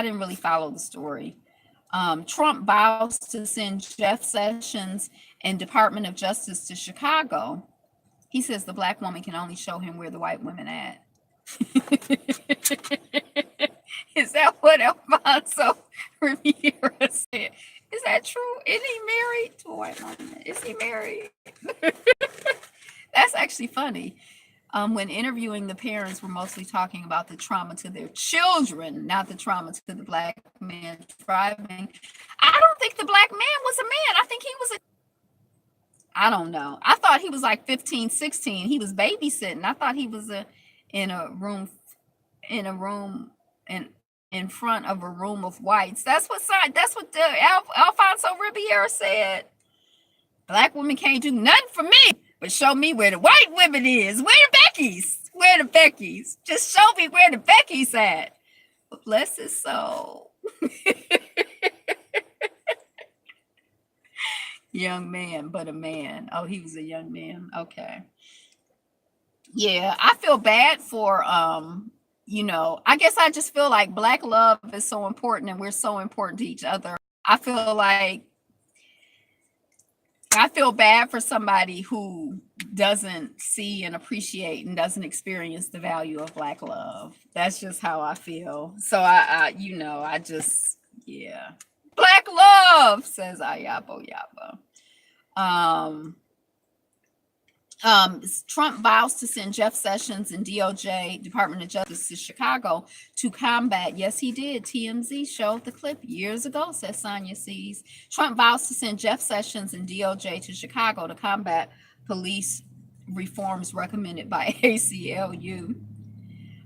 didn't really follow the story. Trump vows to send Jeff Sessions and Department of Justice to Chicago. He says the black woman can only show him where the white women at. Is that what Alfonso Ribeiro said? Is that true? Is he married to a white woman? Is he married? That's actually funny. When interviewing, the parents were mostly talking about the trauma to their children, not the trauma to the black man driving. I don't think the black man was a man. I think he was I don't know. I thought he was like 15, 16. He was babysitting. I thought he was in a room in front of a room of whites. That's what Alfonso Ribeiro said. Black women can't do nothing for me, but show me where the white women is. Where the Beckys? Where the Beckys? Just show me where the Beckys at. But bless his soul. Young man, but a man. Oh, he was a young man. Okay. Yeah, I feel bad for I guess I just feel like black love is so important and we're so important to each other. I feel bad for somebody who doesn't see and appreciate and doesn't experience the value of black love. That's just how I feel. So I just, yeah. Black love, says Ayabo Yabo. Trump vows to send Jeff Sessions and DOJ, Department of Justice, to Chicago to combat. Yes, he did. TMZ showed the clip years ago, says Sonia Sees. Trump vows to send Jeff Sessions and DOJ to Chicago to combat police reforms recommended by ACLU.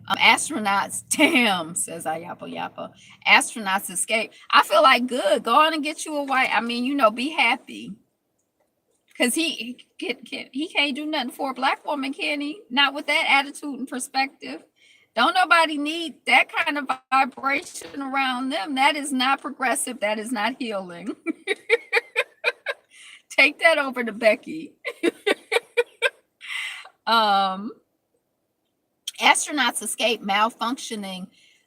Astronauts, damn, says Ayapa Yapa. Astronauts escape. I feel like good. Go on and get you a white. I mean, be happy. Because he can't do nothing for a black woman, can he? Not with that attitude and perspective. Don't nobody need that kind of vibration around them. That is not progressive. That is not healing. Take that over to Becky. Astronauts escape malfunctioning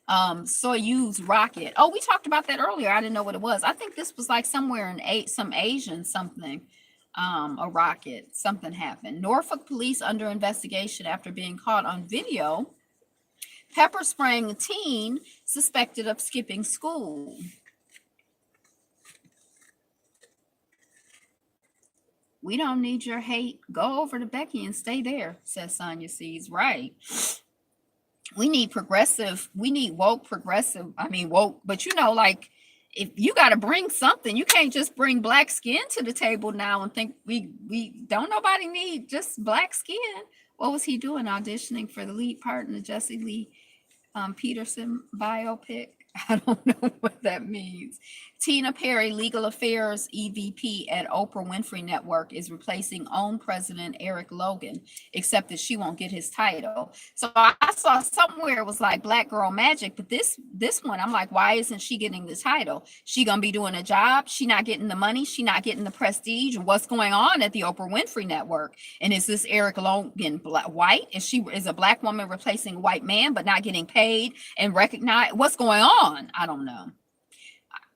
Soyuz rocket. Oh, we talked about that earlier. I didn't know what it was. I think this was like somewhere in some Asian something. A rocket. Something happened. Norfolk police under investigation after being caught on video pepper spraying a teen suspected of skipping school. We don't need your hate. Go over to Becky and stay there, says Sonia Sees. Right. We need progressive. We need woke progressive. I mean, woke, but like, if you got to bring something, you can't just bring black skin to the table now and think we don't nobody need just black skin. What was he doing? Auditioning for the lead part in the Jesse Lee Peterson biopic? I don't know what that means. Tina Perry, legal affairs EVP at Oprah Winfrey Network, is replacing OWN president Eric Logan, except that she won't get his title. So I saw somewhere it was like Black Girl Magic, but this one, I'm like, why isn't she getting the title? She gonna be doing a job? She not getting the money? She not getting the prestige? What's going on at the Oprah Winfrey Network? And is this Eric Logan white? Is a black woman replacing a white man but not getting paid and recognized? What's going on? I don't know.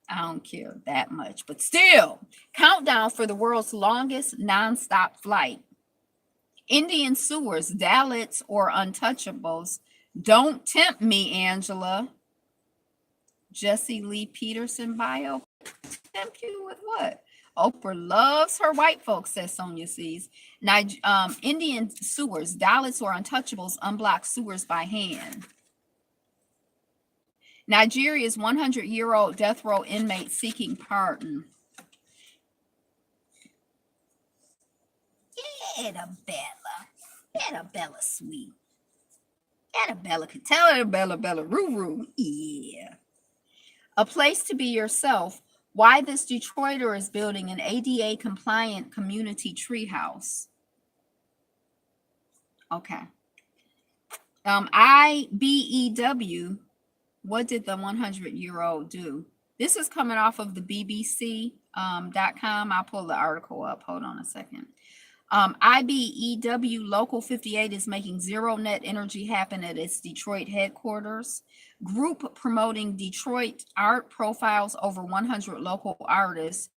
I don't care that much, but still, countdown for the world's longest nonstop flight. Indian sewers, Dalits or untouchables. Don't tempt me, Angela. Jesse Lee Peterson bio. Tempt you with what? Oprah loves her white folks, says Sonia Sees. Indian sewers, Dalits or untouchables unblock sewers by hand. Nigeria's 100-year-old death row inmate seeking pardon. Annabella sweet. Annabella could tell Annabella Ruru. Yeah. A place to be yourself. Why this Detroiter is building an ADA compliant community treehouse. Okay. IBEW. What did the 100-year-old do? This is coming off of the BBC.com. I'll pull the article up. Hold on a second. IBEW Local 58 is making zero net energy happen at its Detroit headquarters. Group promoting Detroit art profiles over 100 local artists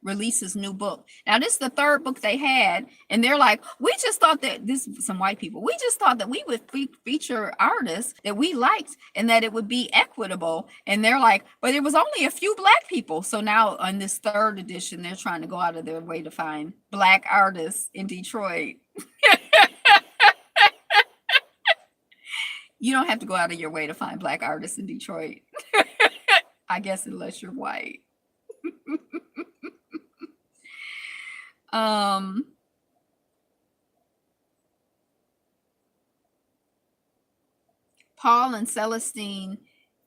releases new book. Now, this is the third book they had, and they're like, we just thought that some white people, we just thought that we would feature artists that we liked and that it would be equitable. And they're like, but it was only a few black people. So now on this third edition, they're trying to go out of their way to find black artists in Detroit. You don't have to go out of your way to find black artists in Detroit. I guess unless you're white. Paul and Celestine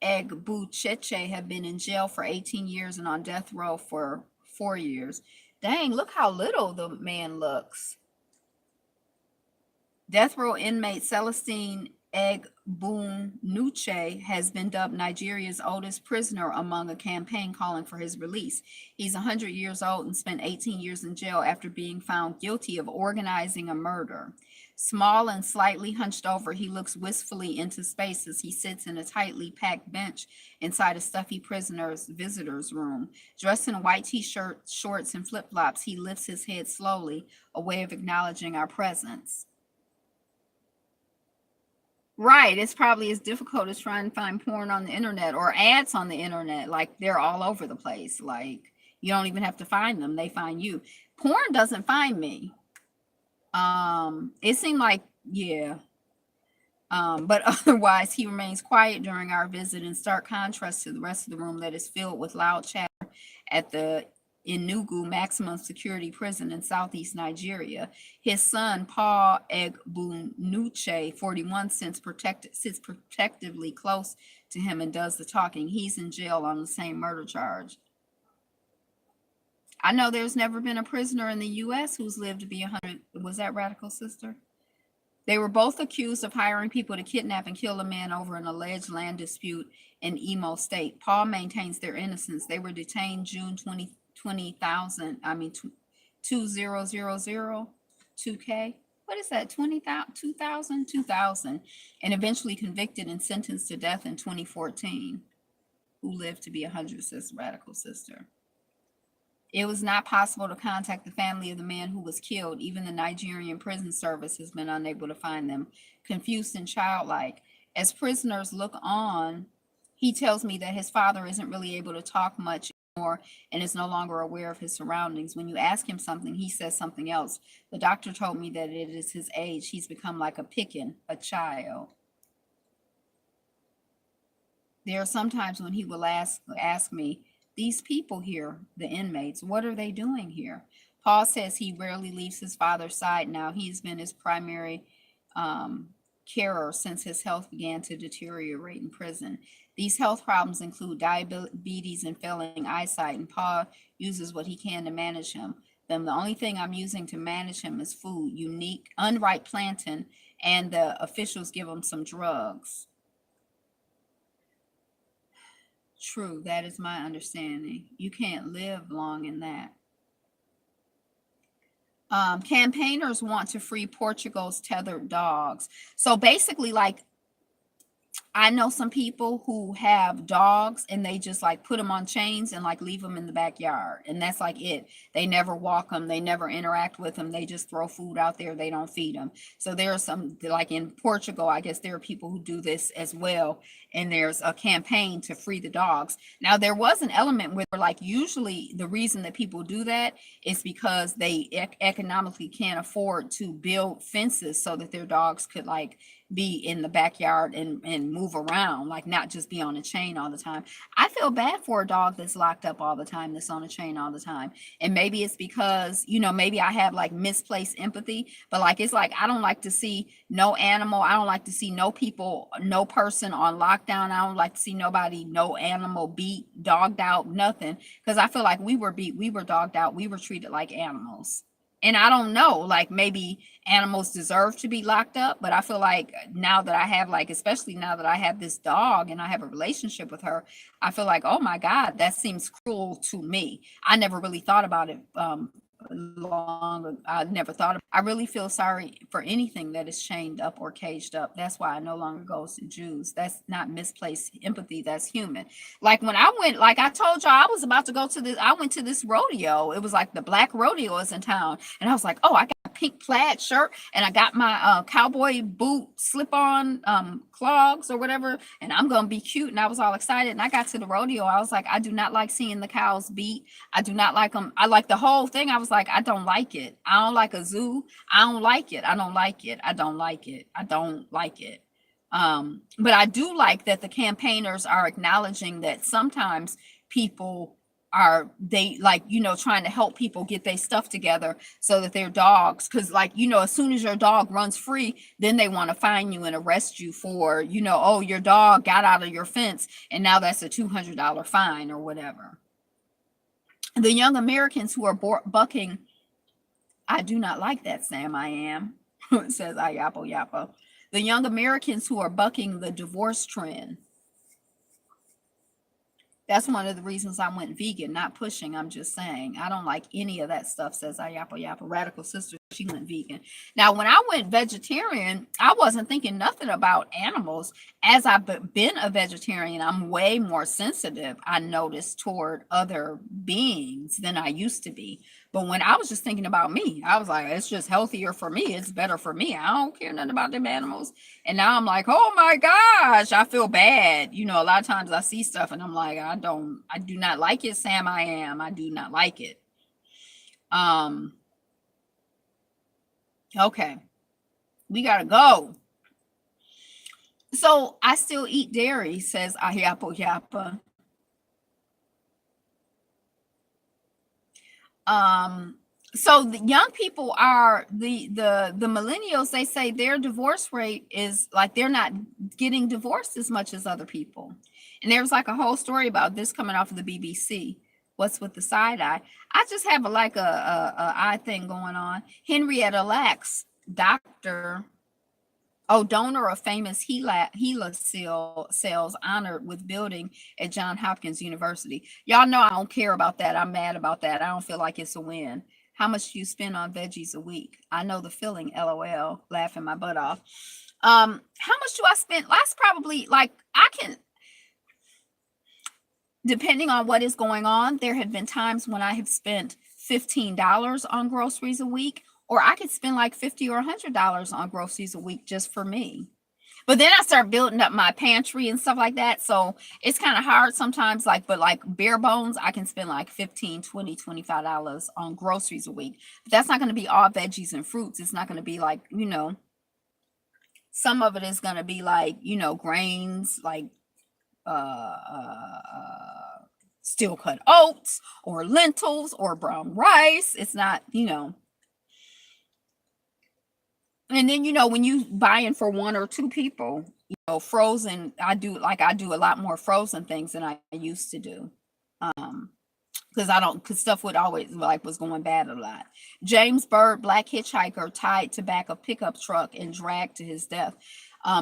Egbucheche have been in jail for 18 years and on death row for 4 years. Dang, look how little the man looks. Death row inmate Celestine Egbunuche has been dubbed Nigeria's oldest prisoner among a campaign calling for his release. He's 100 years old and spent 18 years in jail after being found guilty of organizing a murder. Small and slightly hunched over, he looks wistfully into space as he sits in a tightly packed bench inside a stuffy prisoner's visitor's room. Dressed in a white t-shirt, shorts, and flip-flops, he lifts his head slowly, a way of acknowledging our presence. Right. It's probably as difficult as trying to find porn on the internet or ads on the internet. Like, they're all over the place. Like, you don't even have to find them. They find you. Porn doesn't find me. It seemed like, yeah. But otherwise, he remains quiet during our visit, in stark contrast to the rest of the room that is filled with loud chatter at the Enugu maximum security prison in southeast Nigeria. His son, Paul Egbunuche, 41, sits protectively close to him and does the talking. He's in jail on the same murder charge. I know there's never been a prisoner in the U.S. who's lived to be 100. Was that Radical Sister? They were both accused of hiring people to kidnap and kill a man over an alleged land dispute in Imo State. Paul maintains their innocence. They were detained June 20,000. I mean, 2000, 2K. What is that? 20,000, 2000, 2000, and eventually convicted and sentenced to death in 2014. Who lived to be 100, says Radical Sister. It was not possible to contact the family of the man who was killed. Even the Nigerian prison service has been unable to find them. Confused and childlike. As prisoners look on, he tells me that his father isn't really able to talk much anymore and is no longer aware of his surroundings. When you ask him something, he says something else. The doctor told me that it is his age. He's become like a picken, a child. There are sometimes when he will ask me, these people here, the inmates, what are they doing here? Paul says he rarely leaves his father's side now. He's been his primary carer since his health began to deteriorate in prison. These health problems include diabetes and failing eyesight, and Paul uses what he can to manage him. Then the only thing I'm using to manage him is food, unique, unripe plantain, and the officials give him some drugs. True, that is my understanding. You can't live long in that. Campaigners want to free Portugal's tethered dogs. So basically, like, I know some people who have dogs and they just like put them on chains and like leave them in the backyard. And that's like it. They never walk them. They never interact with them. They just throw food out there. They don't feed them. So there are some, like in Portugal, I guess there are people who do this as well. And there's a campaign to free the dogs. Now, there was an element where, like, usually the reason that people do that is because they economically can't afford to build fences so that their dogs could, like, be in the backyard and move around, like not just be on a chain all the time. I feel bad for a dog that's locked up all the time, that's on a chain all the time. And maybe it's because, maybe I have like misplaced empathy, but like it's like I don't like to see no animal, I don't like to see no people, no person on lockdown. I don't like to see nobody, no animal beat, dogged out, nothing. Because I feel like we were beat, we were dogged out, we were treated like animals. And I don't know, like maybe animals deserve to be locked up, but I feel like now that I have, like, especially now that I have this dog and I have a relationship with her, I feel like, oh my God, that seems cruel to me. I never really thought about it long. I never thought of, I really feel sorry for anything that is chained up or caged up. That's why I no longer go to Jews. That's not misplaced empathy. That's human. Like when I went, like I told y'all, I was about to go to this, I went to this rodeo. It was like the black rodeo is in town. And I was like, oh, I got a pink plaid shirt and I got my cowboy boot slip on clogs or whatever. And I'm going to be cute. And I was all excited. And I got to the rodeo. I was like, I do not like seeing the cows beat. I do not like them. I like the whole thing. I was like, I don't like it. I don't like a zoo. I don't like it. I don't like it. I don't like it. I don't like it. But I do like that the campaigners are acknowledging that sometimes people are, they like, trying to help people get their stuff together so that their dogs, because like, as soon as your dog runs free, then they want to fine you and arrest you for, oh, your dog got out of your fence and now that's a $200 fine or whatever. The young Americans who are bucking, I do not like that, Sam, I am, says Ayapo Yapo. The young Americans who are bucking the divorce trend. That's one of the reasons I went vegan, not pushing. I'm just saying, I don't like any of that stuff, says Ayapo Yapo. Radical Sister, she went vegan. Now, when I went vegetarian, I wasn't thinking nothing about animals. As I've been a vegetarian, I'm way more sensitive, I noticed, toward other beings than I used to be. But when I was just thinking about me, I was like, it's just healthier for me. It's better for me. I don't care nothing about them animals. And now I'm like, oh my gosh, I feel bad. A lot of times I see stuff and I'm like, I do not like it, Sam. I do not like it. Okay, we gotta go. So I still eat dairy, says Ayapo Yapa. Um, so the young people are the millennials. They say their divorce rate is like they're not getting divorced as much as other people. And there was like a whole story about this coming off of the BBC. What's with the side eye? I just have a eye thing going on. Henrietta Lacks, doctor, oh, donor of famous HeLa cells honored with building at John Hopkins University. Y'all know I don't care about that. I'm mad about that. I don't feel like it's a win. How much do you spend on veggies a week? I know the feeling, LOL, laughing my butt off. How much do I spend? That's probably like I can, depending on what is going on, there have been times when I have spent $15 on groceries a week, or I could spend like 50 or $100 on groceries a week just for me. But then I start building up my pantry and stuff like that. So it's kind of hard sometimes, like, but like bare bones, I can spend like 15, 20, $25 on groceries a week. But that's not going to be all veggies and fruits. It's not going to be like, some of it is going to be like, grains, like steel cut oats or lentils or brown rice. It's not, and then when you buying for one or two people, frozen, I do a lot more frozen things than I used to do. Because stuff would always like was going bad a lot. James Byrd, black hitchhiker, tied to back of pickup truck and dragged to his death.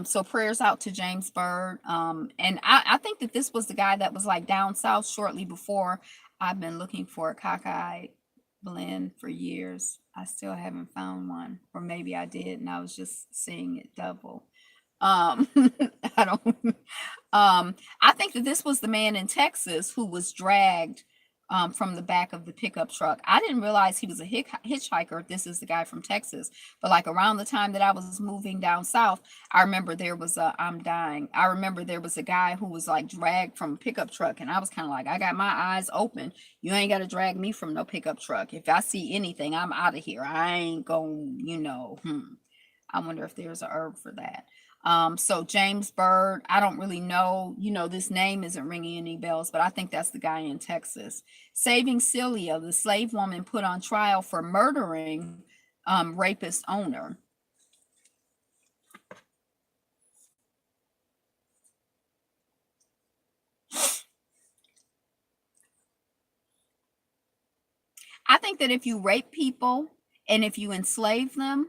So prayers out to James Byrd. And I think that this was the guy that was like down south shortly before. I've been looking for a cockeyed blend for years. I still haven't found one, or maybe I did and I was just seeing it double. I don't. I think that this was the man in Texas who was dragged from the back of the pickup truck. I didn't realize he was a hitchhiker. This is the guy from Texas. But like around the time that I was moving down south, I remember there was I'm dying. I remember there was a guy who was like dragged from a pickup truck. And I was kind of like, I got my eyes open. You ain't got to drag me from no pickup truck. If I see anything, I'm out of here. I ain't going, I wonder if there's a herb for that. So James Byrd, I don't really know, this name isn't ringing any bells, but I think that's the guy in Texas. Saving Celia, the slave woman put on trial for murdering rapist owner. I think that if you rape people and if you enslave them,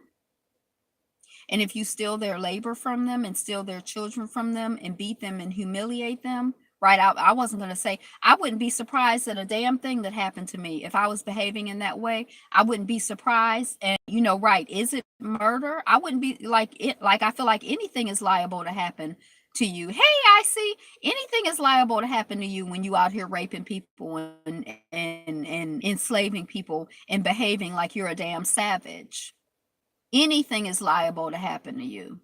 and if you steal their labor from them and steal their children from them and beat them and humiliate them, right? I wasn't going to say, I wouldn't be surprised at a damn thing that happened to me. If I was behaving in that way, I wouldn't be surprised. And, right. Is it murder? I wouldn't be like it. Like, I feel like anything is liable to happen to you. Hey, I see anything is liable to happen to you when you out here raping people and enslaving people and behaving like you're a damn savage. Anything is liable to happen to you.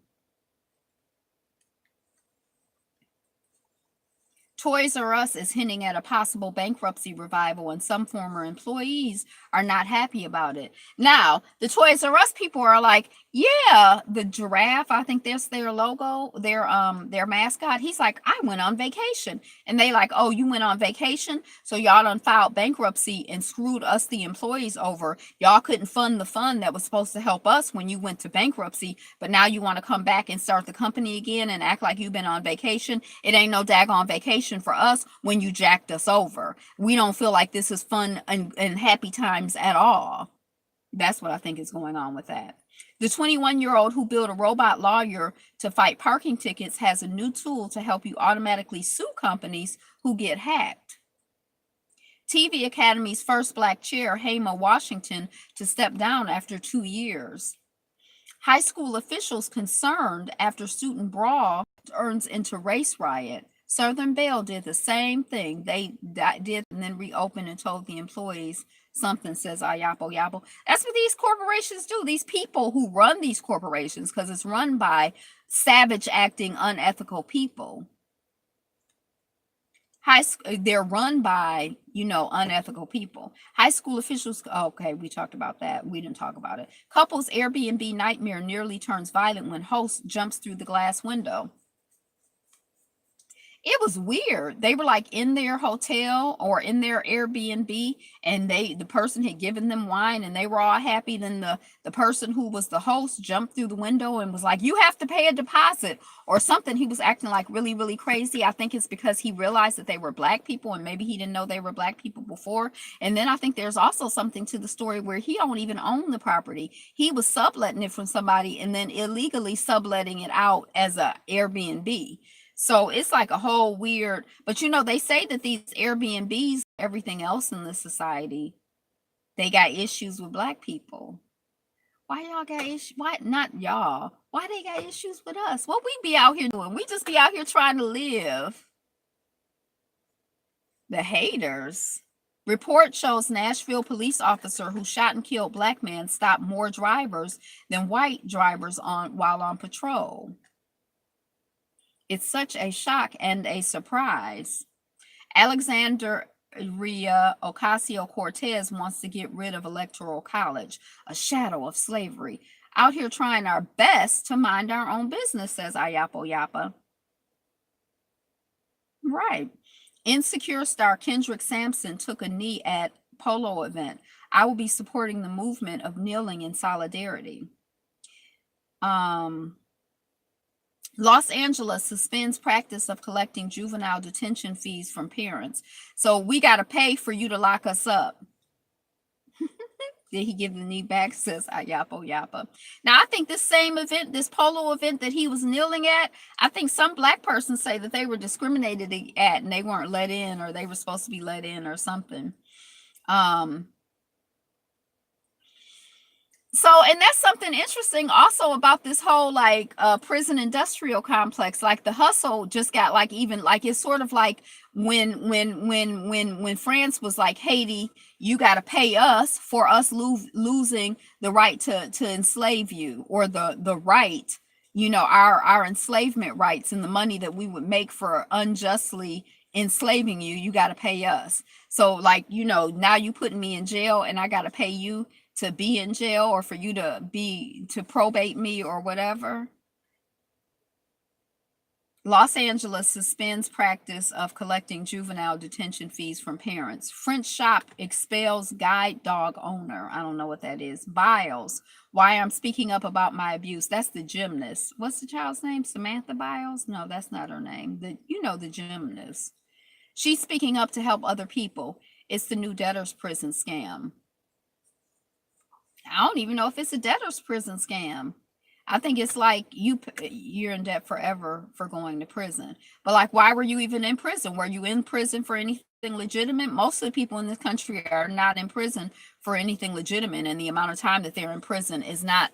Toys R Us is hinting at a possible bankruptcy revival, and some former employees are not happy about it. Now, the Toys R Us people are like, yeah, the giraffe, I think that's their logo, their mascot. He's like, I went on vacation. And they like, oh, you went on vacation? So y'all done filed bankruptcy and screwed us, the employees, over. Y'all couldn't fund the fund that was supposed to help us when you went to bankruptcy, but now you want to come back and start the company again and act like you've been on vacation. It ain't no daggone vacation for us when you jacked us over. We don't feel like this is fun and happy times at all. That's what I think is going on with that. The 21-year-old who built a robot lawyer to fight parking tickets has a new tool to help you automatically sue companies who get hacked. TV Academy's first black chair, Hema Washington, to step down after 2 years. High school officials concerned after student brawl turns into race riot. Southern Bell did the same thing. They did and then reopened and told the employees something, says Ayapo Yapo. That's what these corporations do. These people who run these corporations, because it's run by savage acting, unethical people. They're run by, unethical people. High school officials, okay, we talked about that. We didn't talk about it. Couple's Airbnb nightmare nearly turns violent when host jumps through the glass window. It was weird. They were like in their hotel or in their Airbnb, and the person had given them wine and they were all happy. Then the person who was the host jumped through the window and was like, "You have to pay a deposit," or something. He was acting like really, really crazy. I think it's because he realized that they were black people and maybe he didn't know they were black people before. And then I think there's also something to the story where he don't even own the property. He was subletting it from somebody and then illegally subletting it out as a Airbnb. So it's like a whole weird, but they say that these Airbnbs, everything else in the society, they got issues with black people. Why y'all got issues? Why not y'all? Why they got issues with us? What we be out here doing? We just be out here trying to live. The haters. Report shows Nashville police officer who shot and killed black man stopped more drivers than white drivers while on patrol. It's such a shock and a surprise. Alexandria Ocasio-Cortez wants to get rid of Electoral College, a shadow of slavery. Out here trying our best to mind our own business, says Ayapo Yapa. Right. Insecure star Kendrick Sampson took a knee at polo event. I will be supporting the movement of kneeling in solidarity. Los Angeles suspends practice of collecting juvenile detention fees from parents. So we got to pay for you to lock us up. Did he give the knee back? Says Ayapo Yapa. Now, I think this same event, this polo event that he was kneeling at, I think some black persons say that they were discriminated at and they weren't let in, or they were supposed to be let in or something. So, and that's something interesting also about this whole prison industrial complex. Like the hustle just got like, even like, it's sort of like when France was like, Haiti, you got to pay us for us losing the right to enslave you, or the right, our enslavement rights and the money that we would make for unjustly enslaving you got to pay us. So like, now you putting me in jail and I got to pay you to be in jail, or for you to probate me or whatever. Los Angeles suspends practice of collecting juvenile detention fees from parents. French shop expels guide dog owner. I don't know what that is. Biles. Why I'm speaking up about my abuse. That's the gymnast. What's the child's name? Samantha Biles? No, that's not her name. The gymnast. She's speaking up to help other people. It's the new debtor's prison scam. I don't even know if it's a debtor's prison scam. I think it's like you're in debt forever for going to prison. But like, why were you even in prison? Were you in prison for anything legitimate? Most of the people in this country are not in prison for anything legitimate, and the amount of time that they're in prison is not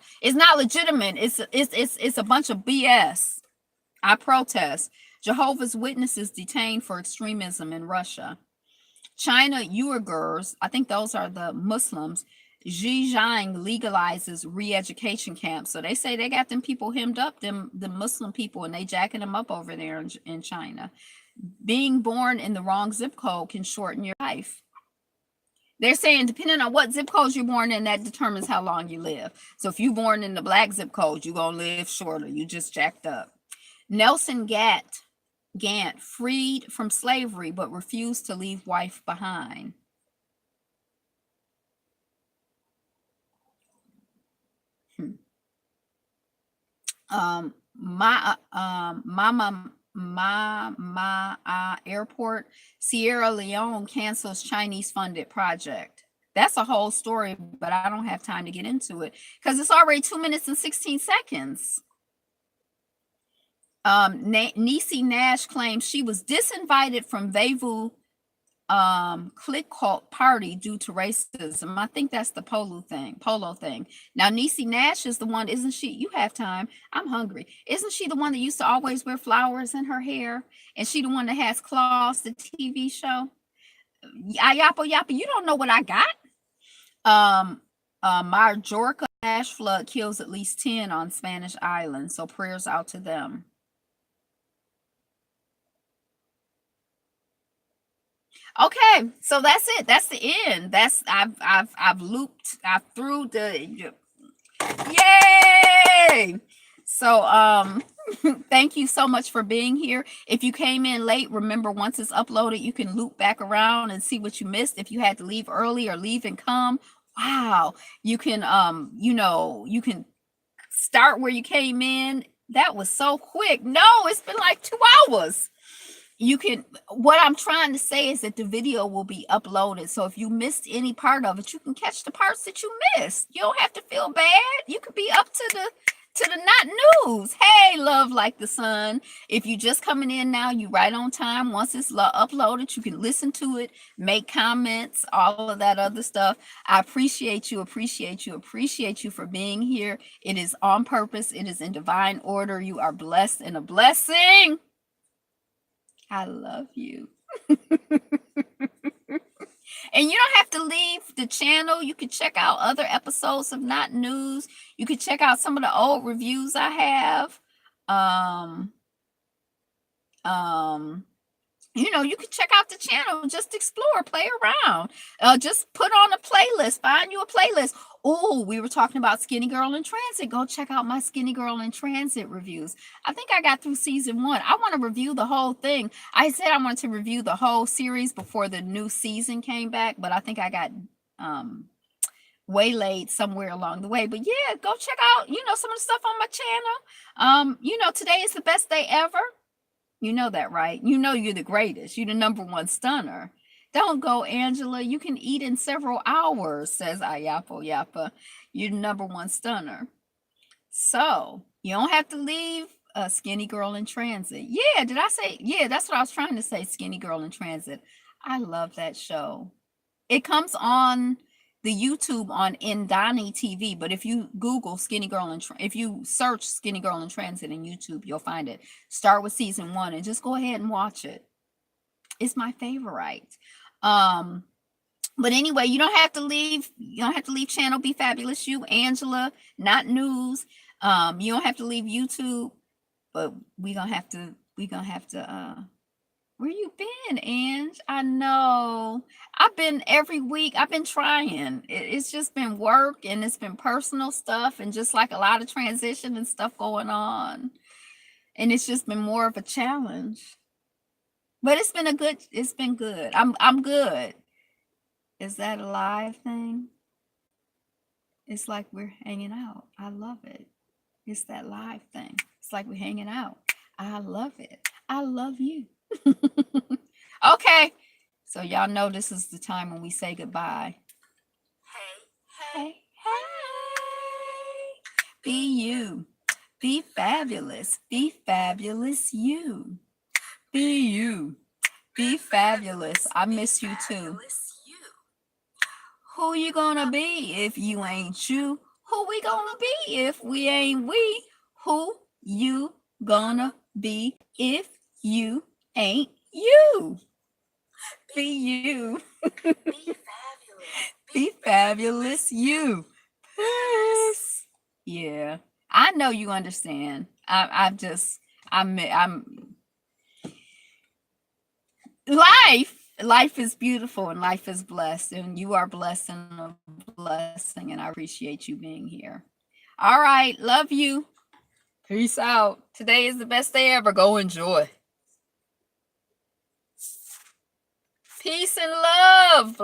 legitimate. It's a bunch of BS. I protest. Jehovah's Witnesses detained for extremism in Russia. China Uyghurs, I think those are the Muslims. Xinjiang legalizes re-education camps. So they say they got them people hemmed up, the Muslim people, and they jacking them up over there in China. Being born in the wrong zip code can shorten your life. They're saying depending on what zip code you're born in, that determines how long you live. So if you're born in the black zip code, you're going to live shorter. You just jacked up. Nelson Gant freed from slavery but refused to leave wife behind. Mama Airport, Sierra Leone cancels Chinese funded project. That's a whole story, but I don't have time to get into it because it's already 2 minutes and 16 seconds. Niecy Nash claims she was disinvited from Vevu click party due to racism. I think that's the polo thing. Now Niecy Nash is the one, isn't she? You have time. I'm hungry. Isn't she the one that used to always wear flowers in her hair? And she the one that has Claws, the TV show? Ayapo Yapa, you don't know what I got? Majorca flash flood kills at least 10 on Spanish Island. So prayers out to them. Okay, so that's it. That's the end. That's I've looped. I've through the yay. So thank you so much for being here. If you came in late, remember once it's uploaded, you can loop back around and see what you missed. If you had to leave early or leave and come, wow, you can you can start where you came in. That was so quick. No, it's been like 2 hours. You can, what I'm trying to say is that the video will be uploaded. So if you missed any part of it, you can catch the parts that you missed. You don't have to feel bad. You could be up to the not news. Hey, love like the sun. If you just coming in now, you right on time. Once it's uploaded, you can listen to it, make comments, all of that other stuff. I appreciate you for being here. It is on purpose. It is in divine order. You are blessed and a blessing. I love you. And you don't have to leave the channel. You can check out other episodes of Not News. You can check out some of the old reviews I have. You can check out the channel, just explore, play around, just put on a playlist, find you a playlist. Oh, we were talking about Skinny Girl in Transit. Go check out my Skinny Girl in Transit reviews. I think I got through season 1. I want to review the whole thing. I said I wanted to review the whole series before the new season came back, but I think I got waylaid somewhere along the way. But yeah, go check out some of the stuff on my channel. Today is the best day ever. You know that, right? You know you're the greatest. You're the #1 stunner. Don't go, Angela. You can eat in several hours, says Ayapo Yapa. You're the #1 stunner. So you don't have to leave Skinny Girl in Transit. Yeah, did I say? Yeah, that's what I was trying to say, Skinny Girl in Transit. I love that show. It comes on the YouTube on Indani TV, but if you Google Skinny Girl if you search Skinny Girl in Transit in YouTube, you'll find it. Start with season 1 and just go ahead and watch it. It's my favorite. But anyway, you don't have to leave. You don't have to leave channel Be Fabulous You, Angela, Not News. You don't have to leave YouTube, but we gonna have to. Where you been, Ange? I know. I've been every week. I've been trying. It's just been work and it's been personal stuff and just like a lot of transition and stuff going on. And it's just been more of a challenge. But it's been good. I'm good. Is that a live thing? It's like we're hanging out. I love it. It's that live thing. It's like we're hanging out. I love it. I love you. Okay, so y'all know this is the time when we say goodbye. Hey. Be you. Be fabulous. Be fabulous you. Be you. Be fabulous. I miss you too. Who you gonna be if you ain't you? Who we gonna be if we ain't we? Who you gonna be if you ain't you? Be you. Be fabulous you. Peace. Yeah, I know you understand. I'm life is beautiful and life is blessed, and you are blessed and a blessing, and I appreciate you being here. All right, love you. Peace out. Today is the best day ever. Go enjoy. Peace and love.